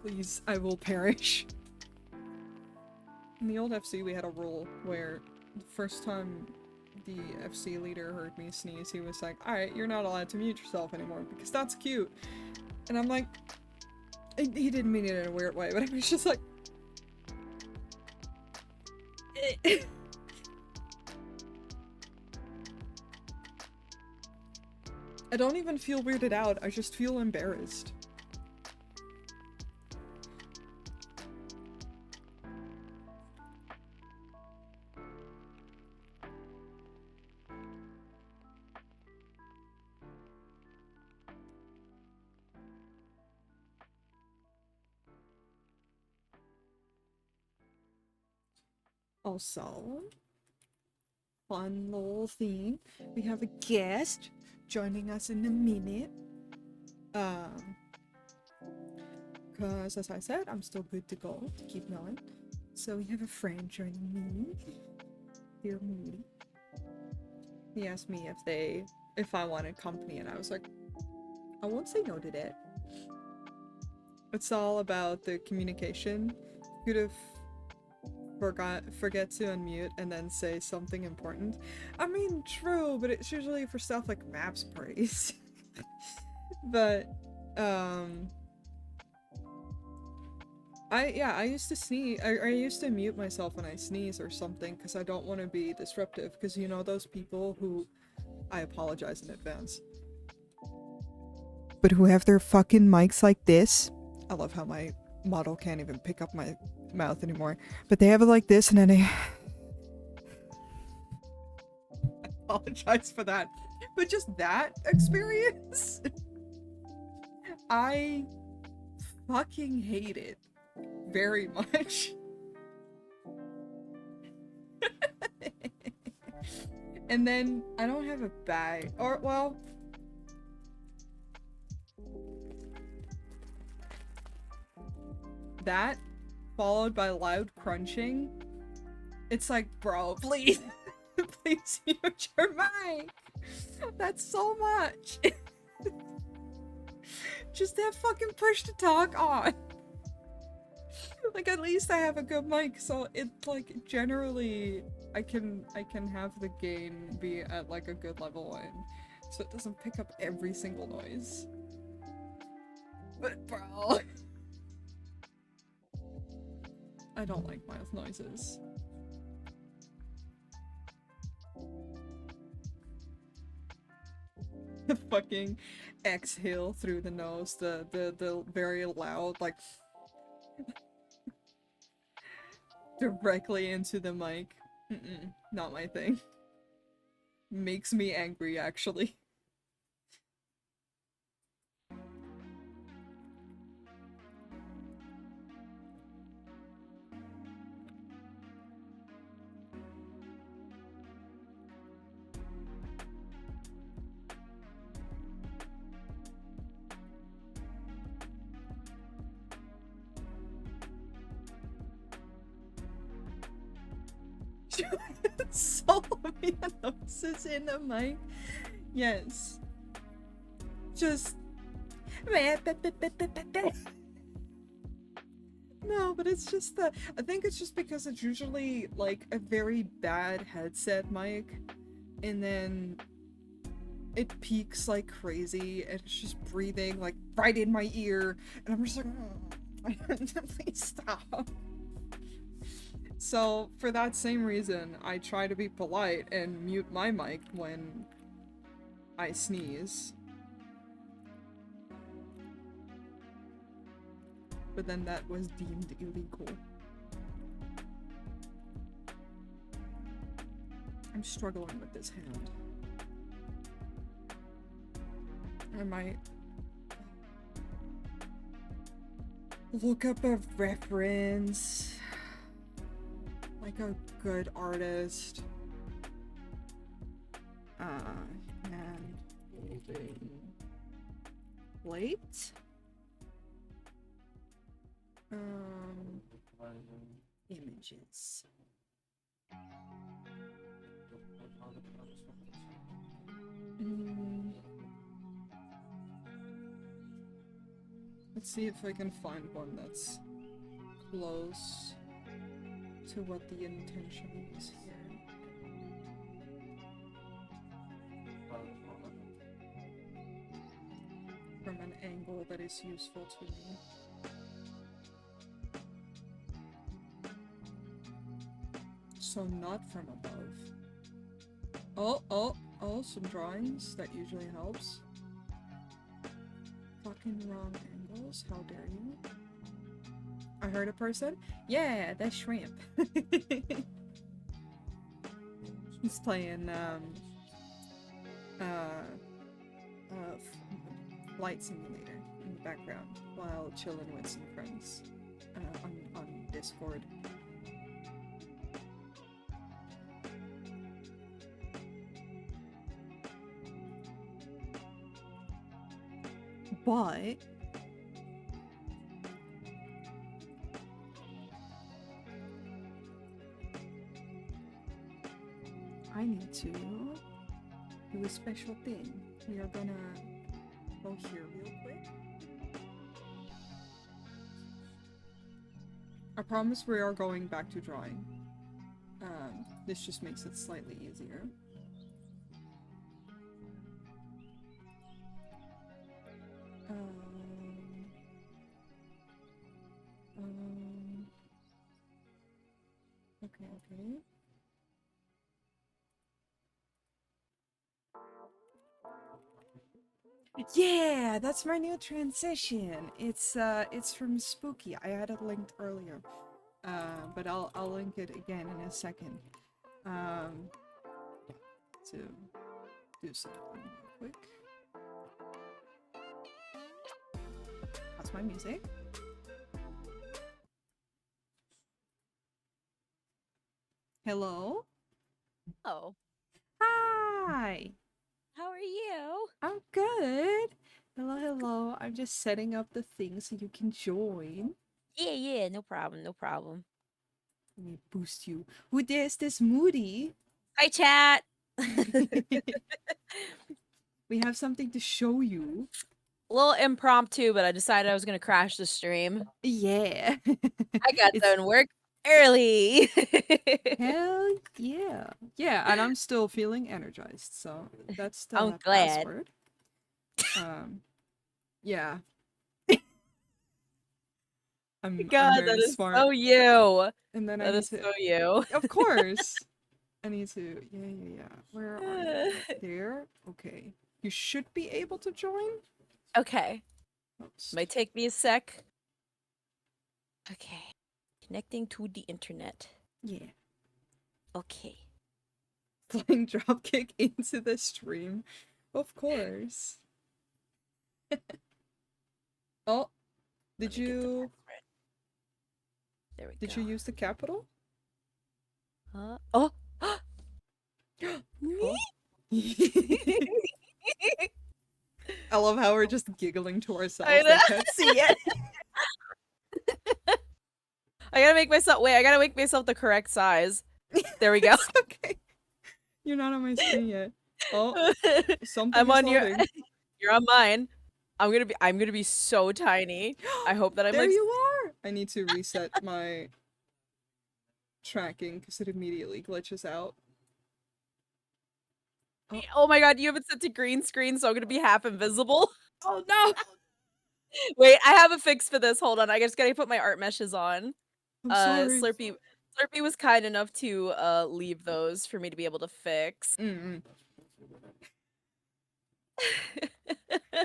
Please, I will perish. In the old FC, we had a rule where the first time the FC leader heard me sneeze, he was like, alright, you're not allowed to mute yourself anymore because that's cute. And I'm like, he didn't mean it in a weird way, but I was just like... I don't even feel weirded out, I just feel embarrassed. Also, fun little thing. We have a guest joining us in a minute. Because as I said, I'm still good to go to keep going. So we have a friend joining me. Dear Mudi. He asked me if I wanted company, and I was like, I won't say no to that. It's all about the communication. Could have forget to unmute and then say something important. I mean, true, but it's usually for stuff like maps praise. But I used to sneeze. I used to mute myself when I sneeze or something because I don't want to be disruptive. Because you know those people who, I apologize in advance, but who have their fucking mics like this. I love how my model can't even pick up my mouth anymore. But they have it like this, and then they. I apologize for that. But just that experience, I fucking hate it very much. And then I don't have a bag, or well, that followed by loud crunching. It's like, bro, please, please mute your mic. That's so much. Just have fucking push to talk on. Like, at least I have a good mic, so it like generally I can have the gain be at like a good level, and so it doesn't pick up every single noise. But bro, I don't like mouth noises. The fucking exhale through the nose, the very loud like directly into the mic. Not my thing. Makes me angry, actually. Solovia noses in the mic. Yes. Just no, but it's just that I think it's just because it's usually like a very bad headset mic, and then it peaks like crazy, and it's just breathing like right in my ear, and I'm just like, please stop. So, for that same reason, I try to be polite and mute my mic when I sneeze. But then that was deemed illegal. I'm struggling with this hand. I might look up a reference. Like a good artist. And holding plate. Images. Let's see if I can find one that's close to what the intention is here. From an angle that is useful to me. So not from above. Oh, some drawings. That usually helps. Fucking wrong angles. How dare you? I heard a person? Yeah, that's shrimp. He's playing, Flight Simulator in the background while chilling with some friends, on Discord. but I need to do a special thing. We are gonna go here real quick. I promise we are going back to drawing. This just makes it slightly easier. Okay. Yeah, that's my new transition. It's from Spooky. I had it linked earlier. But I'll link it again in a second. To do something real quick. That's my music. Hello? Oh, Hi! how are you? I'm good. Hello. I'm just setting up the thing so you can join. Yeah, no problem, no problem. Let me boost you. Who this? This Mudi. Hi, chat. We have something to show you. A little impromptu, but I decided I was gonna crash the stream. Yeah. I got It's- done work early. Hell yeah. Yeah, and I'm still feeling energized, so that's the I'm glad. password. Yeah. I'm God, very that is smart. so you. And then That I is need to, so you. of course. I need to, yeah. Where are you? There? Okay. You should be able to join? Okay, Oops. might take me a sec. Okay, connecting to the internet. Yeah. Okay. Flying dropkick into the stream. Of course. Oh, Let me get the password. There we go. did you use the capital? Oh. Oh. I love how we're just giggling to ourselves. I They know. can't see it. I gotta make myself the correct size. There we go. It's okay. You're not on my screen yet. Oh, something I'm is on your. loading. You're on mine. I'm gonna be so tiny. I hope that I'm There like. you are. I need to reset my tracking because it immediately glitches out. Oh my god, you have it set to green screen, so I'm gonna be half invisible. Oh no! Wait, I have a fix for this. Hold on, I just gotta put my art meshes on. I'm sorry. Slurpee was kind enough to leave those for me to be able to fix.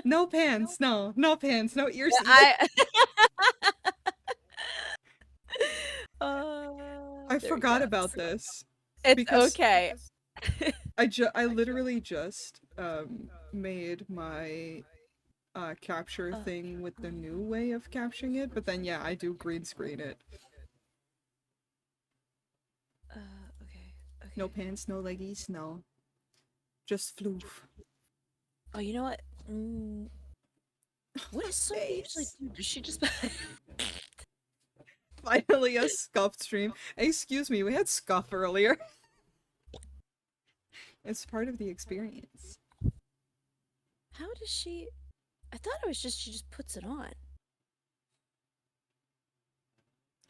No pants, no pants, no ears. I forgot about this. It's because okay. I literally just made my capture thing with the new way of capturing it, but then yeah, I do green screen it. Okay. No pants, no leggies, no. Just floof. Oh, you know what? What does Sophie usually do? Does she just... Finally a scuff stream. Excuse me, we had scuff earlier. It's part of the experience. How does she... I thought it was just she just puts it on.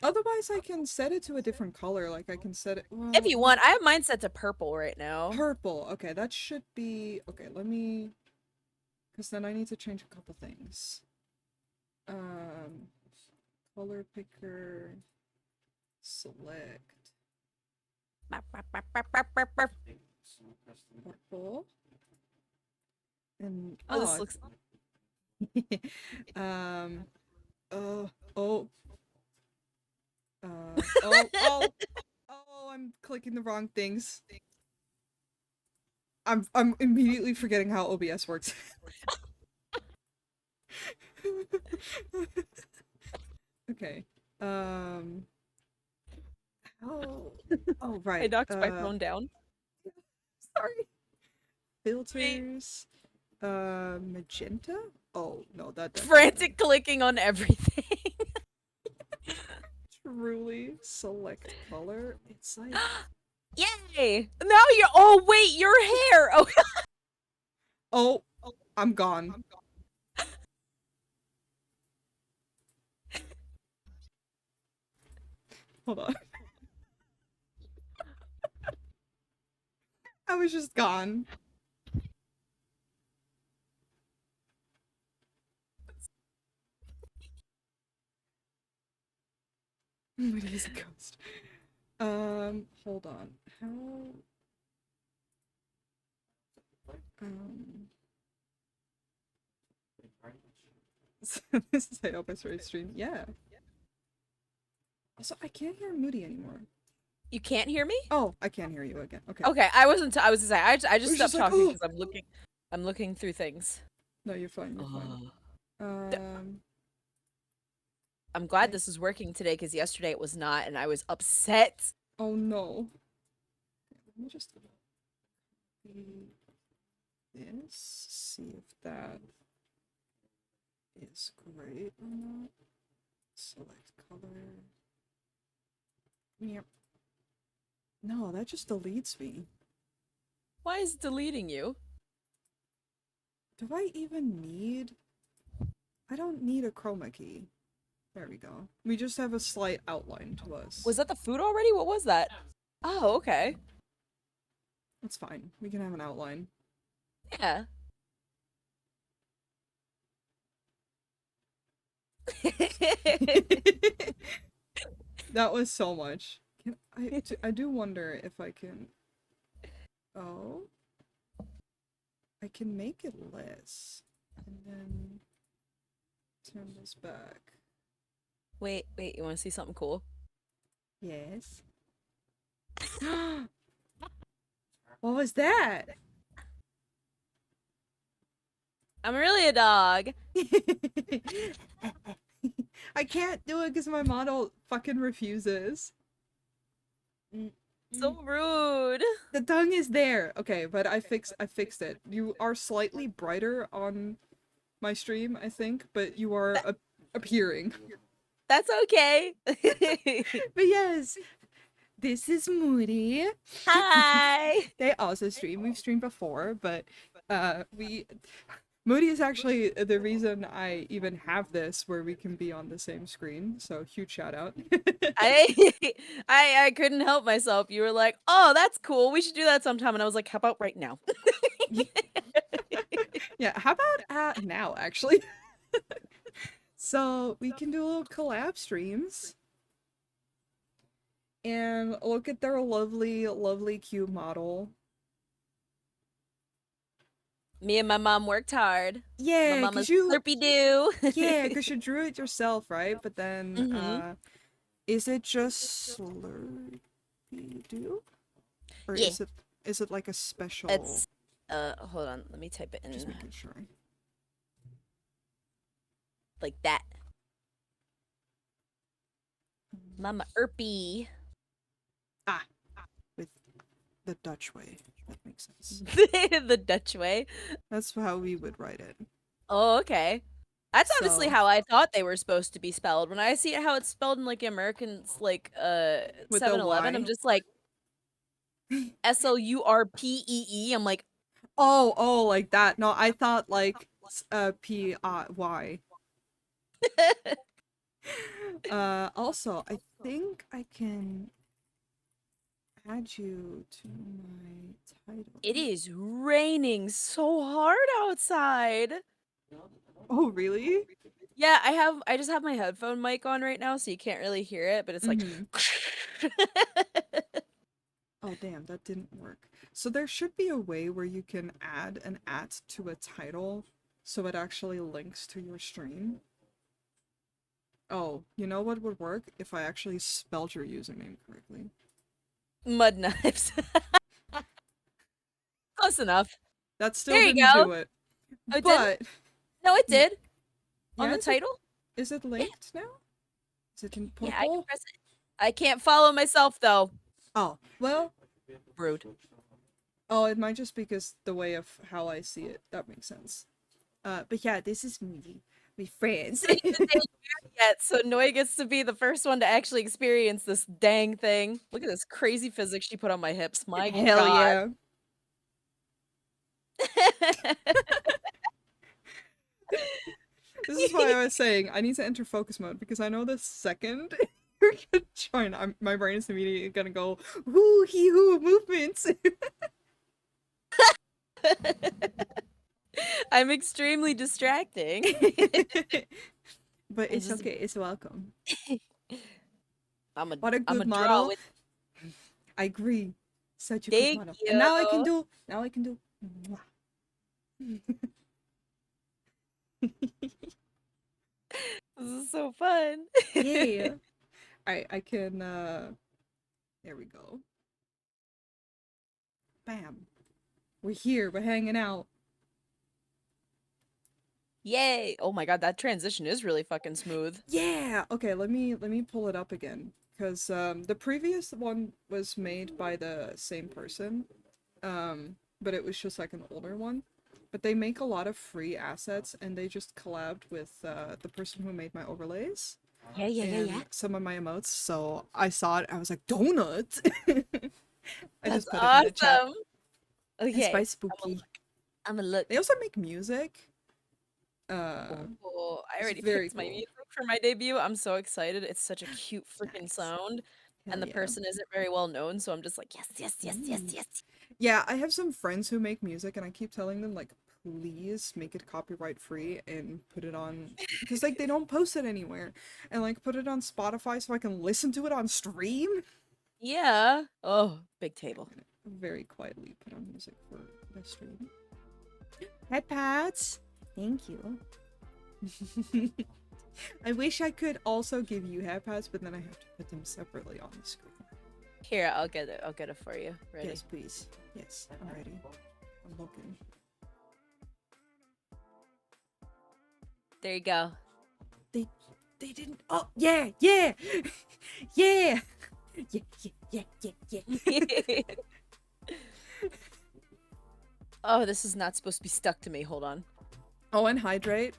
Otherwise, I can set it to a different color. Like, I can set it... Well, If you want, I have mine set to purple right now. purple. Okay, that should be... Okay, let me... Because then I need to change a couple things. Color picker... Select... Purple. And... Oh, this looks... I'm clicking the wrong things. I'm immediately forgetting how OBS works. Okay. Oh, right. I knocked my phone down. Sorry. Filters. Magenta? Oh, no, that definitely. Frantic clicking on everything. Truly select color. It's like... Yay! Now you're. Oh wait, your hair. Oh. Oh, I'm gone. Hold on. I was just gone. Mudi is a ghost. Hold on. How... This is how I started stream. Yeah. Also, I can't hear Mudi anymore. You can't hear me? Oh, I can't hear you again. Okay. Okay, I wasn't. I was to say. I just was stopped just like, talking "Oh." because I'm looking. I'm looking through things. No, you're fine. You're fine. I'm glad this is working today because yesterday it was not, and I was upset. Oh no. Let me just copy this. See if that is great or not. Select color. Yep. No, that just deletes me. Why is it deleting you? Do I even need... I don't need a chroma key. There we go. We just have a slight outline to us. Was that the food already? What was that? Oh, okay. That's fine. We can have an outline. Yeah. That was so much. I do wonder if I can... Oh. I can make it less. And then... turn this back. Wait, you want to see something cool? Yes. What was that? I'm really a dog. I can't do it because my model fucking refuses. So rude. The tongue is there. Okay, but I fixed it. You are slightly brighter on my stream, I think, but you are appearing. That's okay. But yes, this is Mudi. Hi. They also stream. We've streamed before, but Mudi is actually the reason I even have this where we can be on the same screen. So huge shout out. I couldn't help myself. You were like, "Oh, that's cool. We should do that sometime." And I was like, "How about right now?" Yeah, how about now actually? So we can do little collab streams and look at their lovely, lovely cube model. Me and my mom worked hard. Yeah, My mama's you... Slurpy Doo. Yeah, because you drew it yourself, right? But then, is it just Slurpy Doo? Or Yeah. is it like a special... It's, hold on. Let me type it in. Just making sure. Like that. Mama Erpy. With the Dutch way. That makes sense. The Dutch way. That's how we would write it. Oh, okay. That's honestly So- how I thought they were supposed to be spelled. When I see how it's spelled in like Americans like With the 7-Eleven, Y? I'm just like SLURPEE. I'm like, Oh, like that. No, I thought like PY. Also, I think I can add you to my title. it is raining so hard outside. Oh, really? Yeah, I just have my headphone mic on right now, so you can't really hear it, but it's like Oh, damn, that didn't work. So there should be a way where you can add an @ to a title so it actually links to your stream. Oh, you know what would work? If I actually spelled your username correctly. Mudknives. Close enough. That still There you didn't go. do it. Oh, it But didn't? No, it did. On yeah, the title? is it linked now? Is it in purple? Yeah, I can press it. I can't follow myself though. Oh, well, Rude. oh, it might just be because the way of how I see it. That makes sense. But yeah, this is Mudi. We friends. Yet, so Noi gets to be the first one to actually experience this dang thing. Look at this crazy physics she put on my hips. My Hell God. yeah. This is why I was saying I need to enter focus mode because I know the second you're gonna join, my brain is immediately gonna go whoo hee hoo movements. I'm extremely distracting. But I'm it's just okay. It's welcome. I'm a What a I'm a good draw model. with I agree. Such a good thank model. you. And now I can do. Mwah. This is so fun. Yeah. I can. There we go. Bam. We're here. We're hanging out. Yay. Oh my God, that transition is really fucking smooth. Yeah. Okay. Let me pull it up again because the previous one was made by the same person, but it was just like an older one. But they make a lot of free assets, and they just collabed with the person who made my overlays and some of my emotes. So I saw it. I was like, donut. I That's just put it in the chat. awesome. It's by Okay. Spooky. I'm gonna look. They also make music. Oh, I It's already very picked my cool. music for my debut. I'm so excited. It's such a cute freaking Nice. sound. Hell And the yeah. person isn't very well known, so I'm just like, yes, yes, yes, yes, Mm. yes. Yeah, I have some friends who make music, and I keep telling them, like, please make it copyright free and put it on, because, like, they don't post it anywhere. And, like, put it on Spotify so I can listen to it on stream. Yeah. Oh, big table. Very quietly put on music for the stream. Head pats! Thank you. I wish I could also give you head pats, but then I have to put them separately on the screen. Here, I'll get it. I'll get it for you. Ready? Yes, please. Yes, I'm ready. I'm looking. There you go. They didn't. Oh, yeah, yeah, yeah, yeah. Oh, this is not supposed to be stuck to me. Hold on. Oh, and hydrate.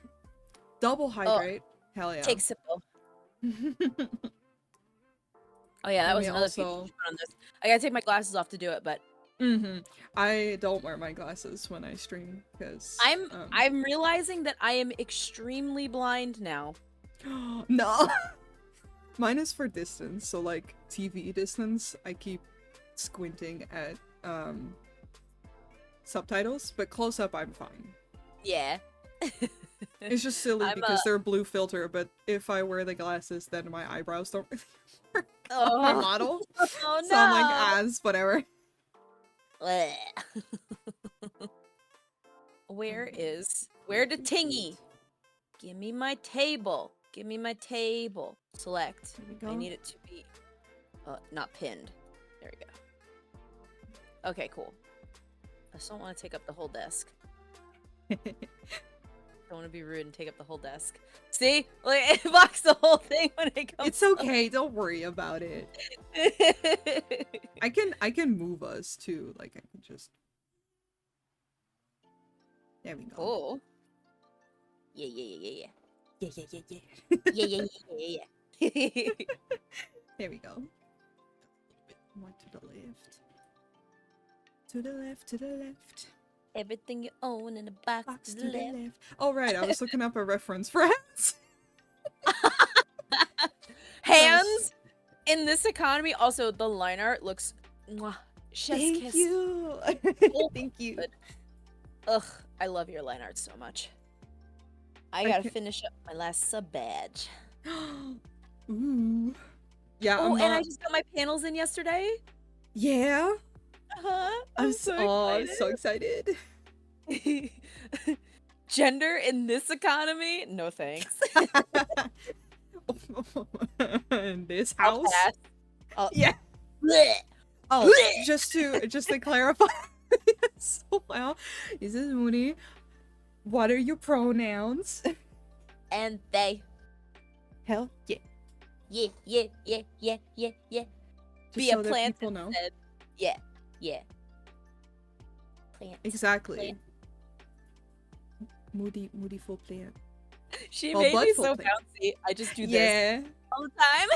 Double hydrate. Hell yeah. Take sipple. Oh yeah, that And was we another feature also. on this. I gotta take my glasses off to do it, but I don't wear my glasses when I stream because I'm realizing that I am extremely blind now. no. Mine is for distance, so like TV distance, I keep squinting at subtitles, but close up I'm fine. Yeah. It's just silly because they're a blue filter, but if I wear the glasses, then my eyebrows don't really work on my model. Oh no. So I'm like, as whatever. Where the tingy? Give me my table. Give me my table. Select. There we go. I need it to be not pinned. There we go. Okay, cool. I just don't want to take up the whole desk. Don't want to be rude and take up the whole desk. See? Like, it blocks the whole thing when it comes It's okay, don't worry about it. up. I can move us too. Like I can just. There we go. Oh. Yeah, yeah, yeah, yeah, Yeah, yeah, yeah, yeah. yeah. Yeah, yeah, yeah, yeah, yeah. There we go. A bit more to the left. To the left, to the left. Everything you own in a box, Box to the left. Oh right, I was looking up a reference for hands. Hands in this economy. Also, the line art looks. Mwah, chef's Thank kiss. you. Oh, Thank you. good. Ugh, I love your line art so much. I gotta finish up my last sub badge. Ooh. Yeah. Oh, and I just got my panels in yesterday. Yeah. I'm so excited. Gender in this economy? No thanks. In this I'll house. pass. Yeah. Blech. Oh, just to clarify. So well, this is Mudi. What are your pronouns? And they. Hell yeah. Yeah, yeah, yeah, yeah, yeah, yeah. Just Be so a that plant people know. instead. Yeah, yeah. Plant. Exactly. Mudi full plant. She Well, made me buttful so plant. bouncy. I just do this Yeah. all the time.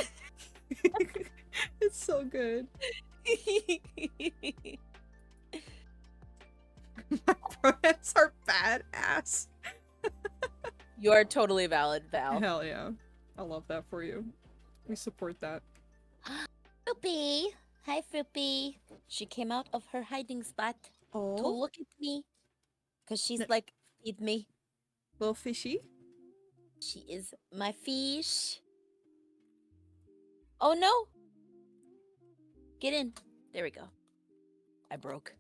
It's so good. My pronouns are badass. You are totally valid, Val. Hell yeah. I love that for you. We support that. Fruppy. Hi, Fruppy. She came out of her hiding spot to Oh, look at me. Because she's No. like, feed me. little fishy. She is my fish. Oh no! Get in. There we go. I broke.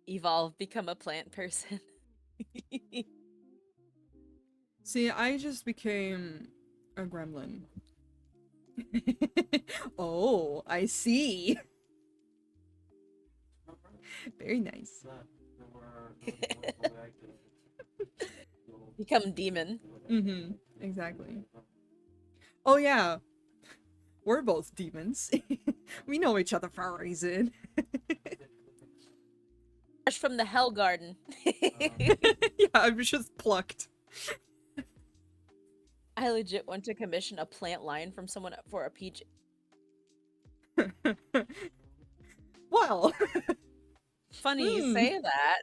Evolve, become a plant person. See, I just became a gremlin. Oh, I see. Very nice. Become demon. Mm-hmm. Exactly. Oh yeah. We're both demons. We know each other for a reason. Fresh from the Hell Garden. Yeah, I was just plucked. I legit want to commission a plant line from someone for a peach. Well, Funny you say that.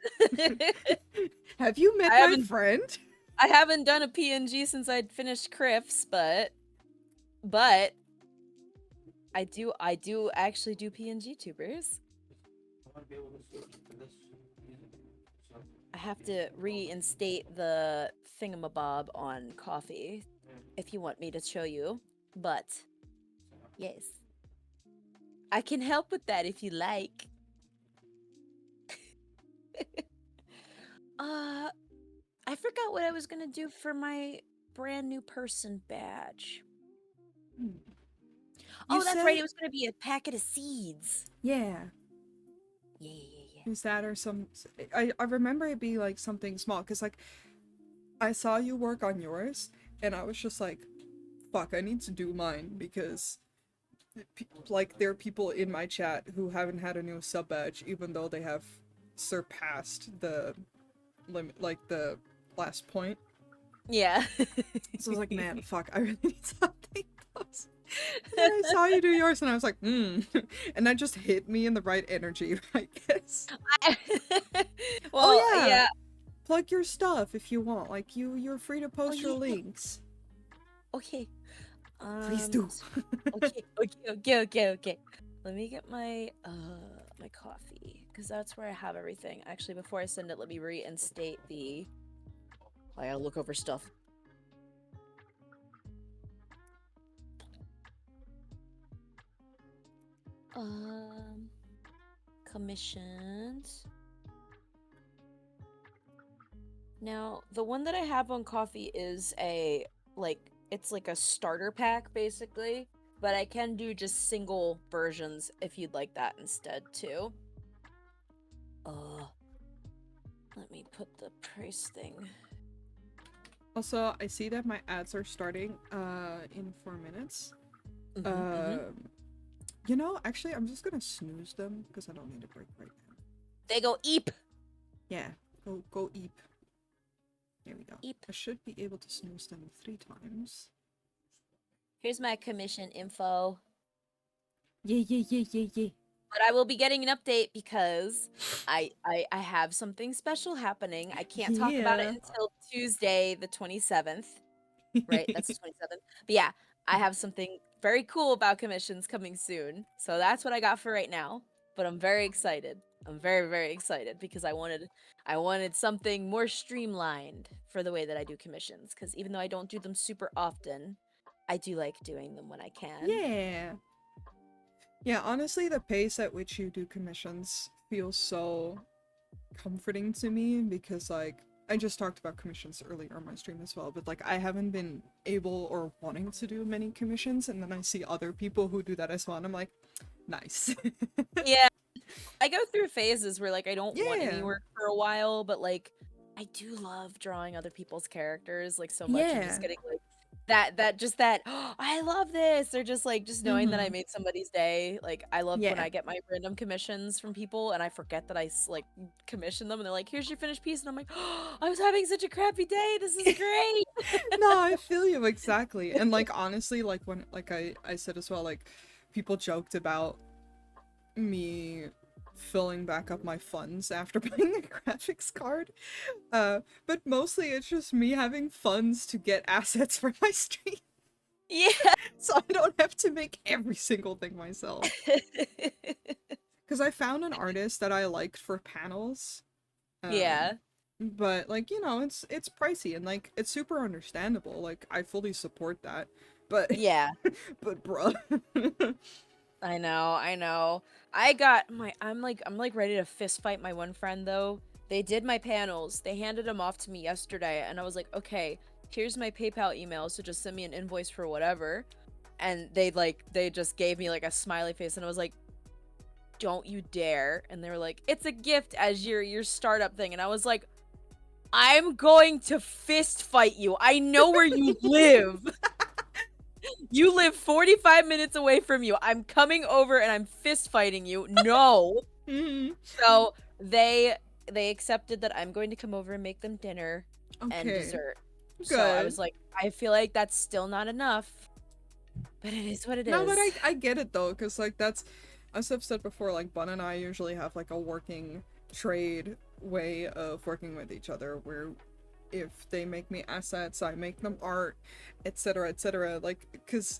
have you met I my haven't- friend? I haven't done a PNG since I'd finished Crifts, but I do actually do PNG tubers. I have to reinstate the thingamabob on coffee if you want me to show you, but yes. I can help with that if you like. I forgot what I was gonna do for my brand new person badge. Oh, that's right. It was gonna be a packet of seeds. Yeah. Yeah. Is that or some? I remember it being like something small because like I saw you work on yours and I was just like, fuck, I need to do mine because like there are people in my chat who haven't had a new sub badge even though they have surpassed the limit, like the last point. Yeah. So I was like, man, fuck, I really need something close. And I saw you do yours and I was like, and that just hit me in the right energy, I guess. Well, yeah. Plug your stuff if you want. Like you're free to post your yeah. links. Okay. Please do. Okay. Let me get my my coffee because that's where I have everything. Actually, before I send it, let me reinstate the. I gotta look over stuff. Commissions. Now, the one that I have on coffee is a it's like a starter pack basically, but I can do just single versions if you'd like that instead too. Let me put the price thing. Also, I see that my ads are starting in 4 minutes. You know, actually, I'm just gonna snooze them because I don't need a break right now. They go eep. Yeah, go eep. There we go. Eep. I should be able to snooze them 3 times. Here's my commission info. Yeah. But I will be getting an update because I have something special happening. I can't talk about it until Tuesday, the 27th. Right? That's the 27th. But yeah, I have something very cool about commissions coming soon. So that's what I got for right now. But I'm very excited. I'm very, very excited because I wanted something more streamlined for the way that I do commissions. Because even though I don't do them super often, I do like doing them when I can. Yeah. Yeah, honestly, the pace at which you do commissions feels so comforting to me because, like, I just talked about commissions earlier on my stream as well, but, like, I haven't been able or wanting to do many commissions, and then I see other people who do that as well, and I'm like, nice. Yeah. I go through phases where, like, I don't want any Yeah. work for a while, but, like, I do love drawing other people's characters, like, so much, and just getting, like, oh, I love this, or just like just knowing that I made somebody's day. Like I love when Yeah. I get my random commissions from people and I forget that I like commissioned them and they're like, here's your finished piece, and I'm like, oh, I was having such a crappy day, this is great. No, I feel you exactly. And like honestly, like when like I said as well, like people joked about me filling back up my funds after buying a graphics card. But mostly it's just me having funds to get assets for my stream. Yeah. So I don't have to make every single thing myself. Because I found an artist that I liked for panels. Yeah. But like, you know, it's pricey and like it's super understandable. Like I fully support that. But Yeah. but bruh. I know. I'm like ready to fist fight my one friend though. They did my panels. They handed them off to me yesterday and I was like, "Okay, here's my PayPal email, so just send me an invoice for whatever." And they just gave me like a smiley face and I was like, "Don't you dare." And they were like, "It's a gift as your startup thing." And I was like, "I'm going to fist fight you. I know where you live." You live 45 minutes away from you. I'm coming over and I'm fist fighting you. No. So they accepted that I'm going to come over and make them dinner and Okay. dessert. Good. So I was like, I feel like that's still not enough. But it is what it is. No, but I get it though, because like that's, as I've said before, like Bun and I usually have like a working trade way of working with each other where if they make me assets, I make them art, etc., etc. Like, because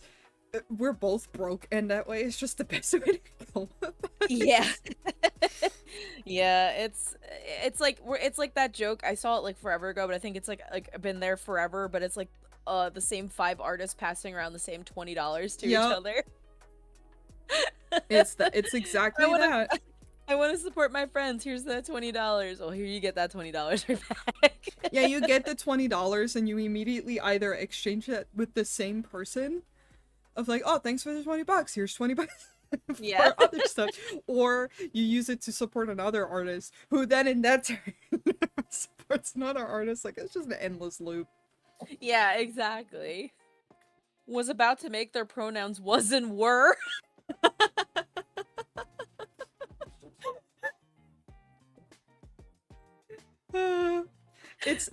we're both broke, and that way it's just the best way to go about it. Yeah. Yeah, it's like that joke. I saw it like forever ago, but I think it's like been there forever, but it's like the same 5 artists passing around the same $20 to each other. It's exactly that. I want to support my friends. Here's that $20. Well, here you get that $20 right back. Yeah, you get the $20 and you immediately either exchange it with the same person of like, oh, thanks for the $20. Here's $20 for Yeah. other stuff, or you use it to support another artist who then in that turn supports another artist. Like it's just an endless loop. Yeah, exactly. Was about to make their pronouns was and were. It's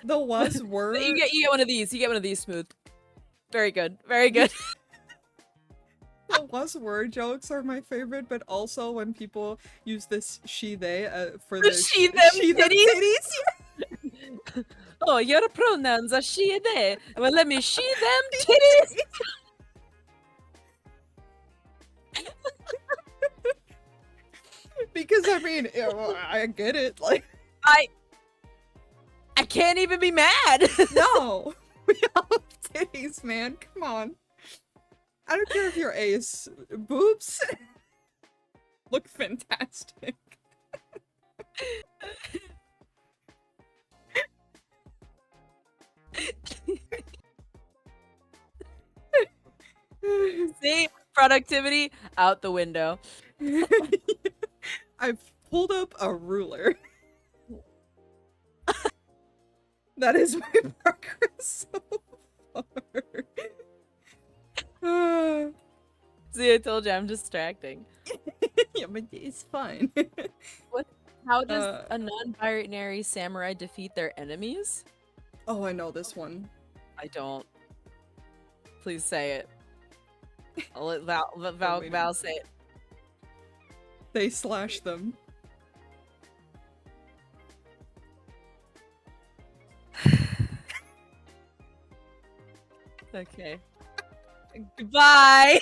the was were. You get one of these. You get one of these, Smooth. Very good. Very good. The was were jokes are my favorite, but also when people use this she they for the she them titties. Oh, your pronouns are she and they. Well, let me she them titties. Because I mean, I get it. Like I can't even be mad. no, we all have titties, man. Come on. I don't care if you're ace. Boobs look fantastic. See, productivity out the window. I've pulled up a ruler. That is my progress so far. See, I told you I'm distracting. Yeah, but it's fine. How does a non-binary samurai defeat their enemies? Oh, I know this one. I don't. Please say it. I'll let waiting. Val say it. They slash them. Okay. Goodbye.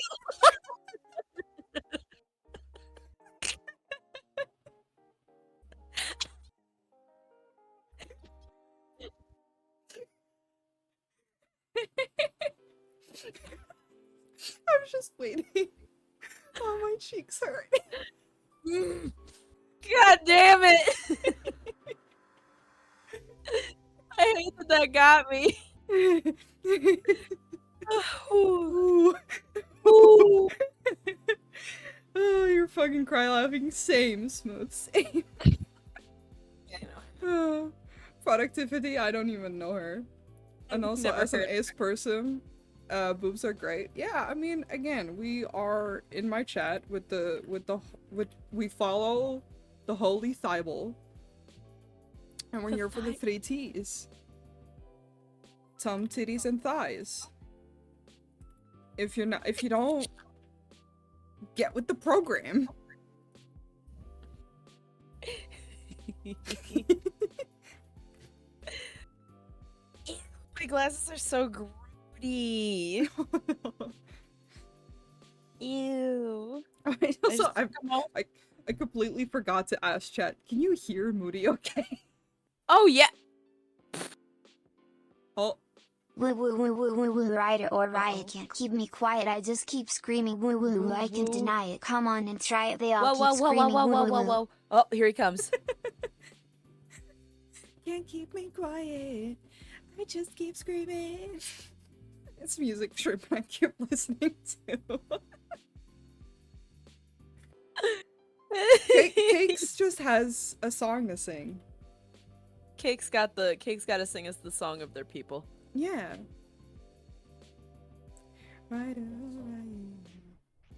I was just waiting. Oh, my cheeks hurt. God damn it. I hate that got me. Ooh. Ooh. Oh, you're fucking cry laughing. Same, Smooth. Same. I know. Oh, productivity, I don't even know her. And also, Never as an heard. ace person, boobs are great. Yeah, I mean, again, we are in my chat with we follow the Holy Thibel, and we're The here for the thigh- 3 T's: tum, titties, and thighs. If you don't get with the program. My glasses are so grody. Ew. Also, just took 'em off. I completely forgot to ask chat. Can you hear Mudi okay? Oh yeah. Oh, Woo woo woo woo woo woo, Ryder or Riot Uh-oh. can't keep me quiet. I just keep screaming woo woo woo. I can't Woo. deny it. Come on and try it. They all Whoa, keep whoa, whoa, whoa, screaming whoa, woo whoa, woo whoa, woo. whoa. Oh, here he comes. can't keep me quiet. I just keep screaming. It's music trip I keep listening to. Cakes just has a song to sing. Cake's got to sing us the song of their people. Yeah. Right, right.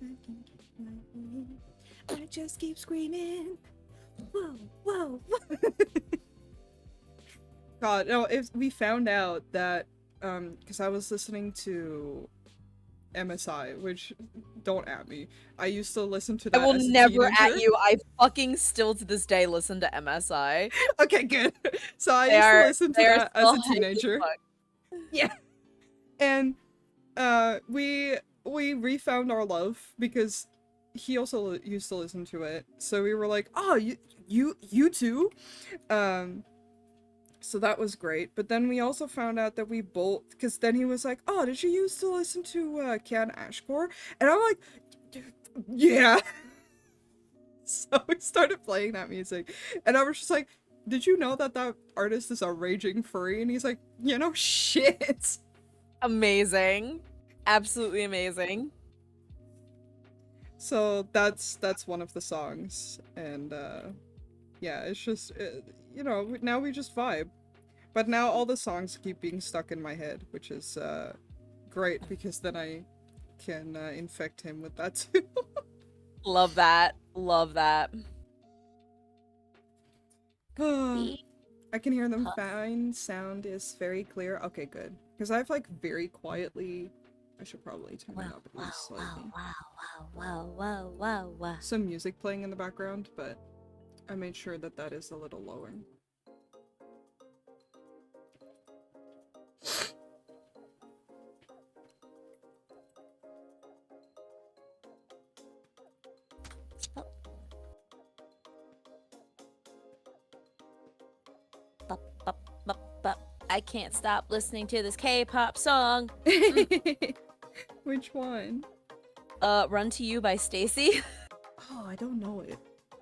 I can't keep quiet. I just keep screaming. Whoa, whoa. God, no, if we found out that, because I was listening to MSI, which, don't at me. I used to listen to that I will as a never teenager. at you. I fucking still to this day listen to MSI. Okay, good. So I They used are- to listen to they are that as a still hype as teenager. fuck. Yeah. And, we refound our love because he also used to listen to it. So we were like, oh, you too? So that was great. But then we also found out that we both, because then he was like, oh, did you used to listen to Can Ashcore? And I'm like, yeah. So we started playing that music. And I was just like, did you know that that artist is a raging furry? And he's like, you know, shit. Amazing. Absolutely amazing. So that's one of the songs. And yeah, it's just, you know, now we just vibe. But now all the songs keep being stuck in my head, which is great because then I can infect him with that too. Love that. Love that. I can hear them fine. Sound is very clear. Okay, good. Because I've like very quietly. I should probably turn it up at least slightly. Wow. Some music playing in the background, but I made sure that that is a little lower. I can't stop listening to this K-pop song. Which one? Run to You by Stacy. Oh, I don't know it.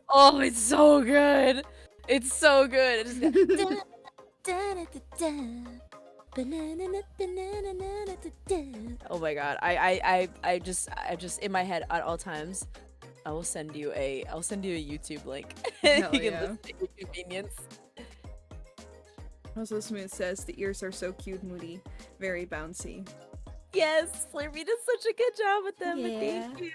Oh, it's so good. It's so good. It just oh my god. I just in my head at all times. I will send you a YouTube link. Hell You can yeah. listen at your convenience. Also, Smooth says the ears are so cute, Moody, very bouncy. Yes, Slurpee does such a good job with them. But thank you.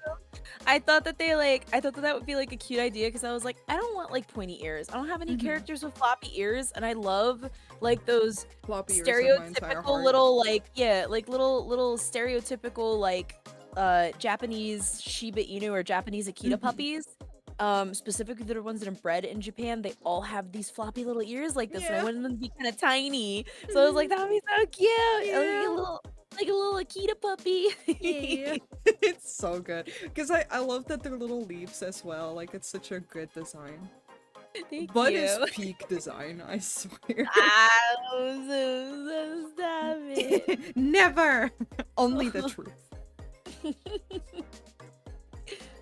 I thought that that would be like a cute idea because I was like, I don't want like pointy ears. I don't have any characters with floppy ears, and I love like those Floppy ears of my entire stereotypical heart. little like little stereotypical like Japanese Shiba Inu or Japanese Akita puppies. Specifically the ones that are bred in Japan, they all have these floppy little ears like this, and I Yeah. wanted them to be kind of tiny. So I was like, that would be so cute. Yeah. Like a little Akita puppy. Yeah. It's so good. Because I love that they're little leaves as well. Like, it's such a good design. Thank But you. it's peak design, I swear. Stop it. Never! Only the truth.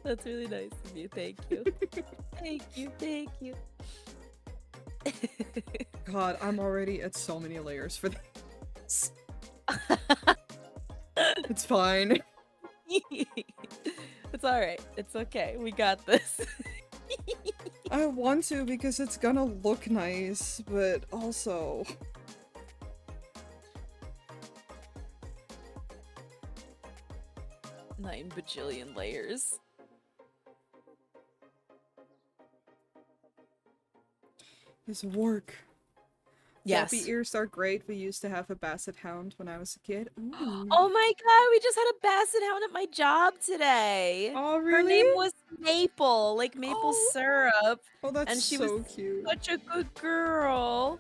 That's really nice of you. Thank you. Thank you. God, I'm already at so many layers for this. It's fine. It's alright. It's okay. We got this. I want to because it's gonna look nice, but also... 9 bajillion layers. His work. Yes. Floppy ears are great. We used to have a basset hound when I was a kid. Ooh. Oh my god, we just had a basset hound at my job today. Oh, Her name really? was Maple, like maple Oh. syrup. Oh, that's And she was so cute. such a good girl.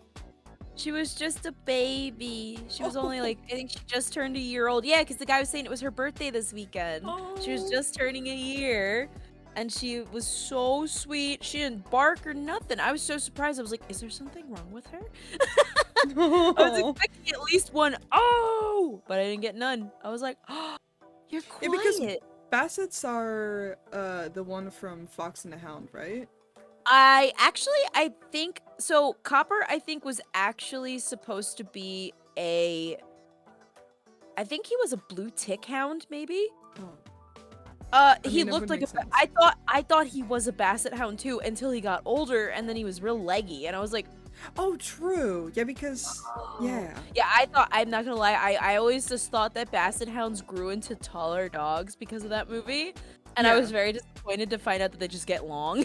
She was just a baby. She was only like, I think she just turned a year old. Yeah, because the guy was saying it was her birthday this weekend. She was Oh. just turning a year. And she was so sweet. She didn't bark or nothing. I was so surprised. I was like, is there something wrong with her? I was expecting at least one, oh, but I didn't get none. I was like, oh, you're Yeah, because quiet. bassets are the one from Fox and the Hound, right? I think so. Copper, I think, was actually supposed to be I think he was a blue tick hound, maybe. Oh. He mean, it looked would like make sense. I thought he was a basset hound too until he got older, and then he was real leggy, and I was like, Oh, true. Yeah, because yeah. yeah, I'm not gonna lie, I always just thought that basset hounds grew into taller dogs because of that movie, and I was very disappointed to find out that they just get long.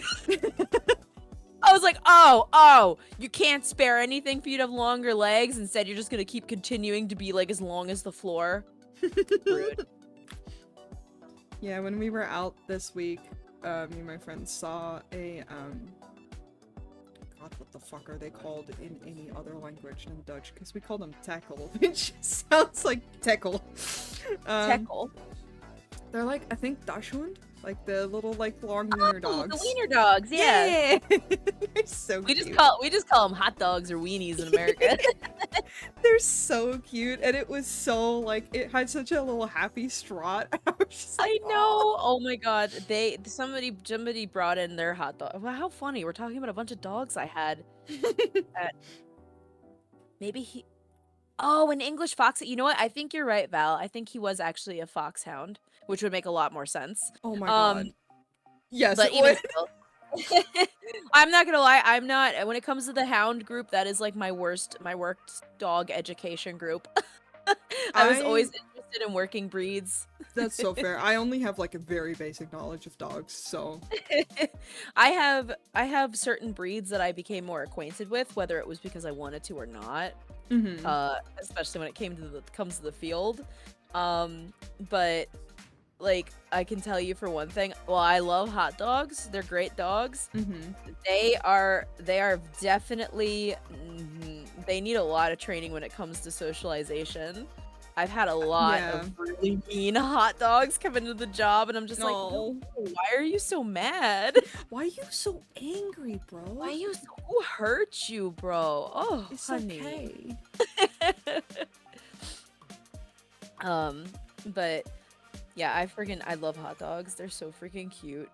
I was like, oh, you can't spare anything for you to have longer legs. Instead, you're just gonna keep continuing to be like as long as the floor. Rude. Yeah, when we were out this week, me and my friends saw a God, what the fuck are they called in any other language than Dutch? Because we call them tackle, which sounds like tackle. Teckle. They're like, I think Dachshund? Like the little, like, long wiener dogs. The wiener dogs, yeah. They're so We cute. just call them hot dogs or weenies in America. They're so cute, and it was so, like, it had such a little happy strut. I was just like, I know. Oh my god. Somebody brought in their hot dog. Wow, how funny. We're talking about a bunch of dogs I had. Maybe he Oh, an English fox. You know what? I think you're right, Val. I think he was actually a foxhound, which would make a lot more sense. Oh my god. Yes, But it even would. still, I'm not gonna lie, I'm not when it comes to the hound group, that is like my worst dog education group. I was always interested in working breeds. That's so fair. I only have like a very basic knowledge of dogs, so I have certain breeds that I became more acquainted with, whether it was because I wanted to or not. Especially when it comes to the field. But like I can tell you for one thing, well, I love hot dogs. They're great dogs. They are definitely they need a lot of training when it comes to socialization. I've had a lot of really mean hot dogs come into the job, and I'm just like, no, why are you so mad? Why are you so angry, bro? Who hurt you, bro? Oh, It's honey. okay. But yeah, I love hot dogs. They're so freaking cute.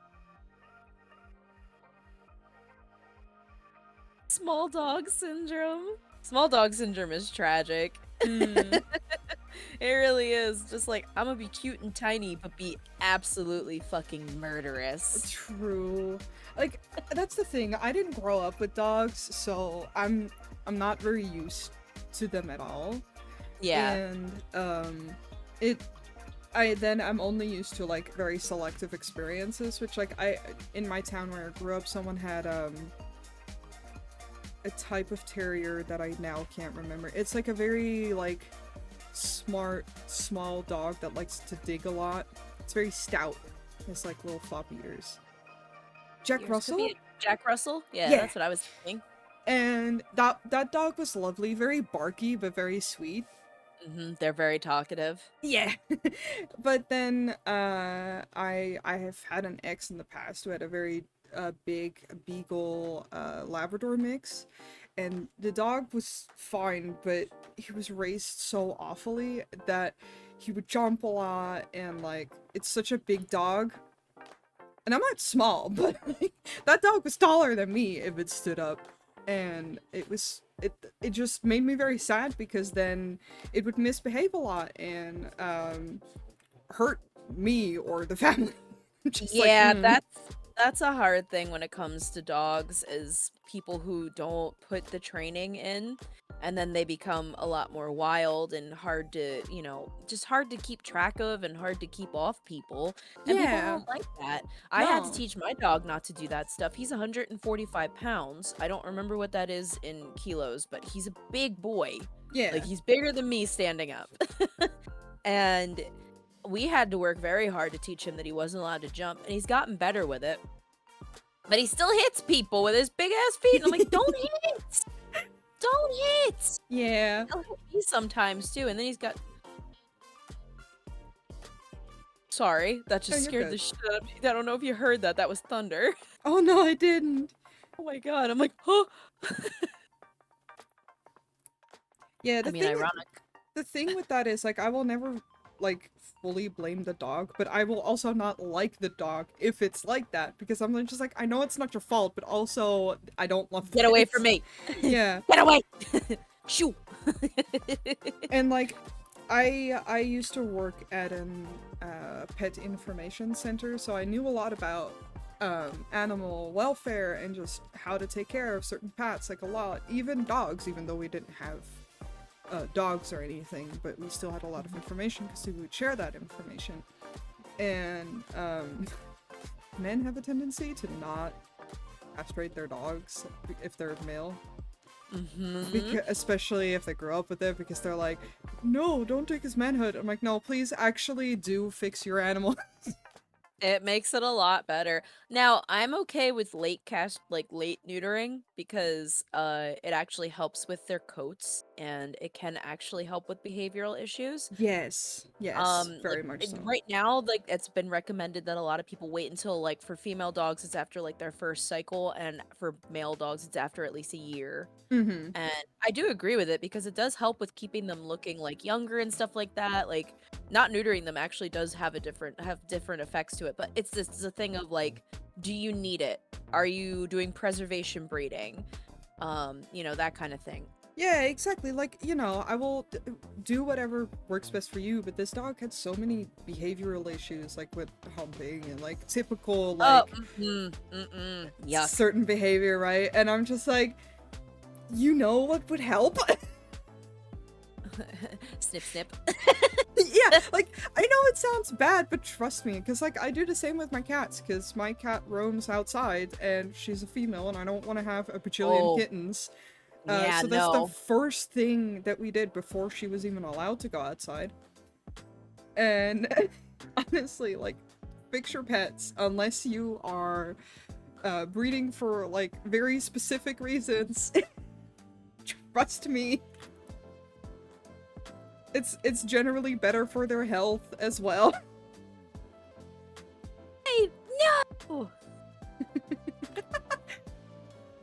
Small dog syndrome. Small dog syndrome is tragic. It really is. Just like, I'm gonna be cute and tiny, but be absolutely fucking murderous. True. Like, that's the thing. I didn't grow up with dogs, so I'm not very used to them at all. Yeah. And I'm only used to like very selective experiences, which like in my town where I grew up, someone had a type of terrier that I now can't remember. It's like a very like smart small dog that likes to dig a lot. It's very stout. It's like little floppy ears. Jack Russell? Jack Russell? Yeah, that's what I was thinking. And that dog was lovely, very barky but very sweet. They're very talkative. Yeah. But then I have had an ex in the past who had a very big beagle Labrador mix, and the dog was fine, but he was raised so awfully that he would jump a lot, and like it's such a big dog. And I'm not small, but like, that dog was taller than me if it stood up. And it just made me very sad, because then it would misbehave a lot and hurt me or the family. That's a hard thing when it comes to dogs, is people who don't put the training in. and then they become a lot more wild and hard to, just hard to keep track of and hard to keep off people. And people Yeah. don't like that. I had to No. teach my dog not to do that stuff. He's 145 pounds. I don't remember what that is in kilos, but he's a big boy. Yeah. Like, he's bigger than me standing up. And we had to work very hard to teach him that he wasn't allowed to jump, and he's gotten better with it. But he still hits people with his big ass feet. And I'm like, don't hit! Don't hit! Yeah. He'll hit me sometimes too, and then he's got. Sorry, that just you're scared good. the shit out of me. I don't know if you heard that. That was thunder. Oh no, I didn't. Oh my god, I'm like, oh. Yeah, I mean, ironic. the thing with that is, like, I will never, like, fully blame the dog, but I will also not like the dog if it's like that, because I'm just like, I know it's not your fault, but also, I don't love Get away this. from me! Yeah. Get away! Shoo! And, like, I used to work at an pet information center, so I knew a lot about animal welfare and just how to take care of certain pets, like a lot. Even dogs, even though we didn't have dogs or anything, but we still had a lot of information because we would share that information. And men have a tendency to not castrate their dogs if they're male. Especially if they grow up with it, because they're like, no, don't take his manhood. I'm like, no, please actually do fix your animal. It makes it a lot better. Now, I'm okay with late neutering, because it actually helps with their coats, and it can actually help with behavioral issues. Yes, very much so. Right now, like, it's been recommended that a lot of people wait until, like, for female dogs, it's after like their first cycle, and for male dogs, it's after at least a year. Mm-hmm. And I do agree with it, because it does help with keeping them looking like younger and stuff like that. Like, not neutering them actually does have different effects to it, but it's a thing of like, do you need it? Are you doing preservation breeding? That kind of thing. Yeah, exactly. Like, I will do whatever works best for you, but this dog had so many behavioral issues, like with humping and like typical, like, Yuck. certain behavior, right? And I'm just like, you know what would help? Snip, snip. Yeah, like, I know it sounds bad, but trust me, because, like, I do the same with my cats, because my cat roams outside, and she's a female, and I don't want to have a bajillion kittens. Yeah, so that's the first thing that we did before she was even allowed to go outside. And honestly, like, fix your pets, unless you are breeding for, like, very specific reasons. Trust me. It's generally better for their health as well. Hey, no!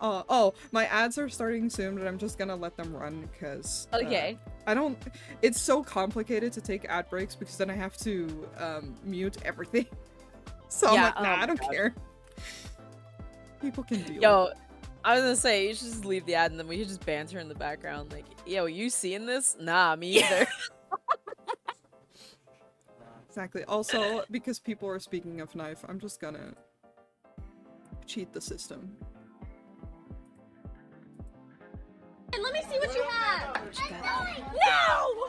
Oh, my ads are starting soon, but I'm just gonna let them run because Okay. It's so complicated to take ad breaks because then I have to mute everything. So I'm like, nah, I don't care. People can deal. Yo, I was gonna say, you should just leave the ad and then we should just banter in the background. Like, yo, you seeing this? Nah, me either. Exactly. Also, because people are speaking of knife, I'm just gonna cheat the system. And let me see what you have! No!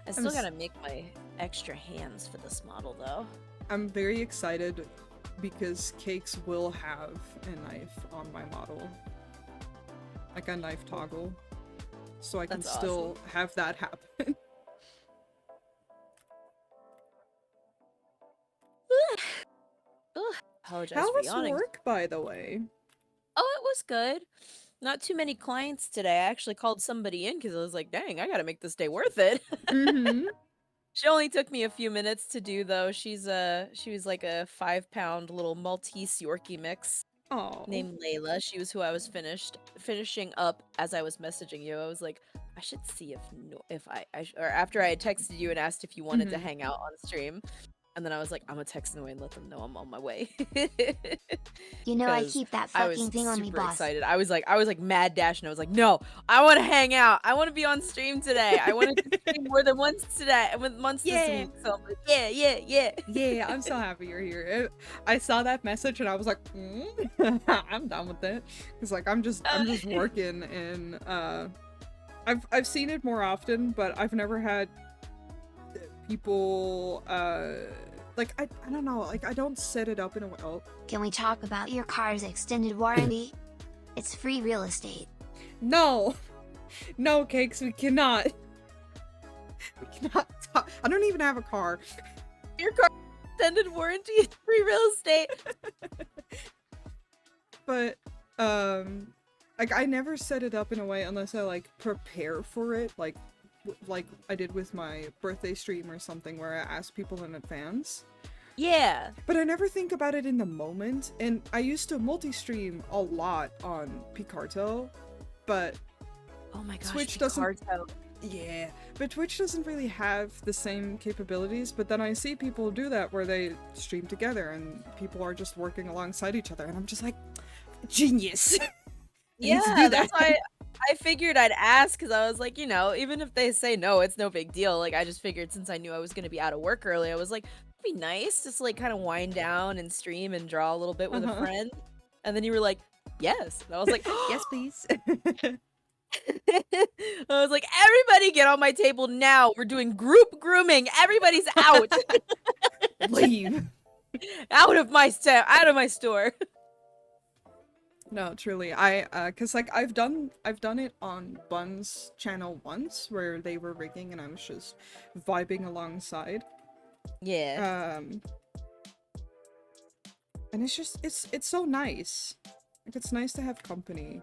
I still gotta make my extra hands for this model, though. I'm very excited because Cakes will have a knife on my model. Like a knife toggle. So I can That's still have that happen. Apologize How for was yawning. work, by the way? Oh, it was good. Not too many clients today. I actually called somebody in because I was like, dang, I gotta make this day worth it. Mm-hmm. She only took me a few minutes to do, though. She was like a 5-pound little Maltese Yorkie mix Oh. named Layla. She was who I was finishing up as I was messaging you. I was like, I should see if I or after I had texted you and asked if you wanted to hang out on stream. And then I was like, I'm gonna text Noe and let them know I'm on my way. You know I 'Cause keep that I was fucking thing on me, super boss. excited. I was like mad dash, and I was like, no, I want to hang out. I want to be on stream today. I want to stream more than once today, once this Yeah. week. So I'm like, yeah. Yeah, I'm so happy you're here. I saw that message and I was like, I'm done with it. Cause like I'm just working and I've seen it more often, but I've never had people like I don't know, like I don't set it up in a way. Oh, Can we talk about your car's extended warranty? It's free real estate. no, no, Cakes, we cannot. We cannot talk. I don't even have a car. Your car extended warranty is free real estate. But like I never set it up in a way unless I like prepare for it, like I did with my birthday stream or something where I ask people in advance. Yeah. But I never think about it in the moment, and I used to multi-stream a lot on Picarto, but Oh my gosh. Twitch Picarto. doesn't. Yeah, but Twitch doesn't really have the same capabilities, but then I see people do that where they stream together and people are just working alongside each other, and I'm just like, genius! Yeah, that's why I figured I'd ask, because I was like, you know, even if they say no, it's no big deal. Like, I just figured since I knew I was going to be out of work early, I was like, it'd be nice just to, like, kind of wind down and stream and draw a little bit with a friend. And then you were like, yes. And I was like, Yes, please. I was like, everybody get on my table now. We're doing group grooming. Everybody's out. Leave. Out of my store. No, truly, cause like I've done it on Bun's channel once where they were rigging and I was just vibing alongside. Yeah. And it's just it's so nice. Like it's nice to have company.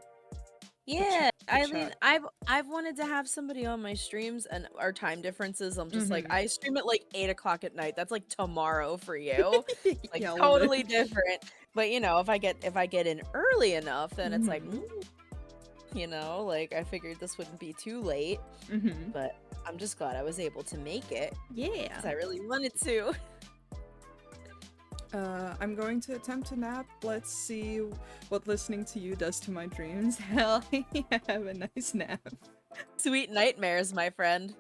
Yeah, I chat. mean, I've wanted to have somebody on my streams, and our time differences. I'm just like, Mhm. I stream at like 8 o'clock at night. That's like tomorrow for you. Like Yeah, a little bit. totally different. But you know, if I get in early enough, then it's like, you know, like I figured this wouldn't be too late. But I'm just glad I was able to make it. Yeah. Because I really wanted to. I'm going to attempt to nap. Let's see what listening to you does to my dreams. Hell, have a nice nap. Sweet nightmares, my friend.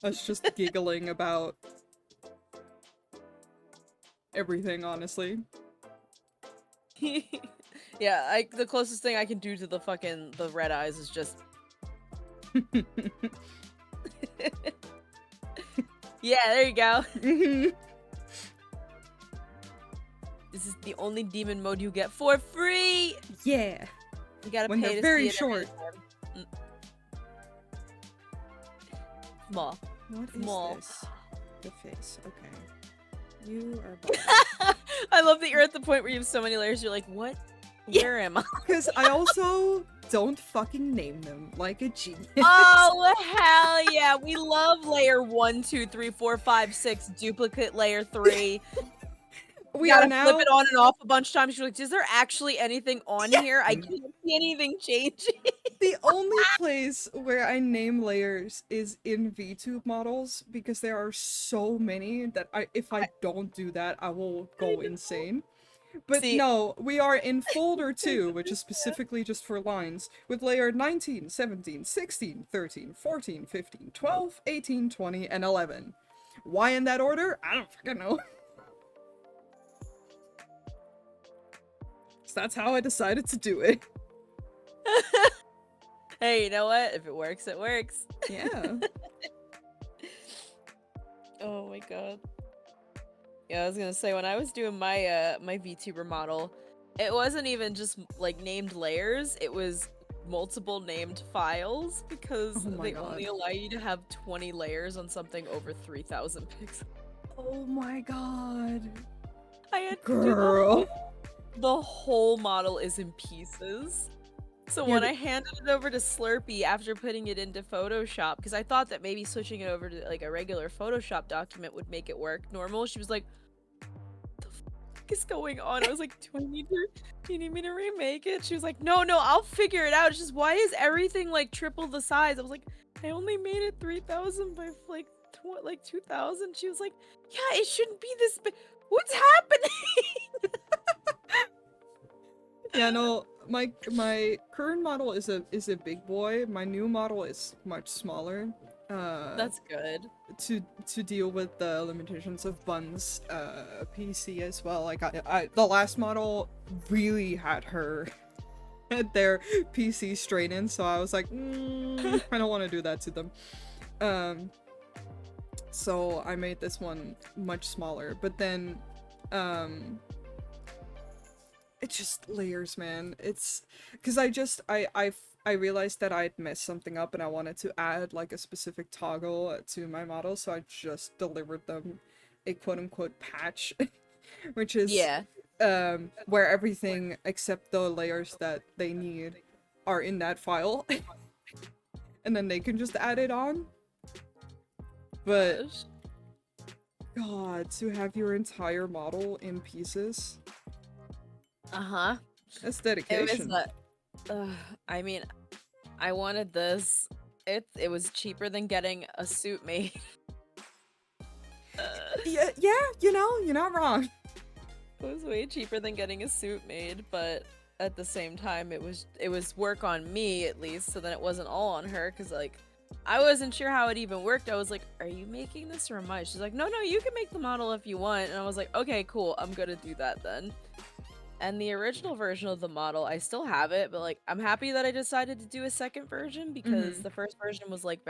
I was just giggling about everything, honestly. Yeah, the closest thing I can do to the red eyes is just yeah, there you go. This is the only demon mode you get for free. Yeah. You gotta When pay they're to very see it short. Small. What is Small. this? The face. Okay. You are bald. I love that you're at the point where you have so many layers. You're like, what? Where am I? Because I also don't fucking name them like a genius. Oh hell yeah! We love layer 1, 2, 3, 4, 5, 6, duplicate layer 3. We gotta are now flip it on and off a bunch of times. You're like, is there actually anything on here? I can't see anything changing. the only place where I name layers is in VTube models because there are so many that if I don't do that, I will go insane. But See- no, we are in folder 2, which is specifically just for lines, with layer 19, 17, 16, 13, 14, 15, 12, 18, 20, and 11. Why in that order? I don't fucking know. So that's how I decided to do it. Hey, you know what? If it works, it works. Yeah. Oh my god. Yeah, I was gonna say, when I was doing my my VTuber model, it wasn't even just like named layers, it was multiple named files because Oh my they God. only allow you to have 20 layers on something over 3,000 pixels. Oh my god. I had to do Girl. the whole model is in pieces. So Yeah, when I handed it over to Slurpee after putting it into Photoshop, because I thought that maybe switching it over to like a regular Photoshop document would make it work normal, she was like, "What the fuck is going on?" I was like, do you need me to remake it? She was like, no, I'll figure it out. It's just, why is everything like triple the size? I was like, I only made it 3,000 by like 2,000. She was like, yeah, it shouldn't be this big. What's happening? Yeah, no, my current model is a big boy. My new model is much smaller. That's good. To deal with the limitations of Bun's PC as well. Like the last model really had their PC straight in, so I was like, I don't want to do that to them. So I made this one much smaller, but then it's just layers, man. It's because I realized that I'd messed something up and I wanted to add like a specific toggle to my model, so I just delivered them a quote-unquote patch, which is Yeah. where everything except the layers that they need are in that file, and then they can just add it on. But Gosh. God, to have your entire model in pieces, Uh-huh. that's It dedication. was I mean, I wanted this. It was cheaper than getting a suit made. Yeah, you know, you're not wrong. It was way cheaper than getting a suit made, but at the same time it was work on me at least, so then it wasn't all on her, because like I wasn't sure how it even worked. I was like, are you making this or am I? She's like, no, you can make the model if you want. And I was like, okay, cool, I'm gonna do that then. And the original version of the model, I still have it, but like I'm happy that I decided to do a second version, because the first version was like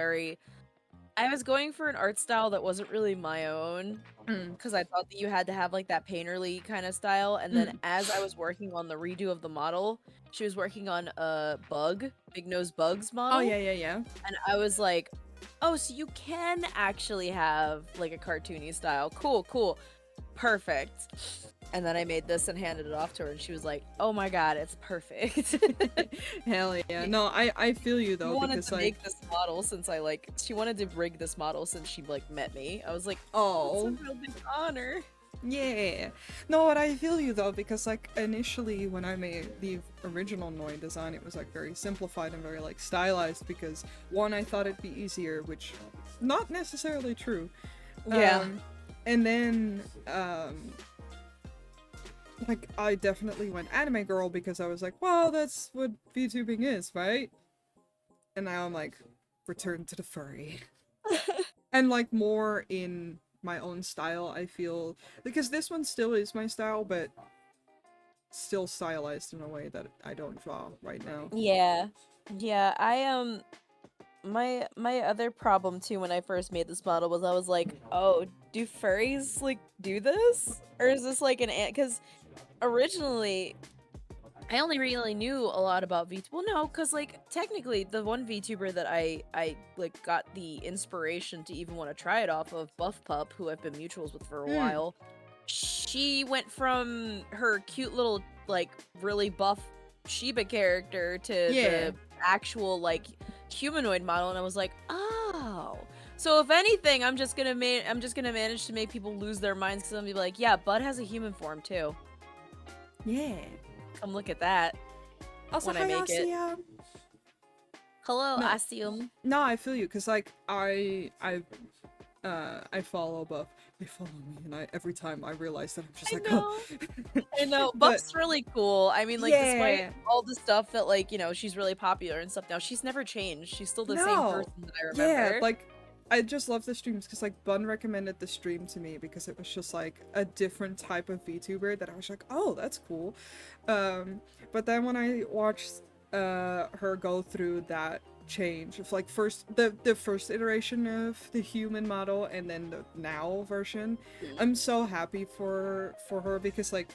I was going for an art style that wasn't really my own, because I thought that you had to have like that painterly kind of style. And then as I was working on the redo of the model, she was working on a Big Nose Bugs model. Oh yeah. And I was like, oh, so you can actually have like a cartoony style. Cool. Perfect. And then I made this and handed it off to her, and she was like, oh my god, it's perfect. Hell yeah. No, I feel you though, She wanted because to like, make this model since she wanted to rig this model since she like met me. I was like, oh it's a real big honor. yeah. No, but I feel you though, because like initially when I made the original Noi design, it was like very simplified and very like stylized, because one, I thought it'd be easier, which not necessarily true. Yeah. And then like I definitely went anime girl, because I was like, well, that's what VTubing is, right? And now I'm like, return to the furry. And like more in my own style, I feel, because this one still is my style, but still stylized in a way that I don't draw right now. Yeah. I my other problem too when I first made this model was I was like, oh, do furries like do this, or is this like because originally I only really knew a lot about well, no, because like technically the one VTuber that I like got the inspiration to even want to try it off of, Buff Pup, who I've been mutuals with for a while, she went from her cute little like really buff Shiba character to the actual like humanoid model, and I was like, oh. So if anything, I'm just gonna manage to make people lose their minds, because I'm gonna be like, yeah, Bud has a human form too. Yeah. Come look at that. Also, when I make it. Hayasia. Hello, No. Asium. No, I feel you, because like I follow Buff. They follow me, and every time I realize that, I'm just like, know. oh. I know. But- Buff's really cool. I mean, like, despite all the stuff that, like, you know, she's really popular and stuff now, she's never changed. She's still the same person that I remember. Yeah, like, I just love the streams, because like Bun recommended the stream to me because it was just like a different type of VTuber that I was like, oh, that's cool. But then when I watched her go through that change of like the first iteration of the human model and then the now version, I'm so happy for her, because like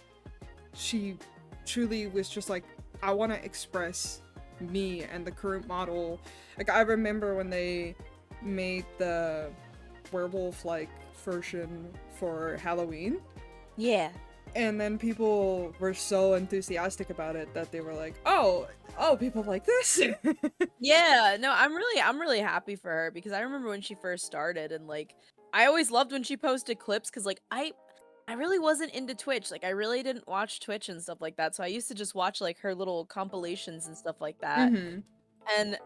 she truly was just like, I want to express me and the current model. Like I remember when they made the werewolf-like version for Halloween. Yeah. And then people were so enthusiastic about it that they were like, oh, people like this? Yeah, no, I'm really happy for her, because I remember when she first started, and like I always loved when she posted clips, because like I really wasn't into Twitch. Like I really didn't watch Twitch and stuff like that. So I used to just watch like her little compilations and stuff like that. And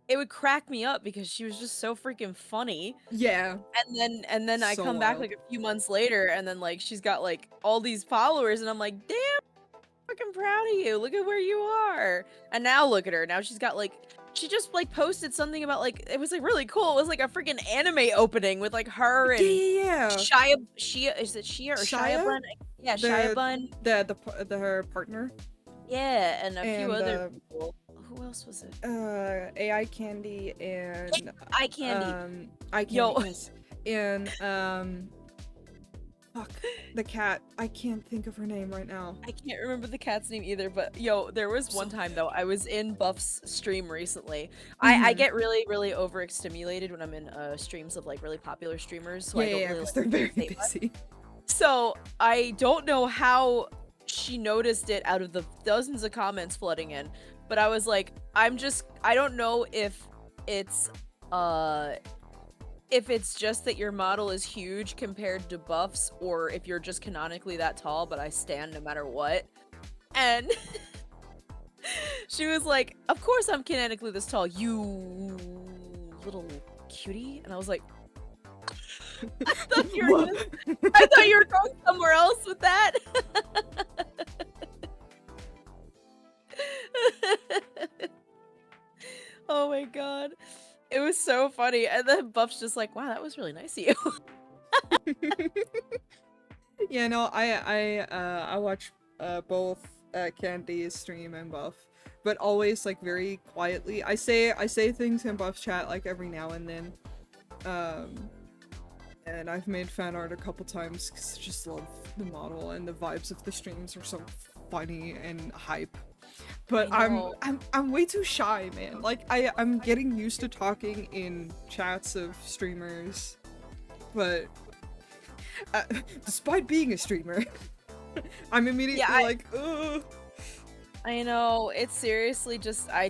it would crack me up because she was just so freaking funny. Yeah. And then I So come back wild. like a few months later, and then like she's got like all these followers, and I'm like, damn, fucking proud of you. Look at where you are. And now look at her. Now she's got like she just like posted something about like it was like really cool. It was like a freaking anime opening with like her and Yeah. Shia is it Shia or Shia Shia? Bun? Yeah, Shia Bun. Her partner. Yeah, and a few And other people. Who else was it? AI Candy and Eye Candy. Eye Candy, Yo. yes. And fuck, the cat. I can't think of her name right now. I can't remember the cat's name either, but yo, there was one time though, I was in Buff's stream recently. I Mhm. get really, really overstimulated when I'm in streams of like really popular streamers, so I don't really because like they're very say much. busy. So I don't know how she noticed it out of the dozens of comments flooding in, but I was like, I don't know if it's just that your model is huge compared to Buff's, or if you're just canonically that tall, but I stand no matter what. And she was like, of course I'm canonically this tall, you little cutie. And I was like, I thought you were going somewhere else with that. Oh my god. It was so funny. And then Buff's just like, wow, that was really nice of you. Yeah, no, I watch both Candy's stream and Buff, but always like very quietly. I say things in Buff's chat like every now and then. And I've made fan art a couple times because I just love the model and the vibes of the streams are so funny and hype. But I'm way too shy, man. Like I'm getting used to talking in chats of streamers, but despite being a streamer, I'm immediately like, ugh. I know, it's seriously just I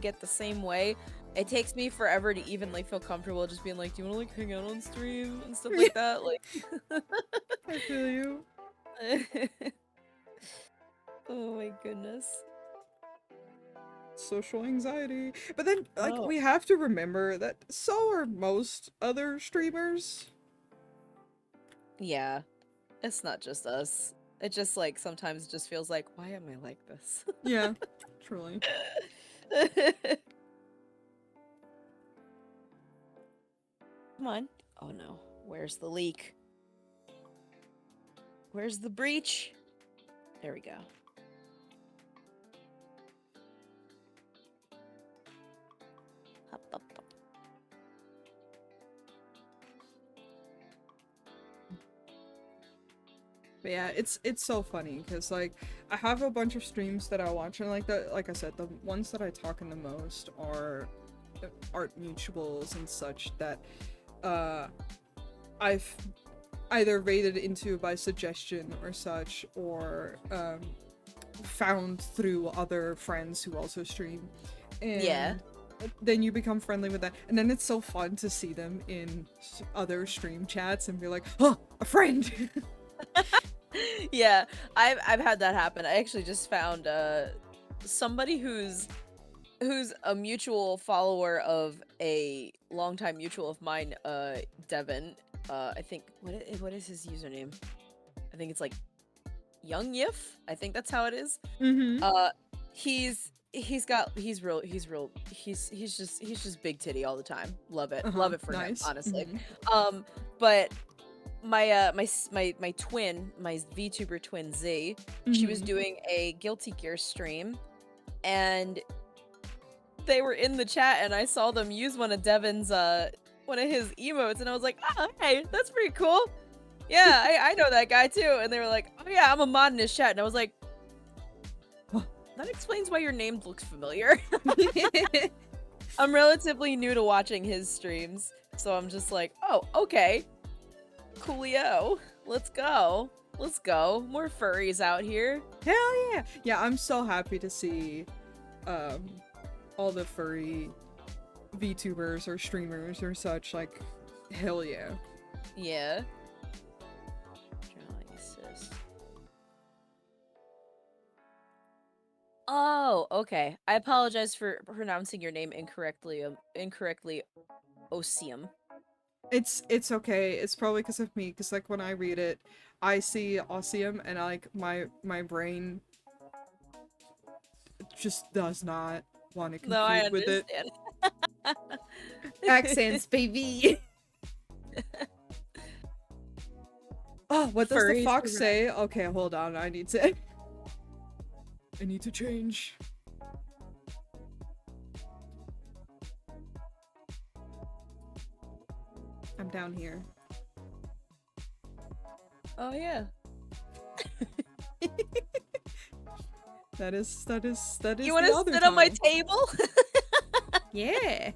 get the same way. It takes me forever to even like feel comfortable just being like, do you want to like hang out on stream and stuff like that? Like, I feel you. Oh my goodness. Social anxiety. But then, like, we have to remember that so are most other streamers. Yeah. It's not just us. It just like sometimes just feels like, why am I like this? Yeah, truly. Come on. Oh no. Where's the leak? Where's the breach? There we go. Up, up, up. But yeah, it's so funny because like I have a bunch of streams that I watch and like I said, the ones that I talk in the most are art mutuals and such that I've either raided into by suggestion or such, or found through other friends who also stream. And then you become friendly with that, and then it's so fun to see them in other stream chats and be like, oh, a friend. Yeah, I've had that happen. I actually just found somebody who's a mutual follower of a longtime mutual of mine, Devin. I think what is his username? I think it's like Young Yif. I think that's how it is. Mm-hmm. He's just big titty all the time. Love it. Uh-huh. Love it for Nice. him, honestly. Mm-hmm. But my twin, my VTuber twin Z, she was doing a Guilty Gear stream, and they were in the chat, and I saw them use one of Devin's one of his emotes, and I was like, oh hey, that's pretty cool. Yeah, I know that guy too. And they were like, oh yeah, I'm a mod in his chat, and I was like, that explains why your name looks familiar. I'm relatively new to watching his streams, so I'm just like, oh, okay. Coolio. Let's go. Let's go. More furries out here. Hell yeah. Yeah, I'm so happy to see all the furry VTubers or streamers or such, like, hell yeah. Yeah. Oh, okay. I apologize for pronouncing your name incorrectly. Incorrectly, Osium. It's okay. It's probably because of me. Because like when I read it, I see Ossium and my brain just does not want to No, I compute with it. understand. Accents, baby. Oh, what does the Furries fox for say? Okay, hold on. I need to change. I'm down here. Oh yeah. That is You want the to other sit on my time. table? Yeah.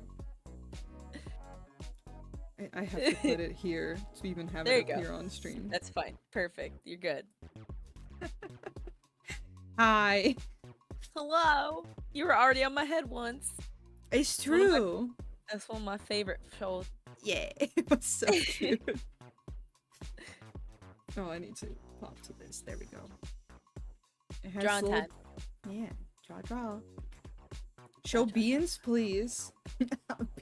I have to put it here to even have There it you go. appear on stream. That's fine. Perfect. You're good. Hi. Hello. You were already on my head once. It's One of my- true. That's one of my favorite shows. Yeah, it was so cute. Oh, I need to pop to this. There we go. It has Drawing little... time. Yeah, draw. Show Draw. beans, please.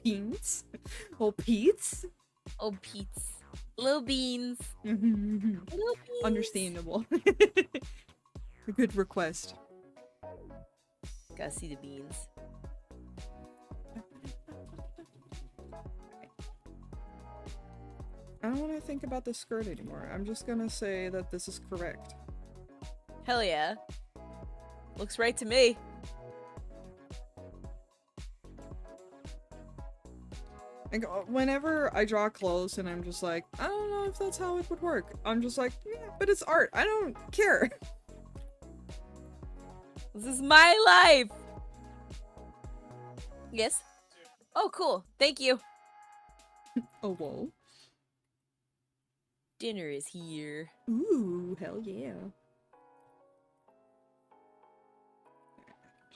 Beans? Oh, Pete's? Oh, Pete's. Little beans. Little beans. Understandable. A good request. Gotta see the beans. I don't want to think about the skirt anymore. I'm just gonna say that this is correct. Hell yeah. Looks right to me. Like, whenever I draw clothes and I'm just like, I don't know if that's how it would work. I'm just like, yeah, but it's art. I don't care. This is my life. Yes. Oh, cool. Thank you. Oh, whoa. Dinner is here. Ooh, hell yeah.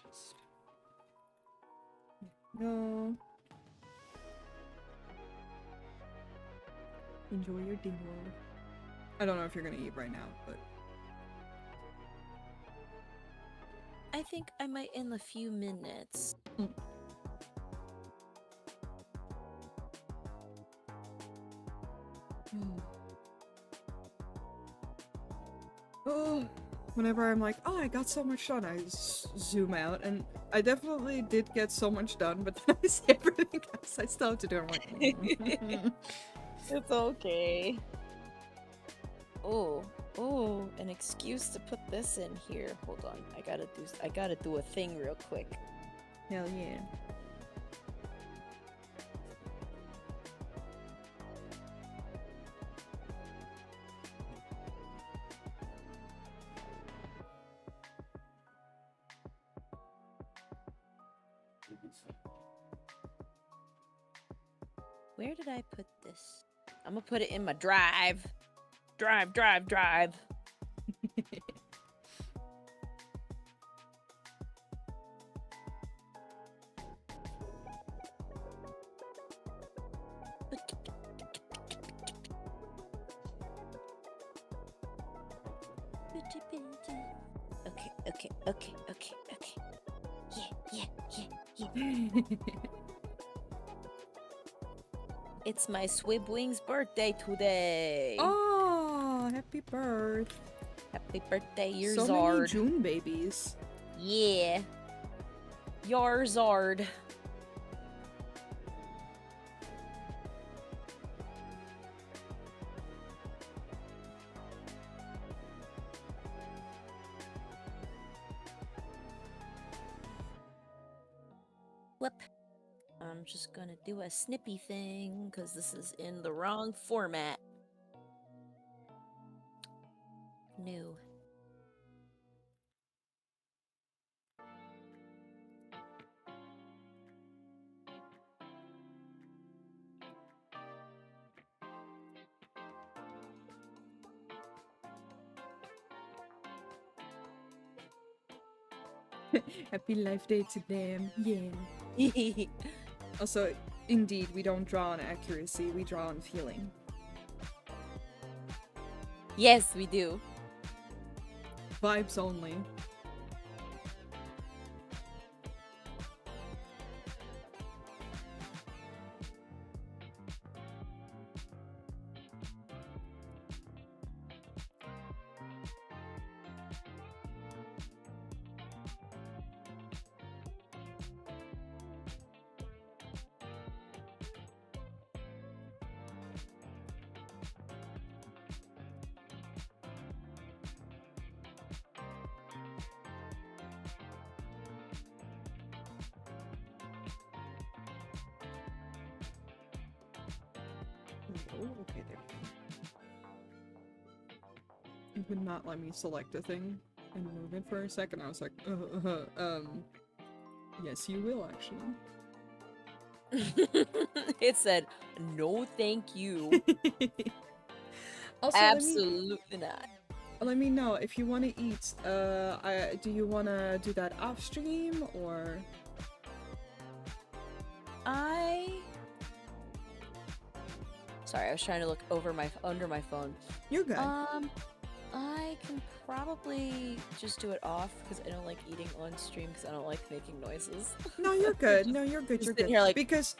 Just... No. Enjoy your dinner. I don't know if you're gonna eat right now, but... I think I might in a few minutes. Oh, whenever I'm like, oh, I got so much done, I zoom out, and I definitely did get so much done, but then I see everything else I still have to do. I'm like, It's okay. Oh, an excuse to put this in here. Hold on, I gotta do a thing real quick. hell yeah. Where did I put this? I'm gonna put it in my drive. Drive. Okay. Yeah. It's my Swibwing's birthday today. Oh, happy birth. Happy birthday, your So Zard. many June babies. Yeah. Your Zard. Whoop. I'm just gonna do a snippy thing because this is in the wrong format. New. Happy life day to them. Yeah. Also, indeed, we don't draw on accuracy, we draw on feeling. Yes, we do. Vibes only. it would not let me select a thing and move it for a second. I was like, yes, you will actually. It said, no thank you. Also, Absolutely not. let me know if you want to eat. Do you want to do that off stream or? Sorry, I was trying to look under my phone. You're good. I can probably just do it off because I don't like eating on stream because I don't like making noises. No, you're good. No, you're good. You're good. Here, like, because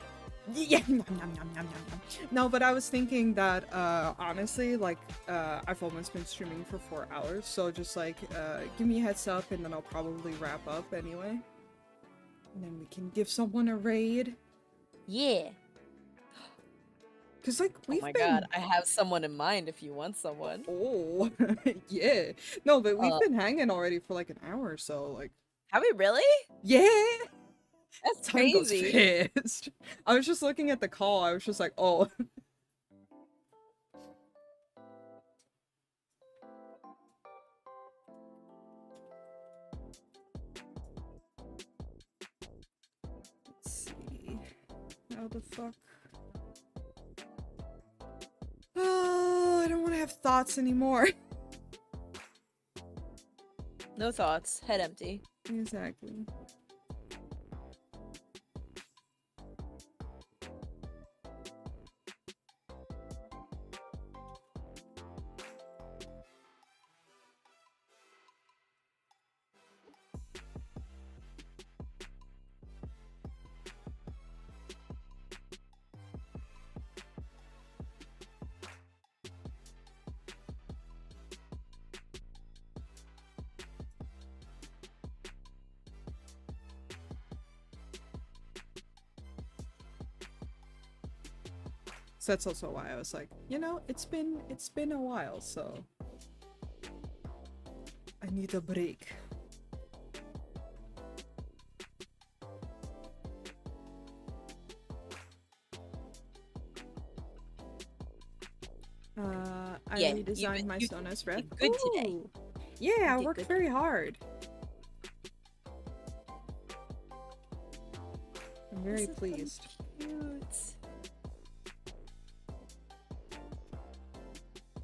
yeah, nom, nom, nom, nom, nom, nom. No, but I was thinking that honestly, like I've almost been streaming for 4 hours, so just like give me a heads up, and then I'll probably wrap up anyway, and then we can give someone a raid. Yeah. Cause like we've oh my been... god, I have someone in mind if you want someone. Oh, yeah. No, but we've been hanging already for like an hour or so. Like, have we really? Yeah. That's Time crazy. goes fast. I was just looking at the call. I was just like, oh. Let's see. How the fuck? Oh, I don't want to have thoughts anymore. No thoughts. Head empty. Exactly. So that's also why I was like, you know, it's been a while, so I need a break. I redesigned my Sonos ref. Good today. Yeah, I worked very hard. I'm very pleased. So cute.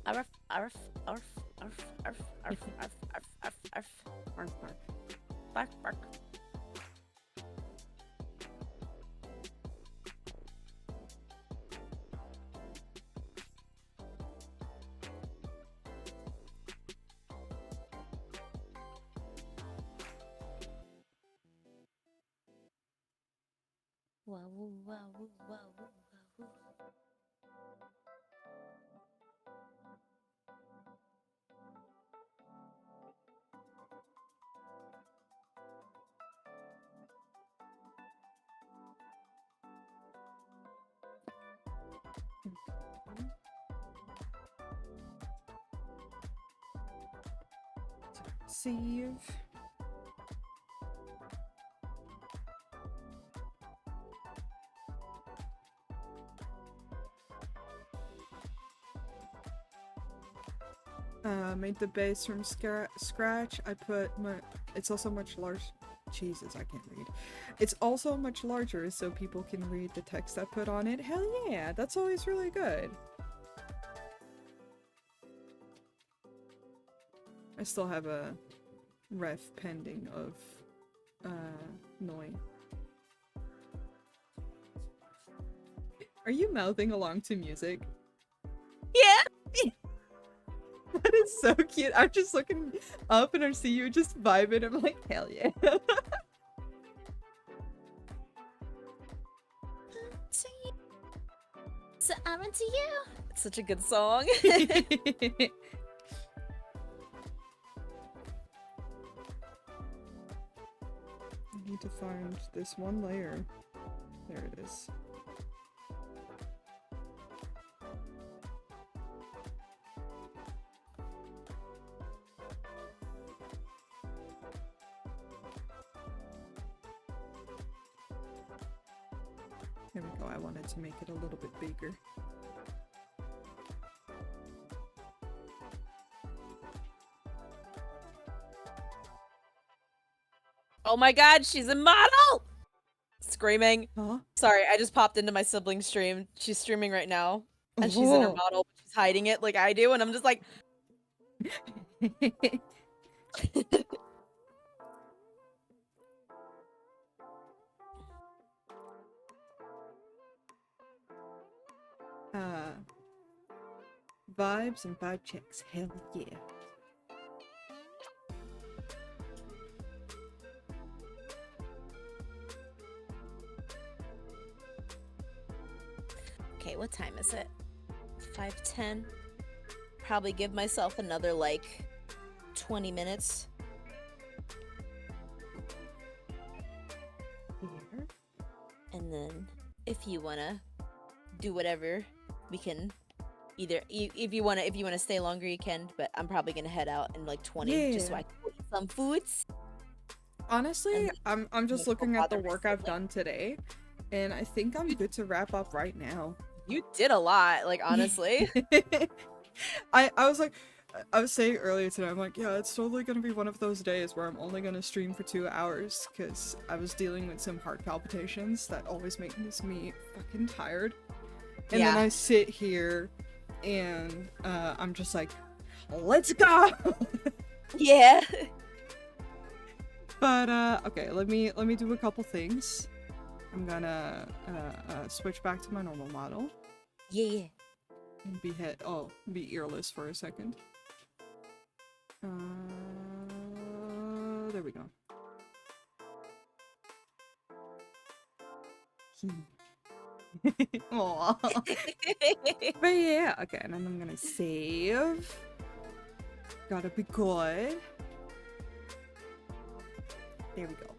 Arf, arf, arf, arf, arf, arf, arf, arf, arf, arf. Bark, bark. Bark, bark. Wow, wow, wow, wow, wow. Save. Made the base from scratch. I put my... It's also much larger. Jesus, I can't read. It's also much larger so people can read the text I put on it. Hell yeah, that's always really good. I still have a ref pending of Noi. Are you mouthing along to music? Yeah! That is so cute. I'm just looking up and I see you just vibing. I'm like, hell yeah. So I'm into you. It's such a good song. I need to find this one layer. There it is. There we go. I wanted to make it a little bit bigger. Oh my god, she's a model! Screaming. Huh? Sorry, I just popped into my sibling's stream. She's streaming right now. And she's in her Oh. model, but she's hiding it like I do, and I'm just like, Vibes and vibe checks. Hell yeah. okay, what time is it? 5:10. Probably give myself another like 20 minutes. Here. And then if you wanna do whatever, we can either if you wanna stay longer you can, but I'm probably gonna head out in like 20 just so Yeah. I can eat some foods. Honestly, And I'm just don't looking at the bother my work I've sibling. done today, and I think I'm good to wrap up right now. You did a lot, like honestly. I was like, I was saying earlier today, I'm like, yeah, it's totally gonna be one of those days where I'm only gonna stream for 2 hours because I was dealing with some heart palpitations that always make me fucking tired. And then Yeah. I sit here and I'm just like, let's go. Yeah. But okay, let me do a couple things. I'm gonna switch back to my normal model Yeah. and be earless for a second. There we go. Aww. But yeah, okay, and then I'm gonna save. Gotta be good. There we go.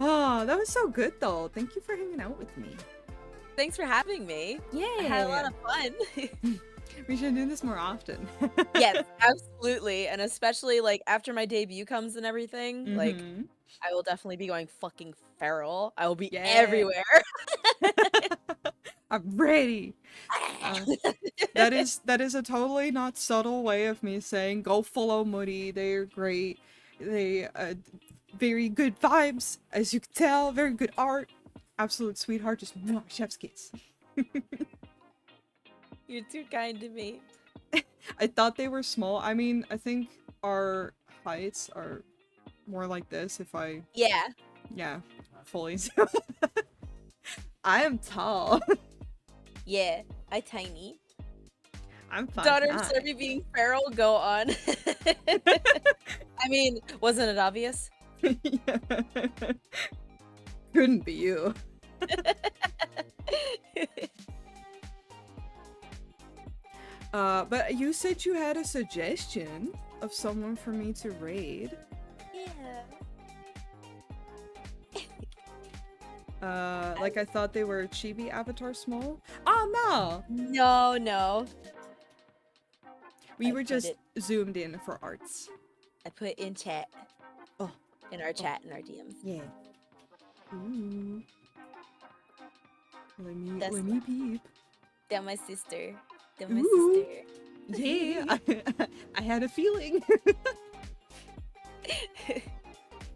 Oh, that was so good though. Thank you for hanging out with me. Thanks for having me. Yeah. I had a lot of fun. We should do this more often. Yes, absolutely. And especially like after my debut comes and everything, like Mhm. I will definitely be going fucking feral. I will be Yeah. everywhere. I'm ready. That is a totally not subtle way of me saying go follow Mudi. They are great. They very good vibes, as you can tell. Very good art. Absolute sweetheart. Just mwah, chef's kiss. You're too kind to me. I thought they were small. I mean, I think our heights are more like this. If I Yeah. fully. I am tall. Yeah. I tiny. I'm 5'9". Daughter of Serby being feral, go on. I mean, wasn't it obvious? Couldn't be you. But you said you had a suggestion of someone for me to raid. Yeah. Like I thought they were chibi avatar small. Oh No, no. we I were put just it- zoomed in for arts. I put in chat. Oh. In our chat, in our DMs. Yeah. Ooh. Let That's- me peep. They're my sister. They're my Ooh. sister. Yeah, I had a feeling.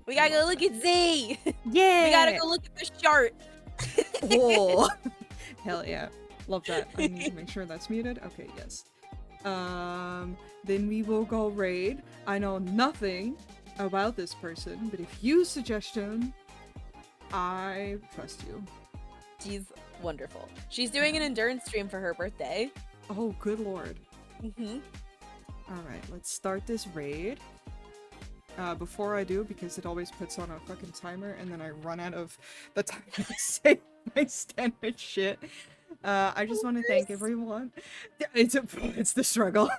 We gotta go look at Z. Yeah. We gotta go look at the chart. Oh, hell yeah. Love that. I need to make sure that's muted. Okay, yes. Then we will go raid. I know nothing about this person, but if you suggestion, I trust you. She's wonderful. She's doing an endurance stream for her birthday. Oh, good lord. Mm-hmm. Alright, let's start this raid. Before I do, because it always puts on a fucking timer and then I run out of the time to say my standard shit. I just want to thank everyone. It's the struggle.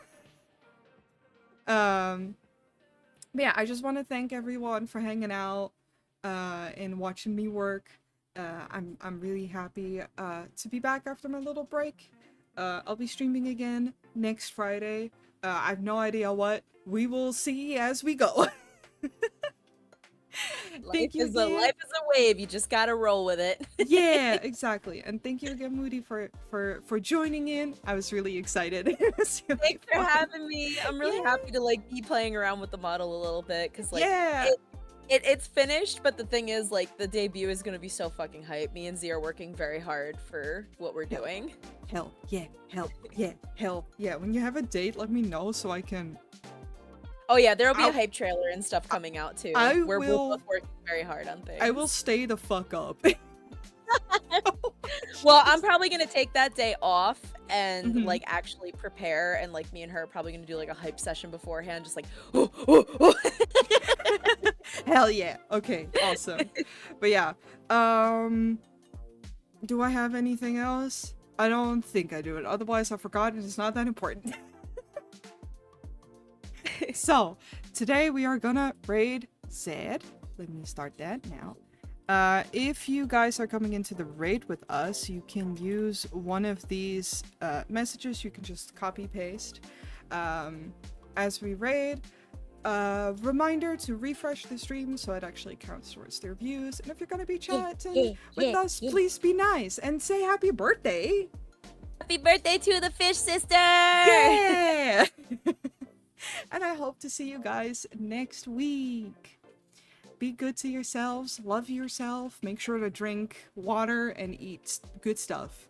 But yeah, I just want to thank everyone for hanging out and watching me work. I'm really happy to be back after my little break. I'll be streaming again next Friday. I have no idea what. We will see as we go. Thank you again. Life is a wave. You just gotta roll with it. Yeah, exactly. And thank you again, Moody, for joining in. I was really excited. It was really Thanks for fun. having me. I'm really happy to like be playing around with the model a little bit because like Yeah. it's finished, but the thing is like the debut is gonna be so fucking hype. Me and Z are working very hard for what we're doing. Hell yeah, hell yeah, hell yeah. When you have a date, let me know so I can. Oh yeah, there'll be I'll- a hype trailer and stuff coming out too. We're will- both working very hard on things. I will stay the fuck up. Well, I'm probably gonna take that day off and Mhm. like actually prepare, and like me and her are probably gonna do like a hype session beforehand, just like Hell yeah. Okay, awesome. But yeah, do I have anything else? I don't think I do it. Otherwise, I forgot and it's not that important. So, today we are gonna raid Zed. Let me start that now. If you guys are coming into the raid with us, you can use one of these messages. You can just copy paste as we raid. Reminder to refresh the stream so it actually counts towards their views. And if you're gonna be chatting with us, please be nice and say happy birthday. Happy birthday to the fish sister! Yeah! And I hope to see you guys next week. Be good to yourselves, love yourself, make sure to drink water and eat good stuff.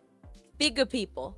Be good people.